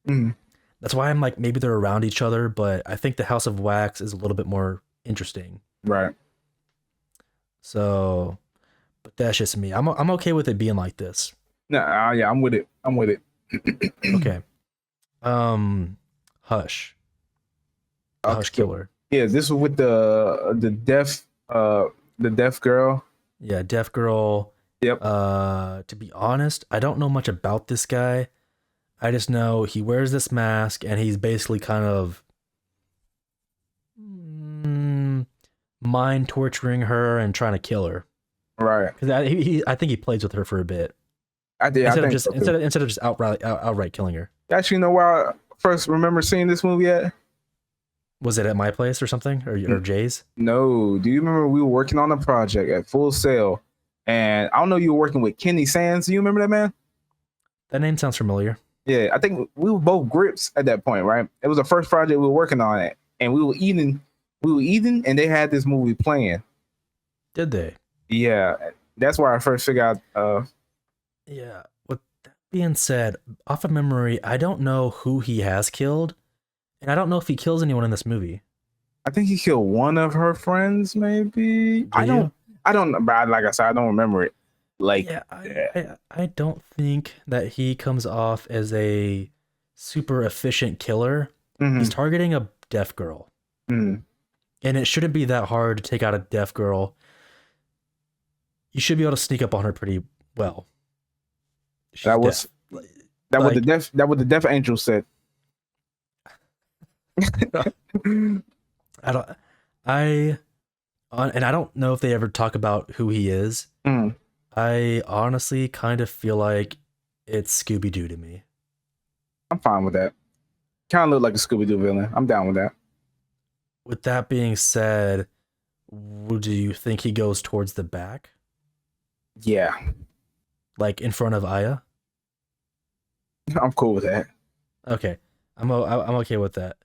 Mm. That's why I'm like maybe they're around each other, but I think the House of Wax is a little bit more interesting. Right. So, but that's just me. I'm okay with it being like this. No, yeah, I'm with it. I'm with it. Okay. Hush. The Hush Okay. Killer. Yeah, this was with the deaf girl. Yeah, deaf girl. Yep. To be honest, I don't know much about this guy. I just know he wears this mask and he's basically kind of mind torturing her and trying to kill her. Right. Because I think he plays with her for a bit I did. instead I of think just so too. instead of just outright killing her. Actually, you know where I first remember seeing this movie at? Was it at my place or something or Jay's? No. Do you remember we were working on a project at Full Sail, and I don't know, you were working with Kenny Sands. Do you remember that man? That name sounds familiar. Yeah, I think we were both grips at that point, right? It was the first project we were working on it, and we were eating, and they had this movie playing. Did they? Yeah, that's where I first figured out. Yeah. With that being said, off of memory, I don't know who he has killed, and I don't know if he kills anyone in this movie. I think he killed one of her friends, maybe. Do you? I don't know, but like I said, I don't remember it. Like, Yeah, I don't think that he comes off as a super efficient killer. mhm, He's targeting a deaf girl, mhm. and it shouldn't be that hard to take out a deaf girl. You should be able to sneak up on her pretty well. She's That was deaf. that what Like, the deaf angel said. I don't. And I don't know if they ever talk about who he is. Mm, I honestly kind of feel like it's Scooby Doo to me. I'm fine with that. Kind of look like a Scooby Doo villain. I'm down with that. With that being said, do you think he goes towards the back, Yeah, like in front of Aya? I'm cool with that. Okay, I'm okay with that.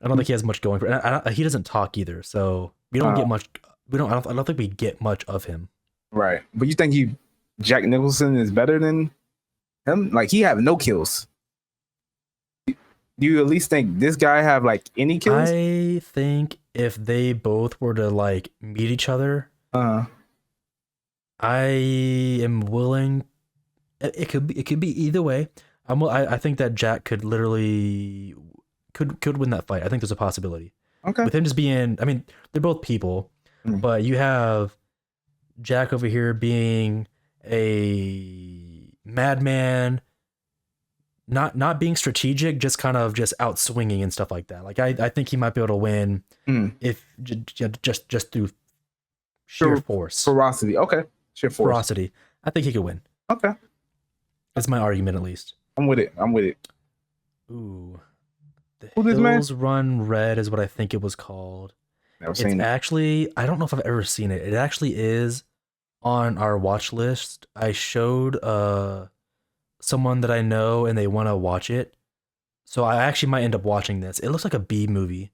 I don't think he has much going for. And he doesn't talk either, so we don't get much. We don't. I don't think we get much of him. Right, but you think Jack Nicholson is better than him? Like, he have no kills. Do you at least think this guy have like any kills? I think if they both were to like meet each other, Uh, I am willing. It could be either way. I think that Jack could literally could win that fight. I think there's a possibility okay. with him just being. I mean, they're both people, Mm. but you have Jack over here being a madman, not being strategic, just kind of just out swinging and stuff like that. Like I think he might be able to win Mm. if just through sheer Fer- force, Ferocity. Okay. Sure. Force. ferocity. I think he could win. Okay. That's my argument, at least. I'm with it. I'm with it. Ooh, the Who this man? Hills Run Red is what I think it was called. Never It's seen it. actually, I don't know if I've ever seen it. It actually is on our watch list. I showed someone that I know and they want to watch it. So I actually might end up watching this. It looks like a B movie.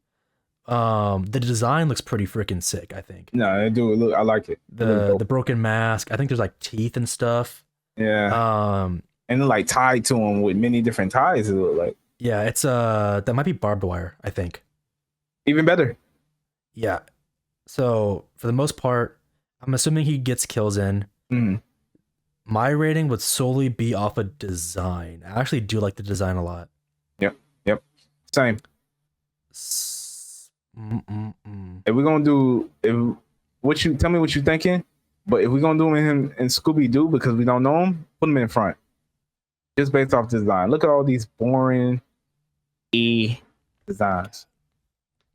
The design looks pretty freaking sick, I think. No, I do. Look, I like it. It looks The dope. the broken mask. I think there's like teeth and stuff. Yeah. and like tied to him with many different ties. It look like Yeah, it's that might be barbed wire, I think. even better. Yeah. So for the most part, I'm assuming he gets kills in. Mm. My rating would solely be off of design. I actually do like the design a lot. Yep. Same. Mm-mm-mm. If we're gonna do what you tell me what you thinking, but if we're gonna do him in Scooby Doo because we don't know him, put him in front. Just based off design. Look at all these boring designs.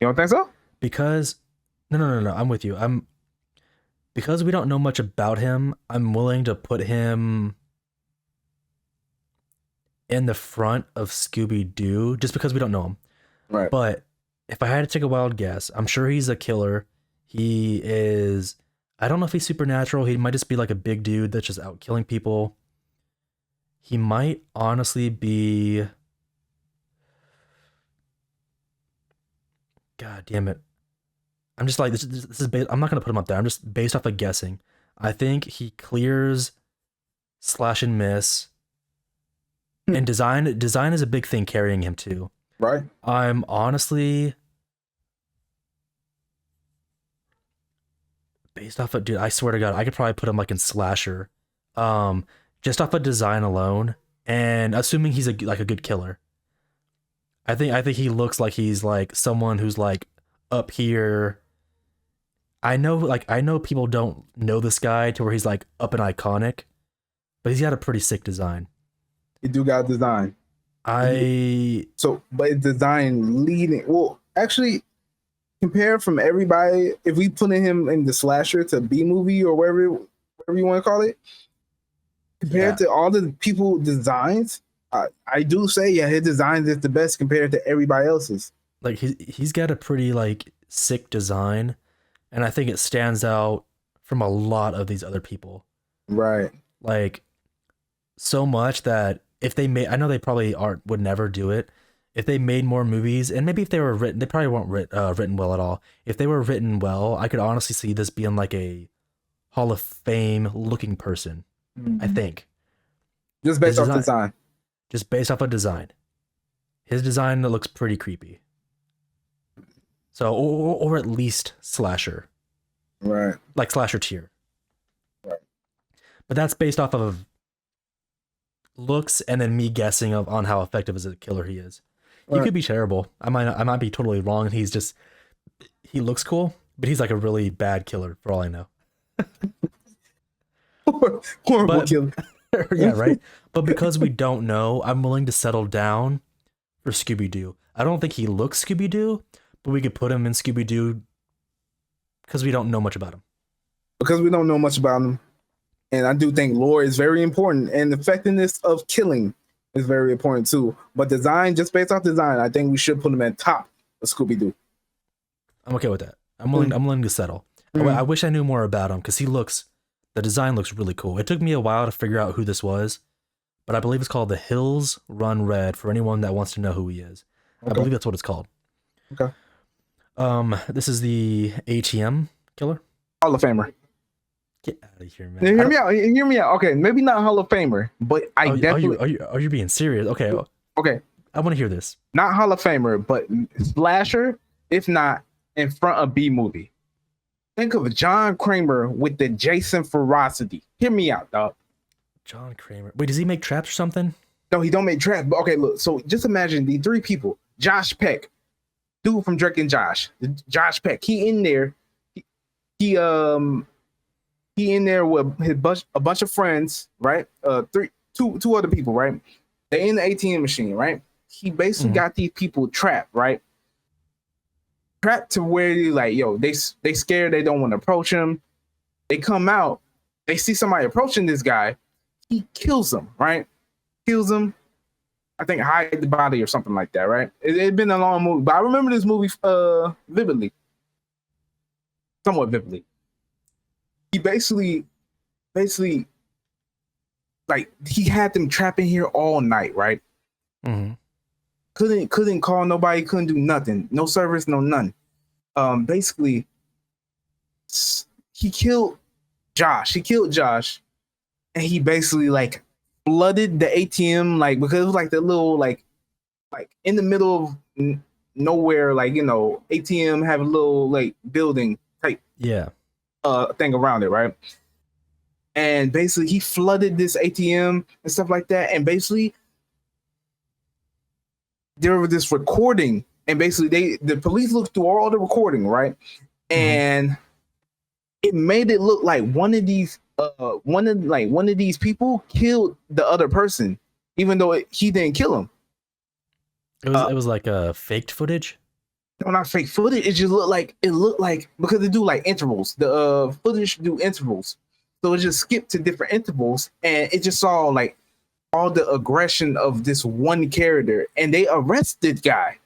You don't think so? Because no, I'm with you. Because we don't know much about him, I'm willing to put him in the front of Scooby Doo just because we don't know him. Right. But if I had to take a wild guess, I'm sure he's a killer. He is. I don't know if he's supernatural. He might just be like a big dude that's just out killing people. He might honestly be. God damn it. I'm just like, this is I'm not going to put him up there. I'm just based off of guessing. I think he clears slash and miss. And design is a big thing carrying him too. Right. I'm honestly based off of, dude, I swear to God, I could probably put him like in slasher. Just off of design alone, and assuming he's a good killer. I think he looks like he's like someone who's like up here. I know people don't know this guy to where he's like up and iconic, but he's got a pretty sick design. You do got design. But it's design leading. Well, actually, compare from everybody. If we put him in the slasher to B movie or whatever you want to call it, compared to all the people designs, I do say his design is the best compared to everybody else's. Like he's got a pretty like sick design, and I think it stands out from a lot of these other people. Right. Like so much that if they made, I know they probably would never do it. If they made more movies, and maybe if they were written, they probably weren't written well at all. If they were written well, I could honestly see this being like a Hall of Fame looking person. Mm-hmm. I think. Just based off design. Just based off of design. His design looks pretty creepy. So, or at least slasher. Right. Like slasher tier. Right. But that's based off of looks and then me guessing on how effective as a killer he is. He could be terrible. I might be totally wrong. He looks cool, but he's like a really bad killer for all I know. Horrible killer. Yeah, right. But because we don't know, I'm willing to settle down for Scooby-Doo. I don't think he looks Scooby-Doo, but we could put him in Scooby-Doo because we don't know much about him. Because we don't know much about him. And I do think lore is very important, and the effectiveness of killing is very important too. But design, just based off design, I think we should put him at top of Scooby-Doo. I'm okay with that. I'm willing to settle. I wish I knew more about him because the design looks really cool. It took me a while to figure out who this was, but I believe it's called The Hills Run Red for anyone that wants to know who he is. Okay. I believe that's what it's called. Okay. This is the ATM killer. Hall of Famer. Get out of here, man. Hear me out. Okay, maybe not Hall of Famer, but definitely. Are you being serious? Okay. Okay. I want to hear this. Not Hall of Famer, but slasher, if not in front of B movie. Think of John Kramer with the Jason ferocity. Hear me out, dog. John Kramer. Wait, does he make traps or something? No, he don't make traps. But okay, look. So just imagine the three people. Josh Peck, dude from Drake and Josh. Josh Peck. He in there. He in there with a bunch of friends, right? Two other people, right? They in the ATM machine, right? He basically got these people trapped, right? Trapped to where you like, they scared, they don't want to approach him. They come out, they see somebody approaching this guy, he kills them, right? Kills them. I think hide the body or something like that, right? It'd been a long movie, but I remember this movie vividly, somewhat vividly. He basically, like he had them trapped in here all night, right? Mm-hmm. Couldn't call nobody, couldn't do nothing, no service, no none. Basically, he killed Josh. And he basically like flooded the ATM, like because it was like the little like in the middle of nowhere, like ATM have a little like building type Yeah. thing around it, right? And basically he flooded this ATM and stuff like that. And basically there was this recording, and basically the police looked through all the recording, right? And it made it look like one of these people killed the other person, even though he didn't kill him. It was like a faked footage. No, not fake footage. It just looked like because they do like intervals. The footage do intervals, so it just skipped to different intervals, and it just saw like all the aggression of this one character, and they arrested guy,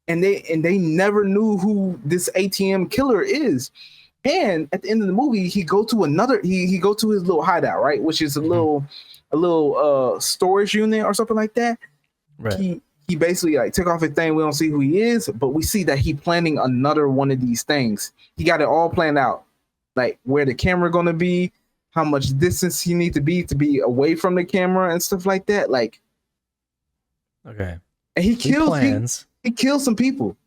and they never knew who this ATM killer is. And at the end of the movie, he go to his little hideout, right, which is a little storage unit or something like that. Right. He basically like took off his thing. We don't see who he is, but we see that he planning another one of these things. He got it all planned out, like where the camera gonna be, how much distance he need to be away from the camera and stuff like that. Like, okay. And he killed some people.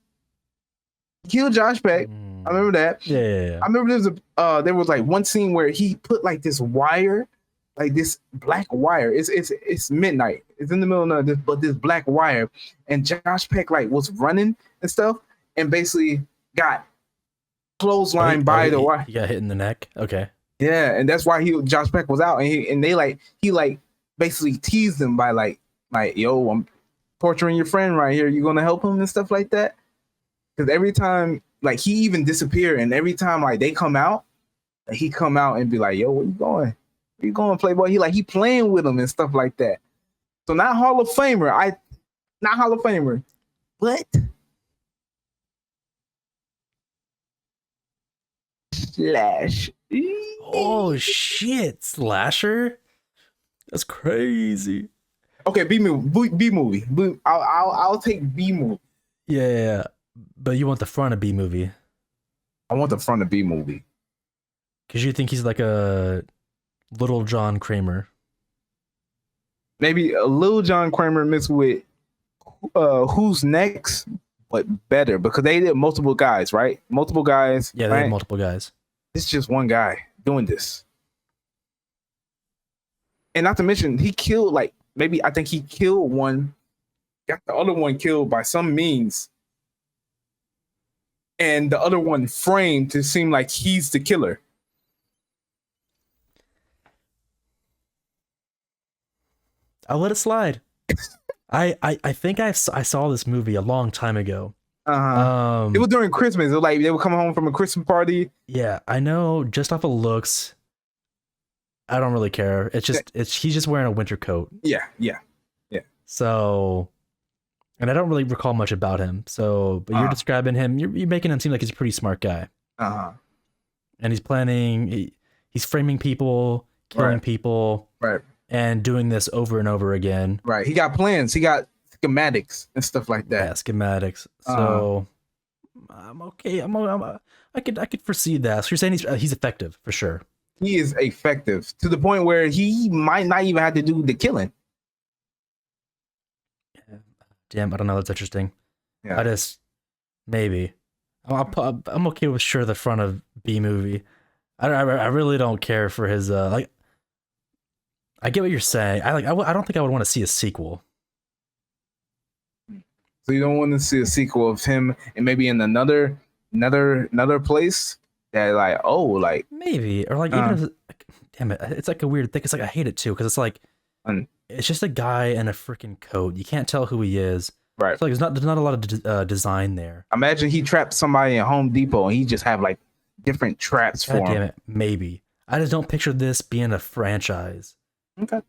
He killed Josh Peck. I remember that. Yeah. I remember there was like one scene where he put like this wire, like this black wire. It's midnight. It's in the middle of this, but this black wire, and Josh Peck like was running and stuff, and basically got clotheslined by the wire. He got hit in the neck. Okay. Yeah, and that's why Josh Peck was out, and he basically teased him by like yo, I'm torturing your friend right here. You gonna help him and stuff like that? Because every time like he even disappeared, and every time like they come out, like, he come out and be like, yo, where you going? Where you going, Playboy? He playing with him and stuff like that. So not Hall of Famer, but Slash. Oh shit, Slasher? That's crazy. Okay, B movie. I'll take B movie. Yeah. But you want the front of B movie? I want the front of B movie. Because you think he's like a little John Kramer. Maybe a little John Kramer mixed with Who's Next, but better because they did multiple guys, right? Multiple guys. Yeah, they had multiple guys. It's just one guy doing this. And not to mention, he killed I think he killed one, got the other one killed by some means. And the other one framed to seem like he's the killer. I'll let it slide. I think I saw this movie a long time ago. It was during Christmas. It was like they would come home from a Christmas party. Yeah, I know. Just off of looks, I don't really care. He's just wearing a winter coat. Yeah. So, and I don't really recall much about him. So, but you're describing him. You're making him seem like he's a pretty smart guy. And he's planning. He's framing people, killing people. Right. And doing this over and over again. Right. He got plans. He got schematics and stuff like that. Yeah, schematics. So I'm okay. I could foresee that. So you're saying he's effective for sure. He is effective to the point where he might not even have to do the killing. Yeah. Damn, I don't know. That's interesting. Yeah. Maybe. I'm okay with sure the front of B movie. I really don't care for his I get what you're saying. I don't think I would want to see a sequel. So you don't want to see a sequel of him and maybe in another place that maybe or even damn it, it's like a weird thing. It's like I hate it too because it's like it's just a guy in a freaking coat. You can't tell who he is. Right. So there's not a lot of design there. Imagine he trapped somebody at Home Depot and he just have like different traps for him. Damn it, maybe. I just don't picture this being a franchise. Okay.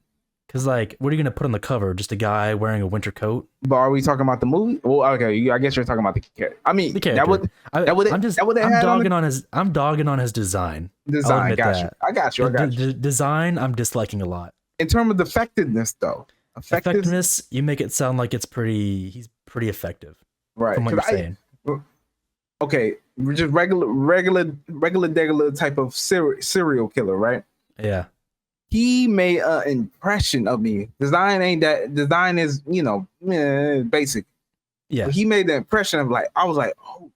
Because what are you gonna put on the cover? Just a guy wearing a winter coat? But are we talking about the movie? Well, okay. I guess you're talking about the character. I mean, the character. I'm dogging on his design. I got you. Design, I'm disliking a lot. In terms of effectiveness, though, effectiveness, you make it sound like he's pretty effective. Right. From what you're saying. Okay, just regular type of serial killer, right? Yeah. he made an impression of me. Design ain't that. Design is basic. Yeah. But he made the impression of like I was like, oh,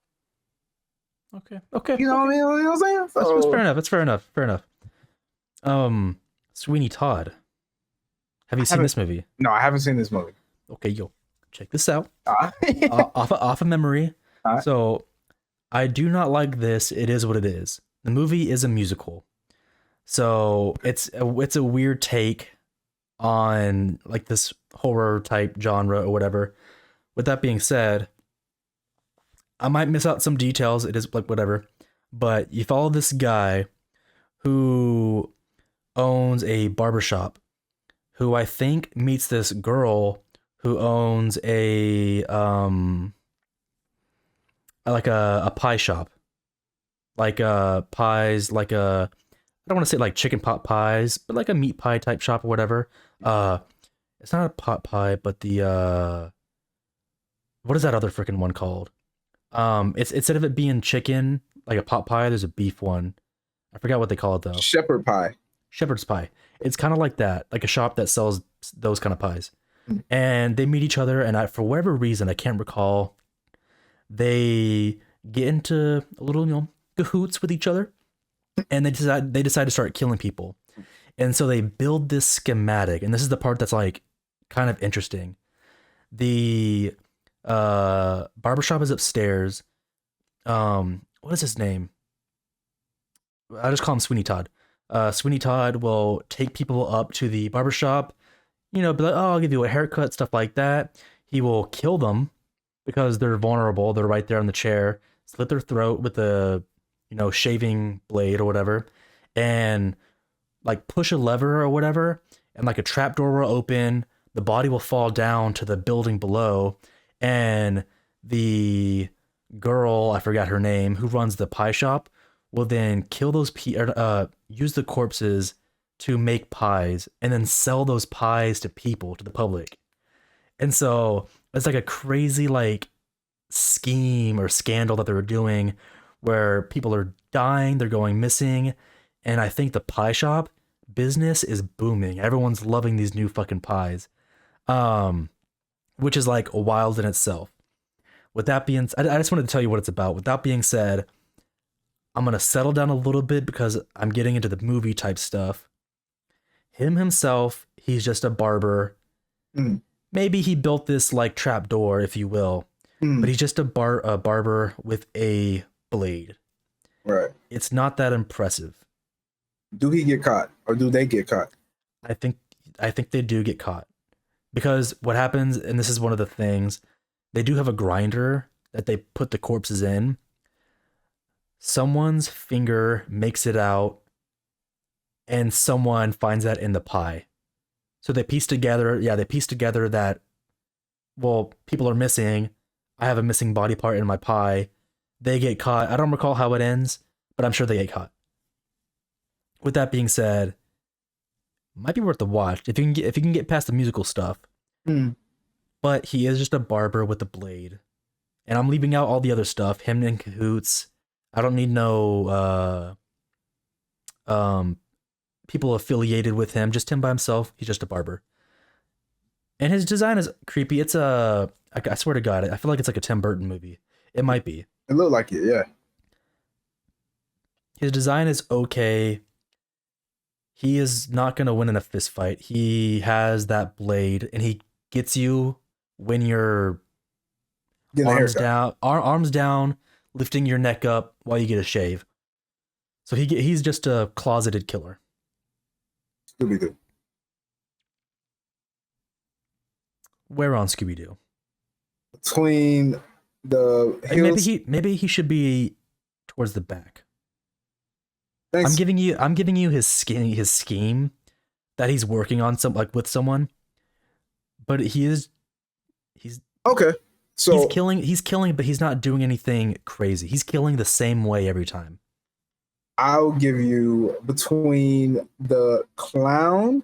Okay. you know what I mean? You know what I'm saying? That's So fair enough. That's fair enough. Sweeney Todd. Have you seen this movie? no, I haven't seen this movie. Okay, yo, check this out. Uh, Off of memory. Alright. So, I do not like this. It is what it is. The movie is a musical, so it's a weird take on like this horror type genre or whatever. With that being said, I might miss out some details. It is like whatever, but you follow this guy who owns a barbershop, who I think meets this girl who owns a like a pie shop, like pies, like a I don't want to say like chicken pot pies, but like a meat pie type shop or whatever. It's not a pot pie, but the what is that other freaking one called? It's instead of it being chicken like a pot pie, there's a beef one. I forgot what they call it though. shepherd pie. Shepherd's pie. It's kind of like that, like a shop that sells those kind of pies. And they meet each other, and for whatever reason, I can't recall, they get into a little, cahoots with each other, and they decide to start killing people. And so they build this schematic, and this is the part that's like kind of interesting. The barbershop is upstairs. What is his name? I just call him Sweeney Todd. Sweeney Todd will take people up to the barbershop, be like, oh, I'll give you a haircut, stuff like that. He will kill them because they're vulnerable. They're right there on the chair, slit their throat with a, shaving blade or whatever, and like push a lever or whatever, and like a trap door will open. The body will fall down to the building below, and the girl, I forgot her name, who runs the pie shop, will then kill those use the corpses to make pies and then sell those pies to people, to the public. And so it's like a crazy like scheme or scandal that they were doing where people are dying, they're going missing, and I think the pie shop business is booming. Everyone's loving these new fucking pies. Which is like wild in itself. With that being, I just wanted to tell you what it's about. With that being said, I'm gonna settle down a little bit because I'm getting into the movie type stuff. Him himself, he's just a barber. Maybe he built this like trap door, if you will, but he's just a barber with a blade. Right. It's not that impressive. Do he get caught, or do they get caught? I think they do get caught. Because what happens, and this is one of the things, they do have a grinder that they put the corpses in. Someone's finger makes it out, and someone finds that in the pie. So they piece together that, well, people are missing. I have a missing body part in my pie. They get caught. I don't recall how it ends, but I'm sure they get caught. With that being said, might be worth the watch if you can get past the musical stuff. But he is just a barber with a blade, and I'm leaving out all the other stuff. Him in cahoots. I don't need no people affiliated with him. Just him by himself. He's just a barber, and his design is creepy. It's I swear to God, I feel like it's like a Tim Burton movie. It might be. It looked like it, yeah. His design is okay. He is not going to win in a fist fight. He has that blade, and he gets you when you're arms down, lifting your neck up while you get a shave. So he's just a closeted killer. Scooby-Doo. Where on Scooby-Doo? Between the hills. Maybe he should be towards the back. Thanks. I'm giving you his scheme that he's working on with someone. But he's okay. So he's killing, but he's not doing anything crazy. He's killing the same way every time. I'll give you between the clown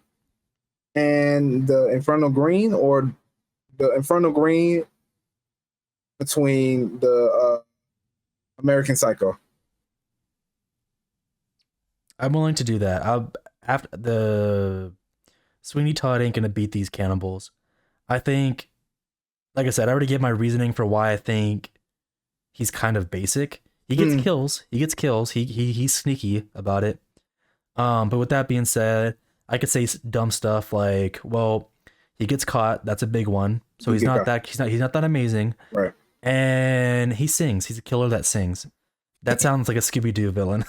and the Infernal Green, or the Infernal Green between the American Psycho. I'm willing to do that. after the Sweeney Todd ain't gonna beat these cannibals. I think, like I said, I already gave my reasoning for why I think he's kind of basic. He gets kills. He gets kills. He's sneaky about it. But with that being said, I could say dumb stuff like, well, he gets caught. That's a big one. So he's not that amazing. Right. And he sings. He's a killer that sings. That sounds like a Scooby-Doo villain.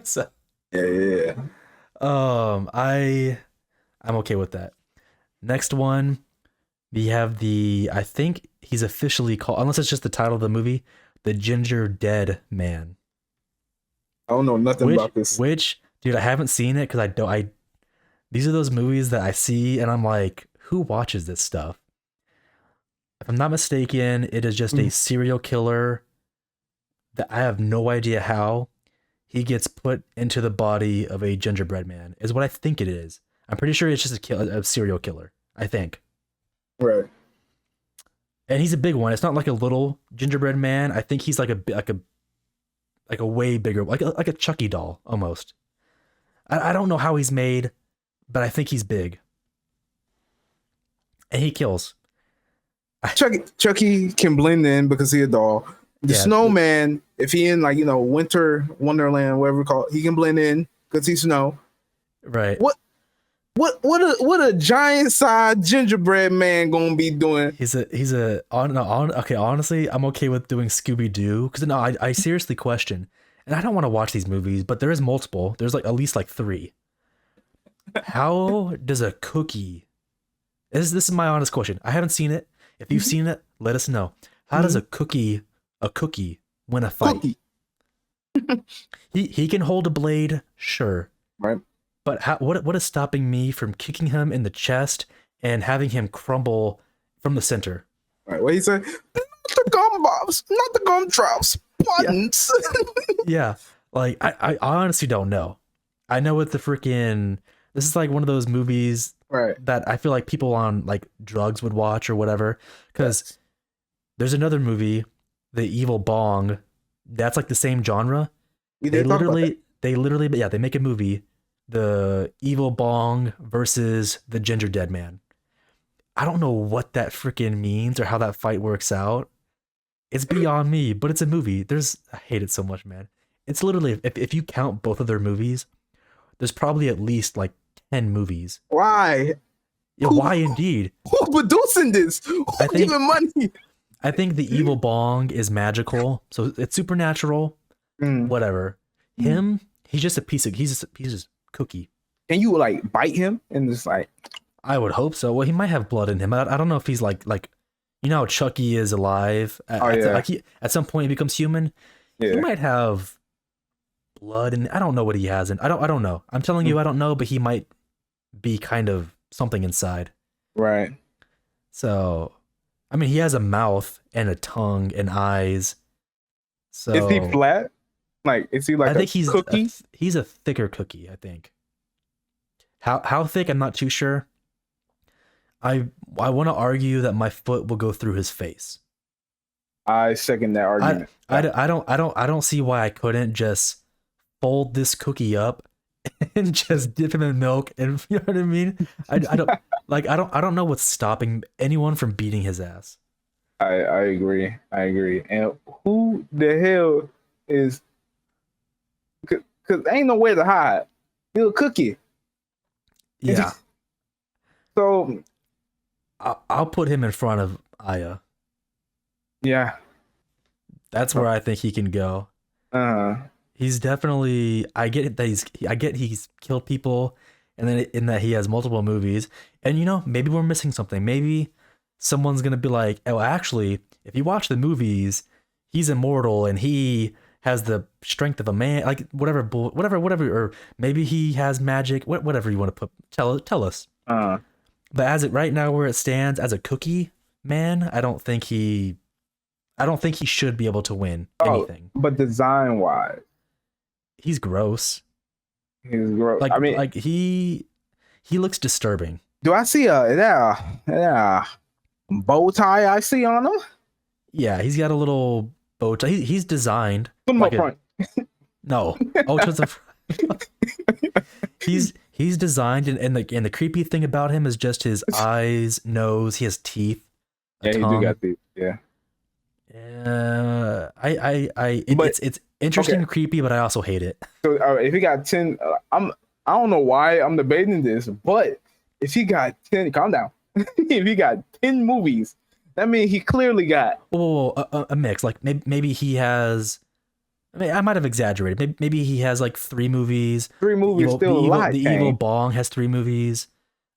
So Yeah. I'm okay with that. Next one, we have I think he's officially called, unless it's just the title of the movie, the Ginger Dead Man. I don't know nothing about this. Which, dude, I haven't seen it because these are those movies that I see and I'm like, who watches this stuff? If I'm not mistaken, it is just a serial killer that I have no idea how he gets put into the body of a gingerbread man, is what I think it is. I'm pretty sure it's just a serial killer, I think. Right. And he's a big one. It's not like a little gingerbread man. I think he's like a way bigger, like a Chucky doll almost. I don't know how he's made, but I think he's big. And he kills. Chucky can blend in because he's a doll. The snowman, if he in like, you know, winter wonderland, whatever it's called, he can blend in because he's snow. Right. What a giant sized gingerbread man gonna be doing? Okay, honestly, I'm okay with doing Scooby-Doo because no, I seriously question, and I don't want to watch these movies, but there is multiple. There's like at least like 3. How does a cookie? This is my honest question. I haven't seen it. If you've seen it, let us know. How does a cookie win a fight? He can hold a blade, sure. Right. But what is stopping me from kicking him in the chest and having him crumble from the center? Right. What he said? Not the gumballs, not the gumdrops, buttons. Yeah. Like I honestly don't know. I know what this is like one of those movies that I feel like people on like drugs would watch or whatever. Because there's another movie, The Evil Bong, that's like the same genre. They literally, they make a movie, The Evil Bong versus the Ginger Dead Man. I don't know what that freaking means or how that fight works out. It's beyond me, but it's a movie. I hate it so much, man. It's literally, if you count both of their movies, there's probably at least like 10 movies. Why? Yeah, why indeed? Who's producing this? Who's giving money? I think The Evil Bong is magical, so it's supernatural. Whatever. Him, he's just he's just cookie. Can you like bite him and just like? I would hope so. Well, he might have blood in him. I don't know if he's like you know how Chucky is alive. At some point he becomes human. Yeah. He might have blood, and I don't know what he has. And I don't know. I'm telling you, I don't know. But he might be kind of something inside. Right. So, I mean, he has a mouth and a tongue and eyes. So is he flat? Like, is he like? I think he's cookie. He's a thicker cookie. I think. How thick? I'm not too sure. I want to argue that my foot will go through his face. I second that argument. I don't see why I couldn't just fold this cookie up and just dip him in milk, and you know what I mean? I don't know what's stopping anyone from beating his ass. I agree. And who the hell is? Cause ain't nowhere to hide. He's a cookie. Yeah. So I'll put him in front of Aya. Yeah. That's where I think he can go. He's definitely. I get he's killed people, and then in that he has multiple movies, and you know, maybe we're missing something. Maybe someone's gonna be like, oh, actually, if you watch the movies, he's immortal and he has the strength of a man, like whatever, or maybe he has magic, whatever you want to put. Tell us. But as it right now, where it stands as a cookie man, I don't think he should be able to win anything. But design wise, he's gross. He's gross. Like, I mean, like he looks disturbing. Do I see a bow tie I see on him? Yeah, he's got a little bow tie. He's designed. Put him up front. No. Oh, to the front. He's He's designed, and the creepy thing about him is just his eyes, nose. He has teeth, a Yeah, he do tongue. got the yeah. But It's interesting okay. and creepy, but I also hate it. So if he got 10, I don't know why I'm debating this, but if he got 10, calm down. If he got 10 movies, that means he clearly got Oh, a mix. Like maybe he has. I mean, I might have exaggerated. Maybe he has like 3 movies. 3 movies. Evil, Still a lot. the evil Kang. Bong has 3 movies.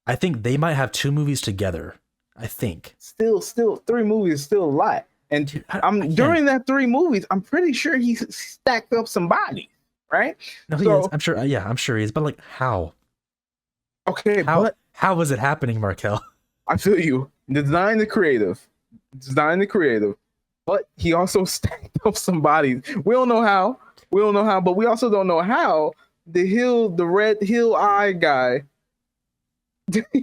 I think they might have 2 movies together. I think. Still 3 movies is still a lot. And Dude, I can't- during that 3 movies, I'm pretty sure he stacked up some bodies, right? No, he So- is. I'm sure. Yeah, I'm sure he is. But like, how? Okay, How? but How is it happening, Markel? I feel you. Design the creative, but he also stacked up some bodies. We don't know how, but we also don't know how the red hill eye guy,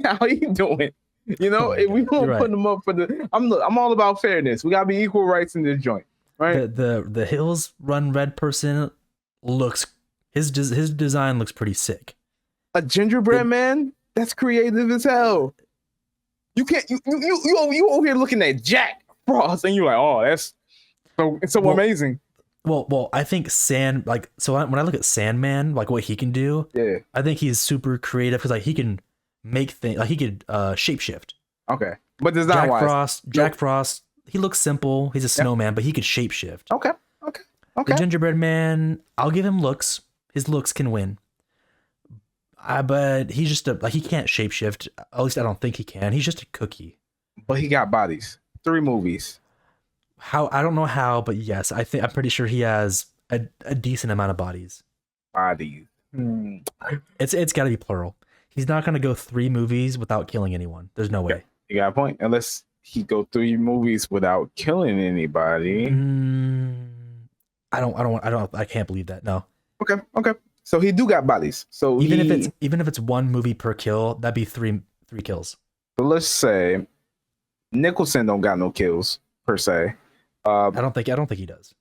how he doing? You know, Oh my if we God, don't you're put him up for I'm all about fairness. We gotta be equal rights in this joint, right? The Hills Run Red person looks his design looks pretty sick. A gingerbread man, that's creative as hell. You can't you over here looking at Jack Frost and you're like, oh, that's so Well, amazing. Well, I think when I look at Sandman, like what he can do, Yeah. I think he's super creative because like he can make things like he could shapeshift. Okay. But design wise. Jack Frost, he looks simple. He's a snowman, but he could shapeshift. Okay. The gingerbread man, I'll give him looks. His looks can win. But he's just he can't shapeshift. At least I don't think he can. He's just a cookie. But he got bodies. 3 movies. How I don't know how, but yes, I'm pretty sure he has a decent amount of bodies. Bodies. It's got to be plural. He's not going to go 3 movies without killing anyone. There's no way. You got a point. Unless he go 3 movies without killing anybody. I can't believe that. No. Okay. So he do got bodies. So Even if it's 1 movie per kill, that'd be 3 kills. So let's say Nicholson don't got no kills per se. I don't think he does.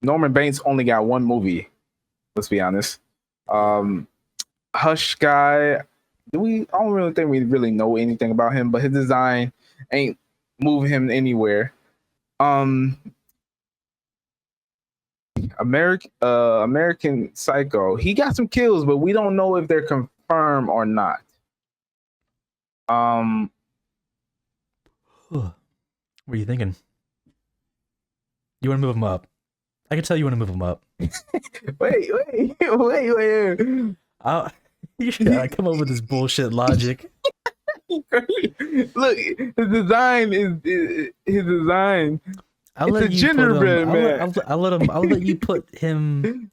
Norman Bates only got 1 movie. Let's be honest. Hush guy, I don't really think we really know anything about him, but his design ain't moving him anywhere. American Psycho, he got some kills, but we don't know if they're confirmed or not. What are you thinking? You want to move him up? I can tell you want to move him up. Wait. You should come up with this bullshit logic. Look, his design is his design. I'll It's let a you put him. gingerbread man. I'll let you put him.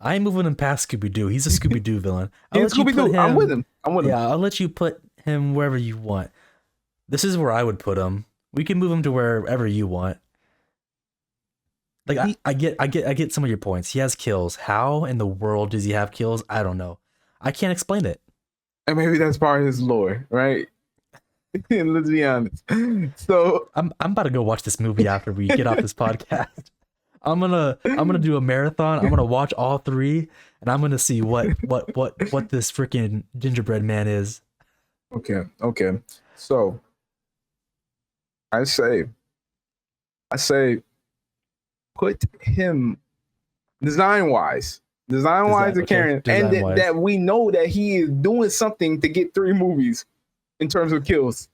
I ain't moving him past Scooby Doo. He's a Scooby Doo villain. He's Scooby-Doo. I'm with him. Yeah, I'll let you put him wherever you want. This is where I would put him. We can move him to wherever you want. Like I get some of your points. He has kills. How in the world does he have kills? I don't know. I can't explain it. And maybe that's part of his lore, right? Let's be honest. So I'm about to go watch this movie after we get off this podcast. I'm gonna do a marathon. I'm gonna watch all 3, and I'm gonna see what this freaking gingerbread man is. okay. So I say put him design wise to Karen, and that we know that he is doing something to get 3 movies in terms of kills.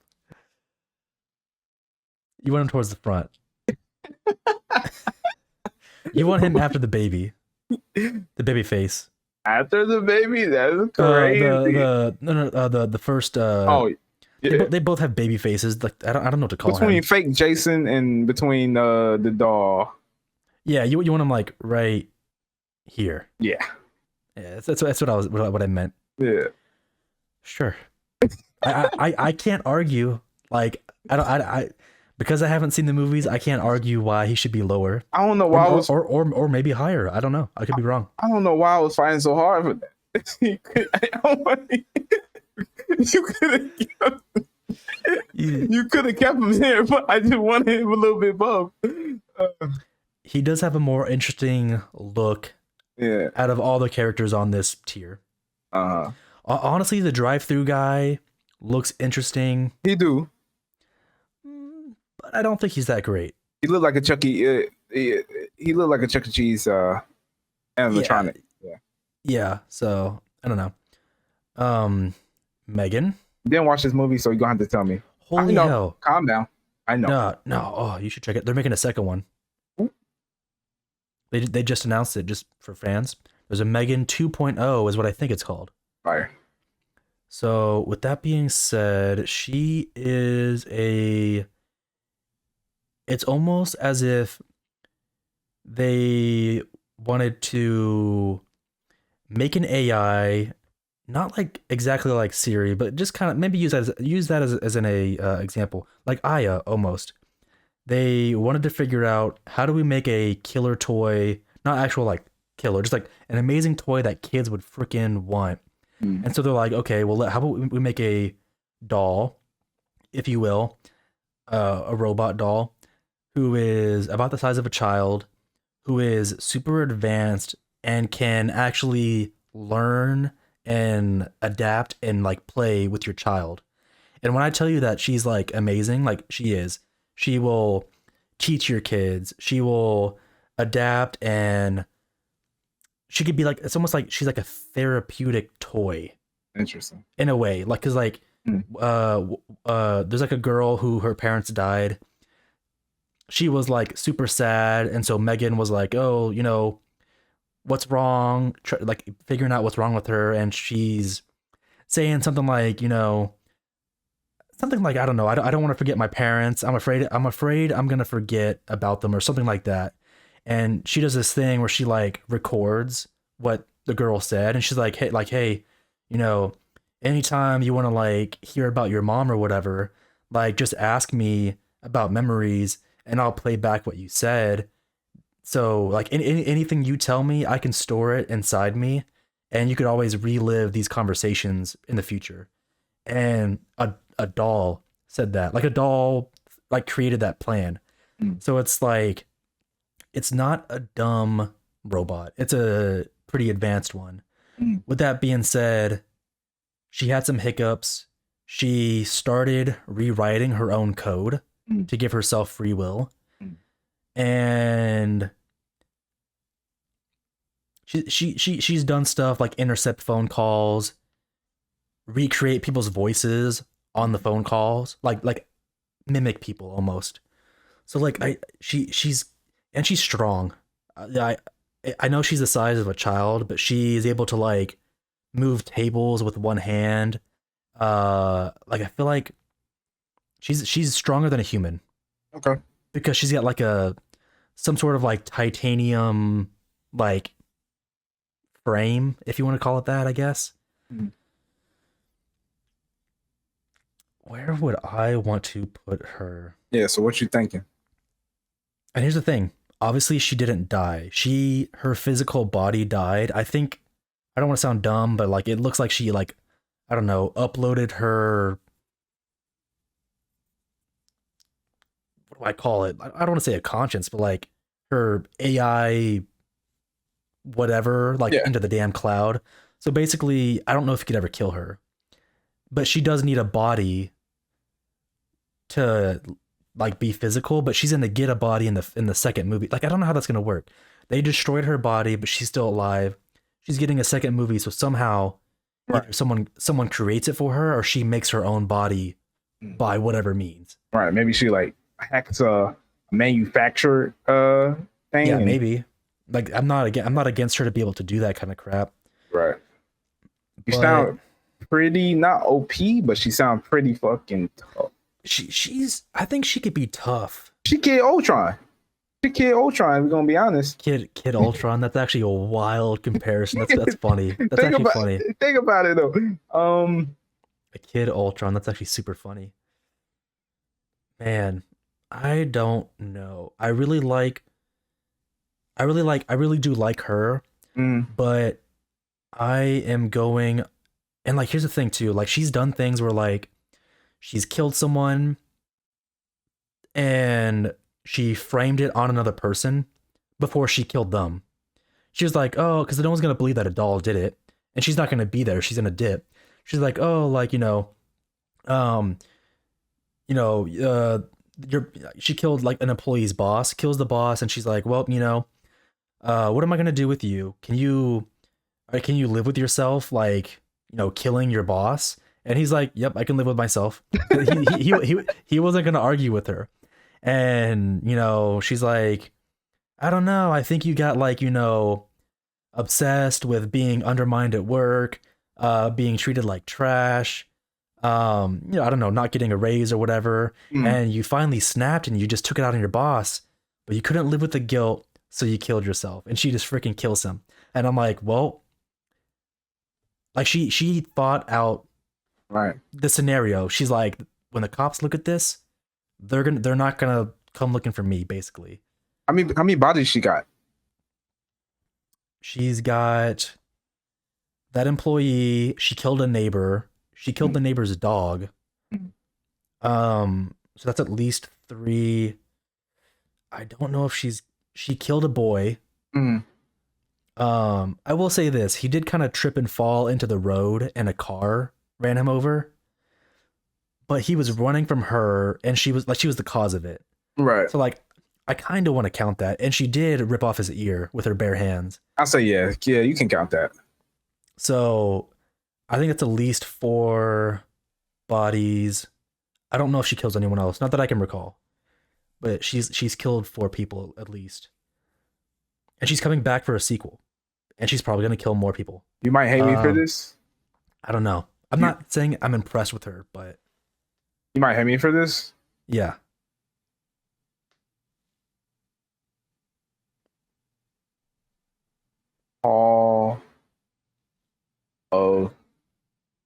You want him towards the front. You want him after the baby face. After the baby, that's crazy. The first. Yeah. They both have baby faces. Like I don't know what to call between him. fake Jason and between the doll. Yeah, you want him like right here. Yeah, that's what I meant. yeah. Sure. I can't argue. Like I because I haven't seen the movies. I can't argue why he should be lower. I don't know why or maybe higher. I don't know. I could be wrong. I don't know why I was fighting so hard for that. You could have kept him there, but I just wanted him a little bit above. He does have a more interesting look Yeah. out of all the characters on this tier. Uh-huh. Honestly, the drive-through guy looks interesting, He do. but I don't think he's that great. He looked like a he looked like a Chuck E. Cheese Yeah, animatronic. Yeah. yeah. So I don't know. Megan. Didn't watch this movie, so you're gonna have to tell me. I Holy know. hell! Calm down. I know. No. Oh, you should check it. They're making a second one. They just announced it just for fans. There's a Megan 2.0 is what I think it's called. Fire. So with that being said, she is a. It's almost as if they wanted to make an AI, not like exactly like Siri, but just kind of maybe use that as an example, like Aya almost. They wanted to figure out how do we make a killer toy, not actual like killer, just like an amazing toy that kids would freaking want. And so they're like, okay, well, how about we make a doll, if you will, a robot doll, who is about the size of a child, who is super advanced and can actually learn and adapt and like play with your child. And when I tell you that she's like amazing, like she is, she will teach your kids, she will adapt, and she could be like, it's almost like she's like a therapeutic toy Interesting. in a way, like, cause like there's like a girl who her parents died. She was like super sad, and so Megan was like, oh, you know, what's wrong, like figuring out what's wrong with her, and she's saying something like, you know, something like, I don't know, I don't want to forget my parents, I'm afraid I'm gonna forget about them, or something like that. And she does this thing where she like records what the girl said, and she's like, hey, you know, anytime you want to like hear about your mom or whatever, like just ask me about memories and I'll play back what you said. So like anything you tell me, I can store it inside me, and you could always relive these conversations in the future. And a doll said that, like a doll like created that plan. So it's like, it's not a dumb robot, it's a pretty advanced one. With that being said, she had some hiccups. She started rewriting her own code to give herself free will. And she's done stuff like intercept phone calls, recreate people's voices on the phone calls, like mimic people almost. So like she's strong. I know she's the size of a child, but she is able to like move tables with one hand. Like I feel like she's stronger than a human. Okay. Because she's got like some sort of like titanium like frame, if you want to call it that, I guess. Where would I want to put her? Yeah. So what you thinking? And here's the thing. Obviously, she didn't die. Her physical body died. I think, I don't want to sound dumb, but like it looks like she like, I don't know, uploaded her, what do I call it? I don't want to say a conscience, but like her AI whatever, like into the damn cloud. So basically, I don't know if you could ever kill her, but she does need a body to like be physical, but she's gonna get a body in the second movie. Like I don't know how that's gonna work. They destroyed her body, but she's still alive. She's getting a second movie, so somehow either someone creates it for her, or she makes her own body by whatever means. Right. Maybe she like hacks a manufactured thing. Yeah, maybe. Like I'm not against her to be able to do that kind of crap. Right. You But sound pretty not OP, but she sounds pretty fucking tough. she's I think she could be tough. She Kid Ultron. She Kid Ultron. We're gonna be honest. Kid Ultron. That's actually a wild comparison. That's funny. That's actually funny. Think about it though. A Kid Ultron. That's actually super funny. Man, I don't know. I really do like her, but I am going, and like here's the thing too. Like she's done things where like she's killed someone and she framed it on another person before she killed them. She was like, oh, because no one's gonna believe that a doll did it, and she's not gonna be there. She's in a dip. she's like, oh, like, um, you're she killed like an employee's boss, kills the boss, and she's like, well, what am I gonna do with you? Can you live with yourself, like, killing your boss? And he's like, yep, I can live with myself. He wasn't gonna argue with her. And she's like, I don't know, I think you got like, obsessed with being undermined at work, being treated like trash, I don't know, not getting a raise or whatever, and you finally snapped and you just took it out on your boss, but you couldn't live with the guilt, so you killed yourself. And she just freaking kills him. And I'm like, well, like she thought out Right. the scenario. She's like, when the cops look at this, they're not gonna come looking for me, basically. I mean, how many bodies she got? She's got that employee, she killed a neighbor, she killed the neighbor's dog. So that's at least 3. I don't know if she killed a boy. Mm. I will say this, he did kind of trip and fall into the road and a car ran him over. But he was running from her and she was the cause of it. Right. So like I kind of want to count that. And she did rip off his ear with her bare hands. I'll say yeah, you can count that. So I think it's at least 4 bodies. I don't know if she kills anyone else, not that I can recall, but she's killed 4 people at least, and she's coming back for a sequel, and she's probably gonna kill more people. You might hate me for this. I don't know. I'm not saying I'm impressed with her, but you might hate me for this. Yeah. All of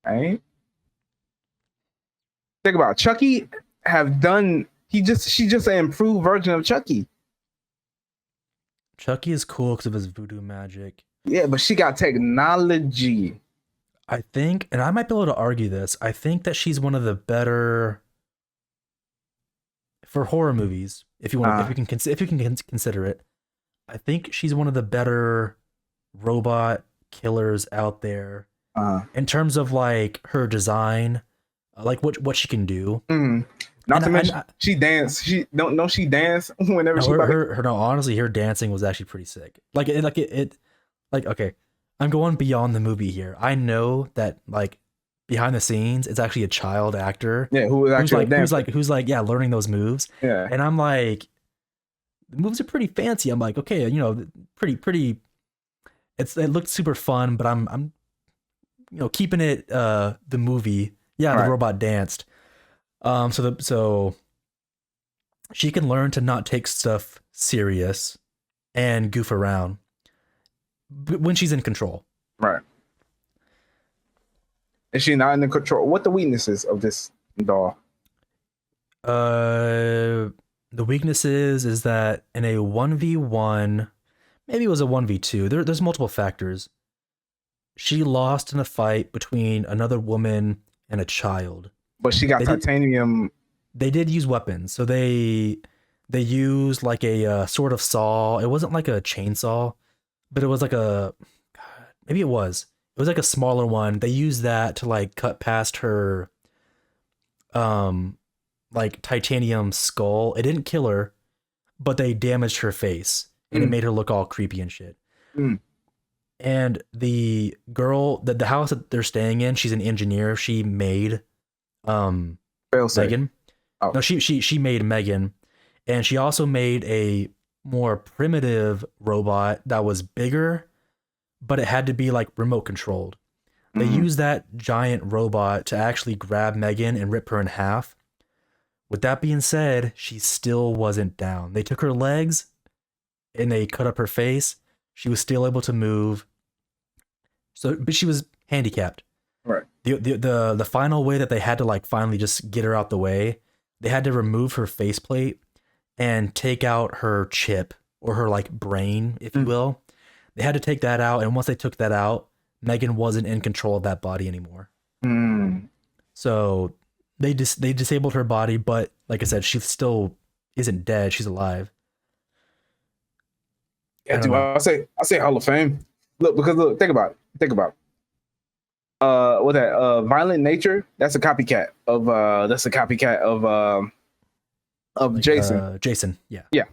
right. Think about it. Chucky have done. She's just an improved version of Chucky. Chucky is cool because of his voodoo magic. Yeah, but she got technology. I think, and I might be able to argue this, I think that she's one of the better for horror movies. If you can consider it, I think she's one of the better robot killers out there in terms of like her design, like what she can do. Not to mention she dance. She dance whenever honestly, her dancing was actually pretty sick. Okay, I'm going beyond the movie here. I know that like behind the scenes, it's actually a child actor. Yeah, who's learning those moves. Yeah, and I'm like, the moves are pretty fancy. I'm like, okay, pretty. It looked super fun, but I'm keeping it the movie. Yeah, right. The robot danced. So she can learn to not take stuff serious and goof around when she's in control. Right. Is she not in the control? What the weaknesses of this doll? The weaknesses is that in a 1v1, maybe it was a 1v2, there's multiple factors. She lost in a fight between another woman and a child. But she got titanium. They did use weapons. So they used like a sort of saw. It wasn't like a chainsaw, but it was like maybe it was. It was like a smaller one. They used that to like cut past her like titanium skull. It didn't kill her, but they damaged her face and it made her look all creepy and shit. And the girl, the house that they're staying in, she's an engineer. She made Megan. Oh. No, she made Megan, and she also made a more primitive robot that was bigger, but it had to be like remote controlled. They used that giant robot to actually grab Megan and rip her in half. With that being said, she still wasn't down. They took her legs and they cut up her face. She was still able to move. So, but she was handicapped. Right. The final way that they had to like finally just get her out the way, they had to remove her faceplate and take out her chip or her like brain, if you will. They had to take that out, and once they took that out, Megan wasn't in control of that body anymore. So they disabled her body, but like I said, she still isn't dead. She's alive. Yeah, dude, I say Hall of Fame. Look, think about it. what that Violent Nature. That's a copycat of Like, Jason. Jason. Yeah. Yeah.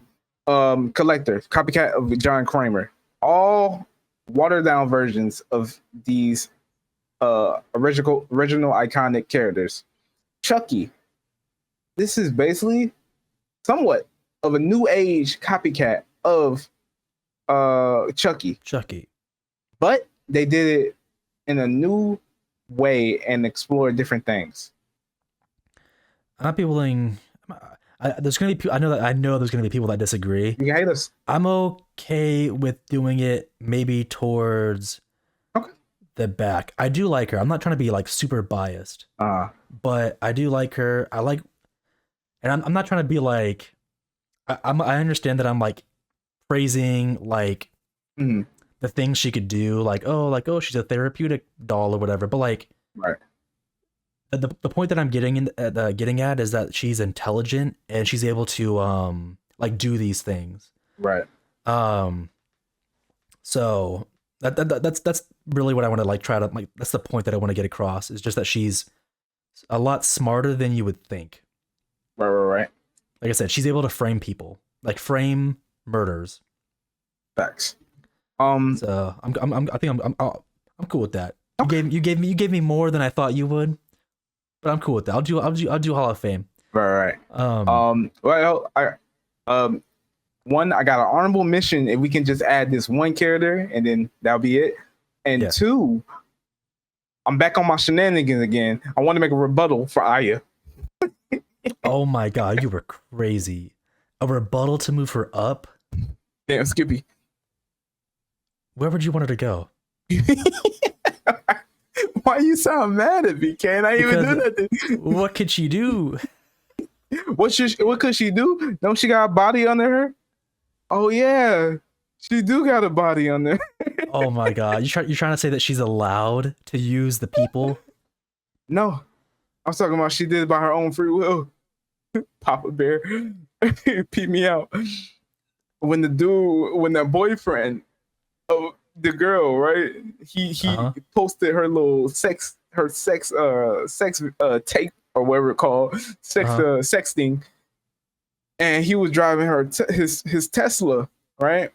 Collector, copycat of John Kramer. All watered down versions of these original iconic characters. Chucky. This is basically somewhat of a new age copycat of Chucky, Chucky. but they did it in a new way and explored different things. I might be willing. There's gonna be. I know there's gonna be people that disagree. You hate us. I'm okay with doing it maybe towards Okay. the back. I do like her. I'm not trying to be like super biased, but I do like her. I like, and I'm not trying to be like. I understand that I'm like praising like mhm. the things she could do, like oh she's a therapeutic doll or whatever. But like Right. the point that I'm getting at is that she's intelligent and she's able to like do these things. Right. So that's really what I want to like try to like. That's the point that I want to get across. Is just that she's a lot smarter than you would think. Right. Like I said, she's able to frame people, like frame murders. Facts. So I think I'm cool with that. You gave me more than I thought you would, but I'm cool with that. I'll do Hall of Fame. Right. Well, one, I got an honorable mention. If we can just add this one character, and then that'll be it. And Yeah. two, I'm back on my shenanigans again. I want to make a rebuttal for Aya. Oh my god, you were crazy. A rebuttal to move her up? Damn, Skippy. Where would you want her to go? Why you sound mad at me? Can't I even do nothing? What could she do? What could she do? Don't she got a body under her? Oh yeah, she do got a body under. Oh my god, you're trying to say that she's allowed to use the people? No, I'm talking about she did it by her own free will. Papa Bear, peep me out. When that boyfriend of the girl, right? He posted her little sex tape or whatever it called, sexting, and he was driving her his Tesla, right?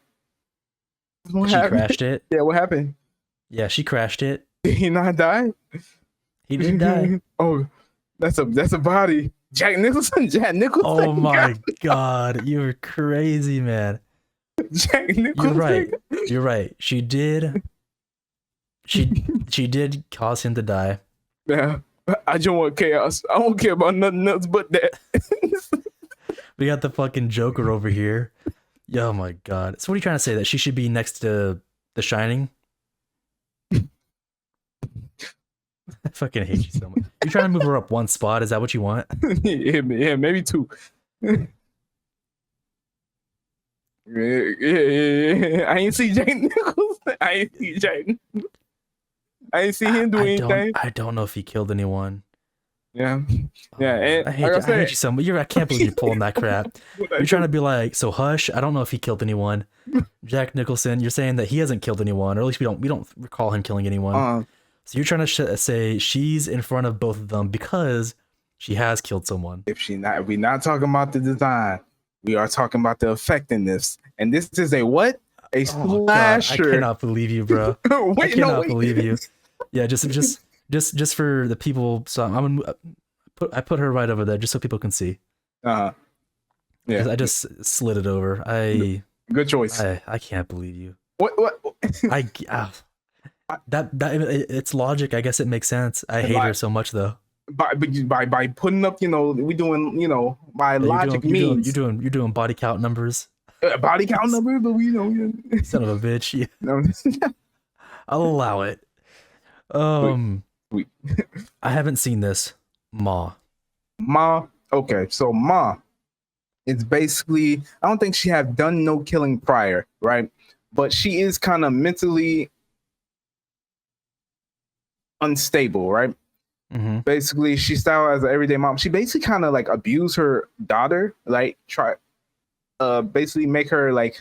What she crashed it. Yeah, what happened? Yeah, she crashed it. Did he not die? He didn't die. Oh, that's a body. Jack Nicholson. Oh my god, you're crazy, man. Jack Nicholson. You're right. She did cause him to die. Yeah. I just want chaos. I don't care about nothing else but that. We got the fucking Joker over here. Oh my god. So what are you trying to say? That she should be next to The Shining? I fucking hate you so much. You're trying to move her up one spot. Is that what you want? yeah, maybe two. Yeah. I ain't see Jack Nicholson. I ain't see him do anything. I don't know if he killed anyone. Yeah. And I hate you so much. I can't believe you're pulling that crap. You're trying to be like, so Hush, I don't know if he killed anyone. Jack Nicholson, you're saying that he hasn't killed anyone, or at least we don't recall him killing anyone. So you're trying to say she's in front of both of them because she has killed someone. We're not talking about the design. We are talking about the effectiveness. And this is a what? A slasher. God, I cannot believe you, bro. I cannot believe you. Yeah, just for the people. So I put her right over there just so people can see. Yeah. I just slid it over. Good choice. I can't believe you. What? It's logic. I guess it makes sense. I hate her so much though. By putting up, we doing, by logic means you're doing body count numbers. Body count number, but Son of a bitch. Yeah. No. I'll allow it. Sweet. I haven't seen this. Ma. Okay, so Ma, it's basically, I don't think she have done no killing prior, right? But she is kind of mentally unstable, right? Mm-hmm. Basically, she started as an everyday mom. She basically kind of like abused her daughter, like basically make her like,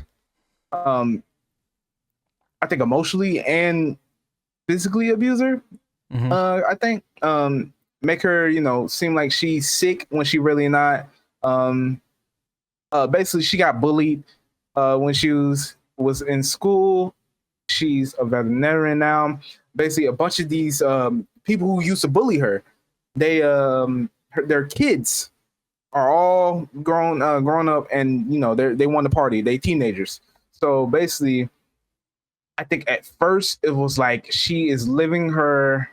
I think emotionally and physically abuse her. I think make her, seem like she's sick when she really not. Um, Basically, she got bullied when she was in school. She's a veterinarian now. Basically, a bunch of these people who used to bully her, their kids are all grown up, and they want to party. They teenagers. So basically, I think at first it was like she is living her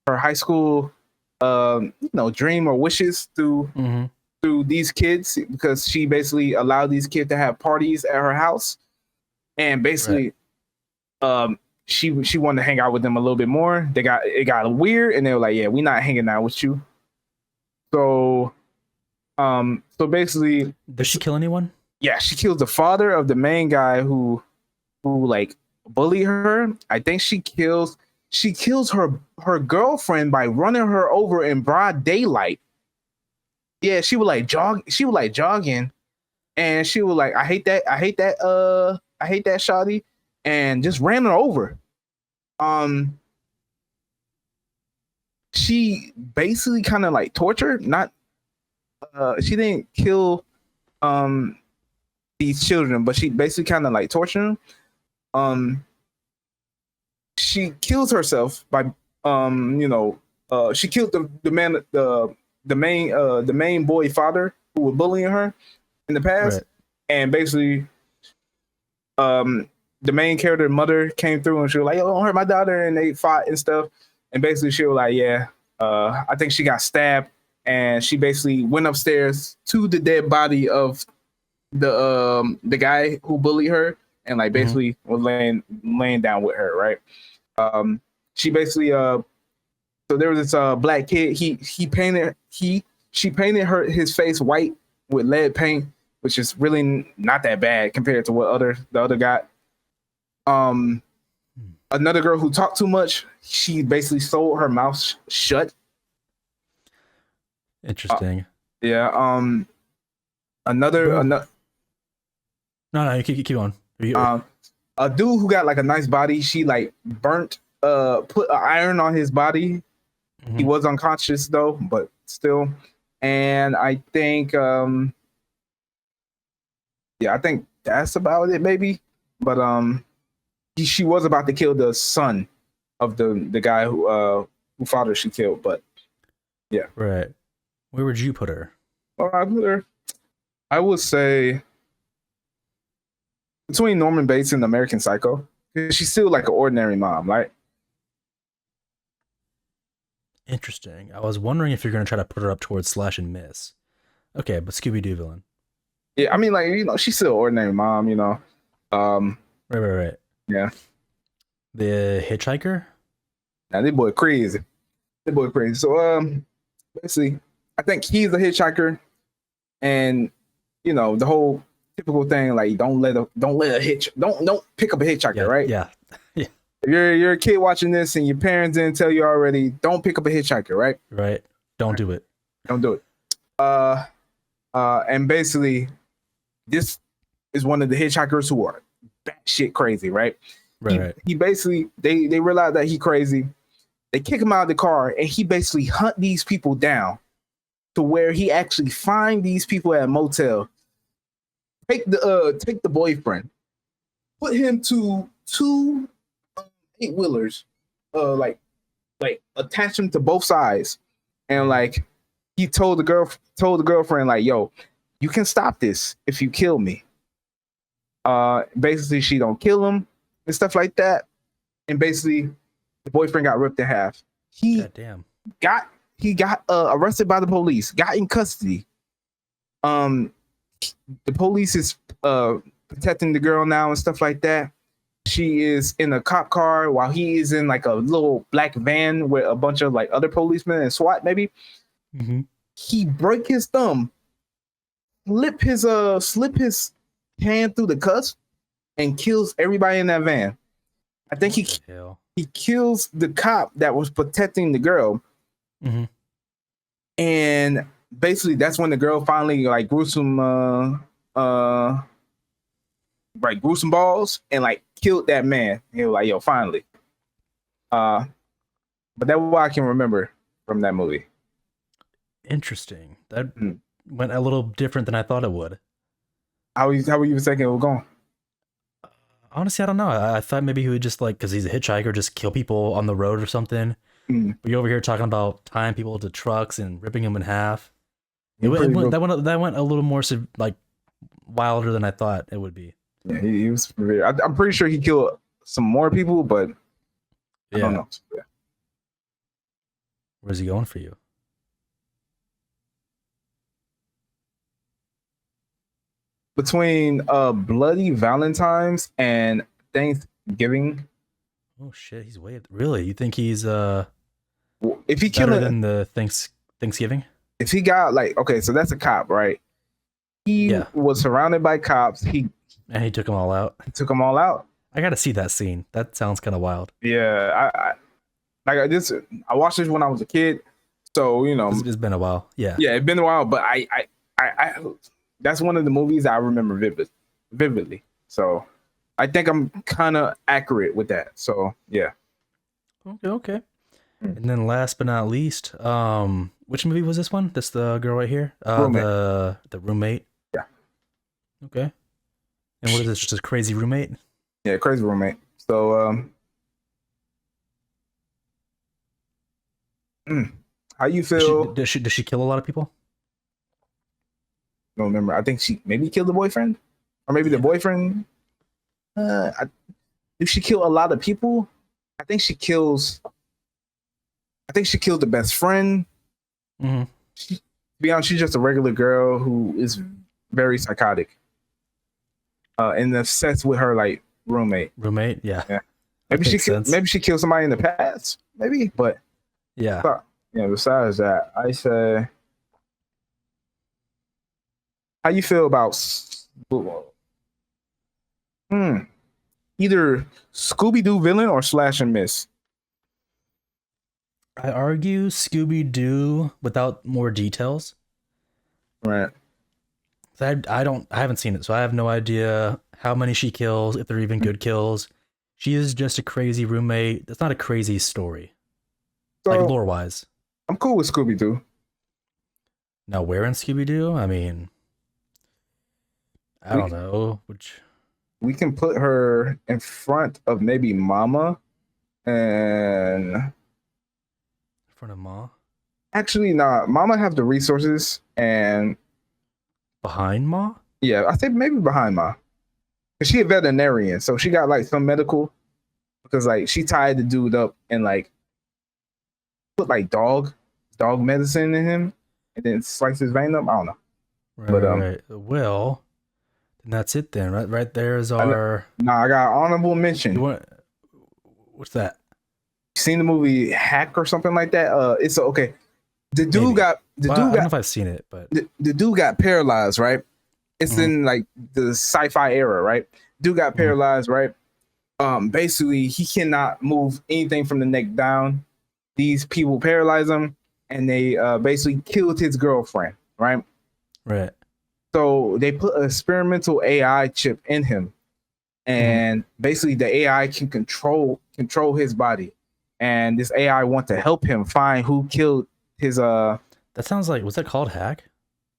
high school dream or wishes through these kids, because she basically allowed these kids to have parties at her house, and basically she wanted to hang out with them a little bit more. It got weird, and they were like, yeah, we're not hanging out with you. So basically, does she kill anyone? Yeah, she kills the father of the main guy who like bully her. I think she kills her girlfriend by running her over in broad daylight. Yeah, she was like jogging, and she was like, I hate that shawty, and just ran her over. She basically kind of like tortured, not she didn't kill these children, but she basically kind of like tortured them. She kills herself by she killed the main boy father who was bullying her in the past. Right. And basically the main character mother came through, and she was like, yo, don't hurt my daughter, and they fought and stuff. And basically she was like, yeah, I think she got stabbed, and she basically went upstairs to the dead body of the guy who bullied her, and like basically was laying down with her, right? She basically so there was this black kid. She painted his face white with lead paint, which is really not that bad compared to what the other got. Another girl who talked too much, she basically sewed her mouth shut. Interesting. Yeah. Another. No, you keep on. A dude who got like a nice body, she like put an iron on his body. He was unconscious though, but still. And I think I think that's about it maybe. But she was about to kill the son of the guy who father she killed, but yeah. Right. Where would you put her? I would say between Norman Bates and American Psycho. She's still like an ordinary mom, right? Interesting. I was wondering if you're going to try to put her up towards Slash and Miss. Okay, but Scooby-Doo villain. Yeah, I mean, like, she's still an ordinary mom, Right. Yeah. The Hitchhiker? Now, this boy crazy. So, basically, I think he's a hitchhiker, and the whole typical thing, like don't pick up a hitchhiker, right? Yeah. If you're a kid watching this and your parents didn't tell you already, don't pick up a hitchhiker, right? Right. Don't do it. And basically, this is one of the hitchhikers who are batshit crazy, right? Right. He basically they realize that he crazy. They kick him out of the car, and he basically hunt these people down to where he actually find these people at a motel. Take the boyfriend, put him to two 8-wheelers, like attach him to both sides, and like he told the girlfriend like, yo, you can stop this if you kill me. Basically she don't kill him and stuff like that, and basically the boyfriend got ripped in half. He got arrested by the police, got in custody. The police is protecting the girl now and stuff like that. She is in a cop car while he is in like a little black van with a bunch of like other policemen and SWAT maybe. He break his thumb, slip his hand through the cuffs, and kills everybody in that van. I think he kills the cop that was protecting the girl. And basically that's when the girl finally like grew some balls and like killed that man. He was like, yo, finally. But that's what I can remember from that movie. Interesting. That Mm. went a little different than I thought it would. How were you thinking it was going? Honestly, I don't know. I thought maybe he would just like, because he's a hitchhiker, just kill people on the road or something. Mm. But you're over here talking about tying people to trucks and ripping them in half. That went a little more like wilder than I thought it would be. Yeah, he was. I'm pretty sure he killed some more people, but I don't Yeah. know. Yeah. Where's he going for you? Between Bloody Valentine's and Thanksgiving, Oh shit, he's way really. You think he's if he better killed than the Thanksgiving? if he got like, okay, so that's a cop, right? He Yeah. was surrounded by cops. He And he took them all out. took them all out. I got to see that scene. That sounds kind of wild. Yeah, I watched this when I was a kid, so you know, It's been a while. Yeah. yeah, it's been a while, but I that's one of the movies I remember vividly. So I think I'm kind of accurate with that. So yeah. Okay. And then last but not least, which movie was this one? This the girl right here? Roommate. The roommate. Yeah. Okay. And what is this? Just a crazy roommate? Yeah, Crazy Roommate. So how you feel? Does she kill a lot of people? I don't remember. I think she maybe killed the boyfriend, or maybe the boyfriend. Did she kill a lot of people? I think she kills. I think she killed the best friend. Mm-hmm. To be honest, she's just a regular girl who is very psychotic, and obsessed with her like roommate. Roommate, yeah. Yeah. Maybe maybe she killed somebody in the past, maybe. But Yeah. yeah. Besides that, I say, how you feel about either Scooby Doo villain or Slash and Miss? I argue Scooby Doo without more details. Right. I haven't seen it, so I have no idea how many she kills, if they're even good kills. She is just a crazy roommate. It's not a crazy story, So like lore wise. I'm cool with Scooby Doo. Now, where in Scooby Doo? I mean, I don't know. We can put her in front of maybe Mama, and In front of Ma? actually, nah. Mama have the resources, and Behind Ma? yeah, I think maybe behind Ma, cause she a veterinarian, so she got like some medical. Because like she tied the dude up and like put like dog medicine in him, and then slice his vein up. I don't know. Right, But, right. Well, then that's it then. Right there is our. Nah, I got honorable mention. You want? What's that? Seen the movie Hack or something like that? It's okay. The dude Maybe. got I don't know if I've seen it, but the dude got paralyzed, right? It's Mhm. in like the sci-fi era, right? Dude got paralyzed, right? Basically he cannot move anything from the neck down. These people paralyze him, and they basically killed his girlfriend, right? right. So they put an experimental AI chip in him, and basically the AI can control his body, and this AI want to help him find who killed his That sounds like, was that called Hack?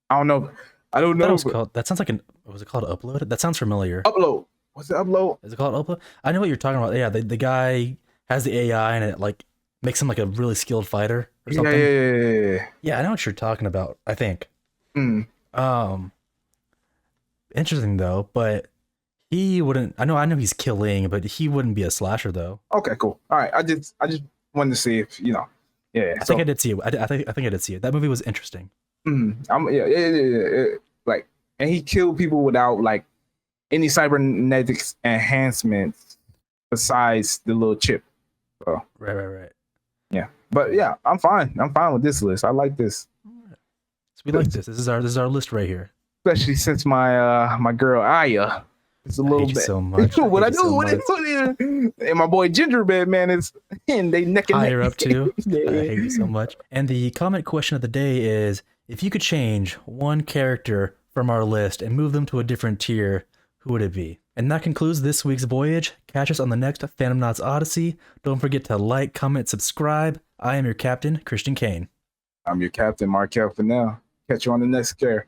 I don't know. That sounds like was it called Upload? That sounds familiar. Upload. What's it, Upload? Is it called Upload? I know what you're talking about. Yeah, the guy has the AI and it like makes him like a really skilled fighter or something. Yeah. Yeah, I know what you're talking about, I think. Mm. Interesting though, but he wouldn't. I know he's killing, but he wouldn't be a slasher though. Okay, cool. All right. I just wanted to see if you know. Yeah. I think I did see it. I think I did see it. That movie was interesting. Yeah. Like, and he killed people without like any cybernetics enhancements besides the little chip. So Right. yeah, but yeah, I'm fine. I'm fine with this list. I like this, So we like this. This is our list right here. especially since my girl Aya. It's a I little hate you bit. so much. What I hate you do? so What much. and my boy Gingerbread Man is and they neck and Higher neck. up too. Yeah. I hate you so much. And the comment question of the day is: if you could change one character from our list and move them to a different tier, who would it be? And that concludes this week's voyage. Catch us on the next Phantom Knots Odyssey. Don't forget to like, comment, subscribe. I am your captain, Christian Kane. I'm your captain, Markel Fennell. Catch you on the next scare.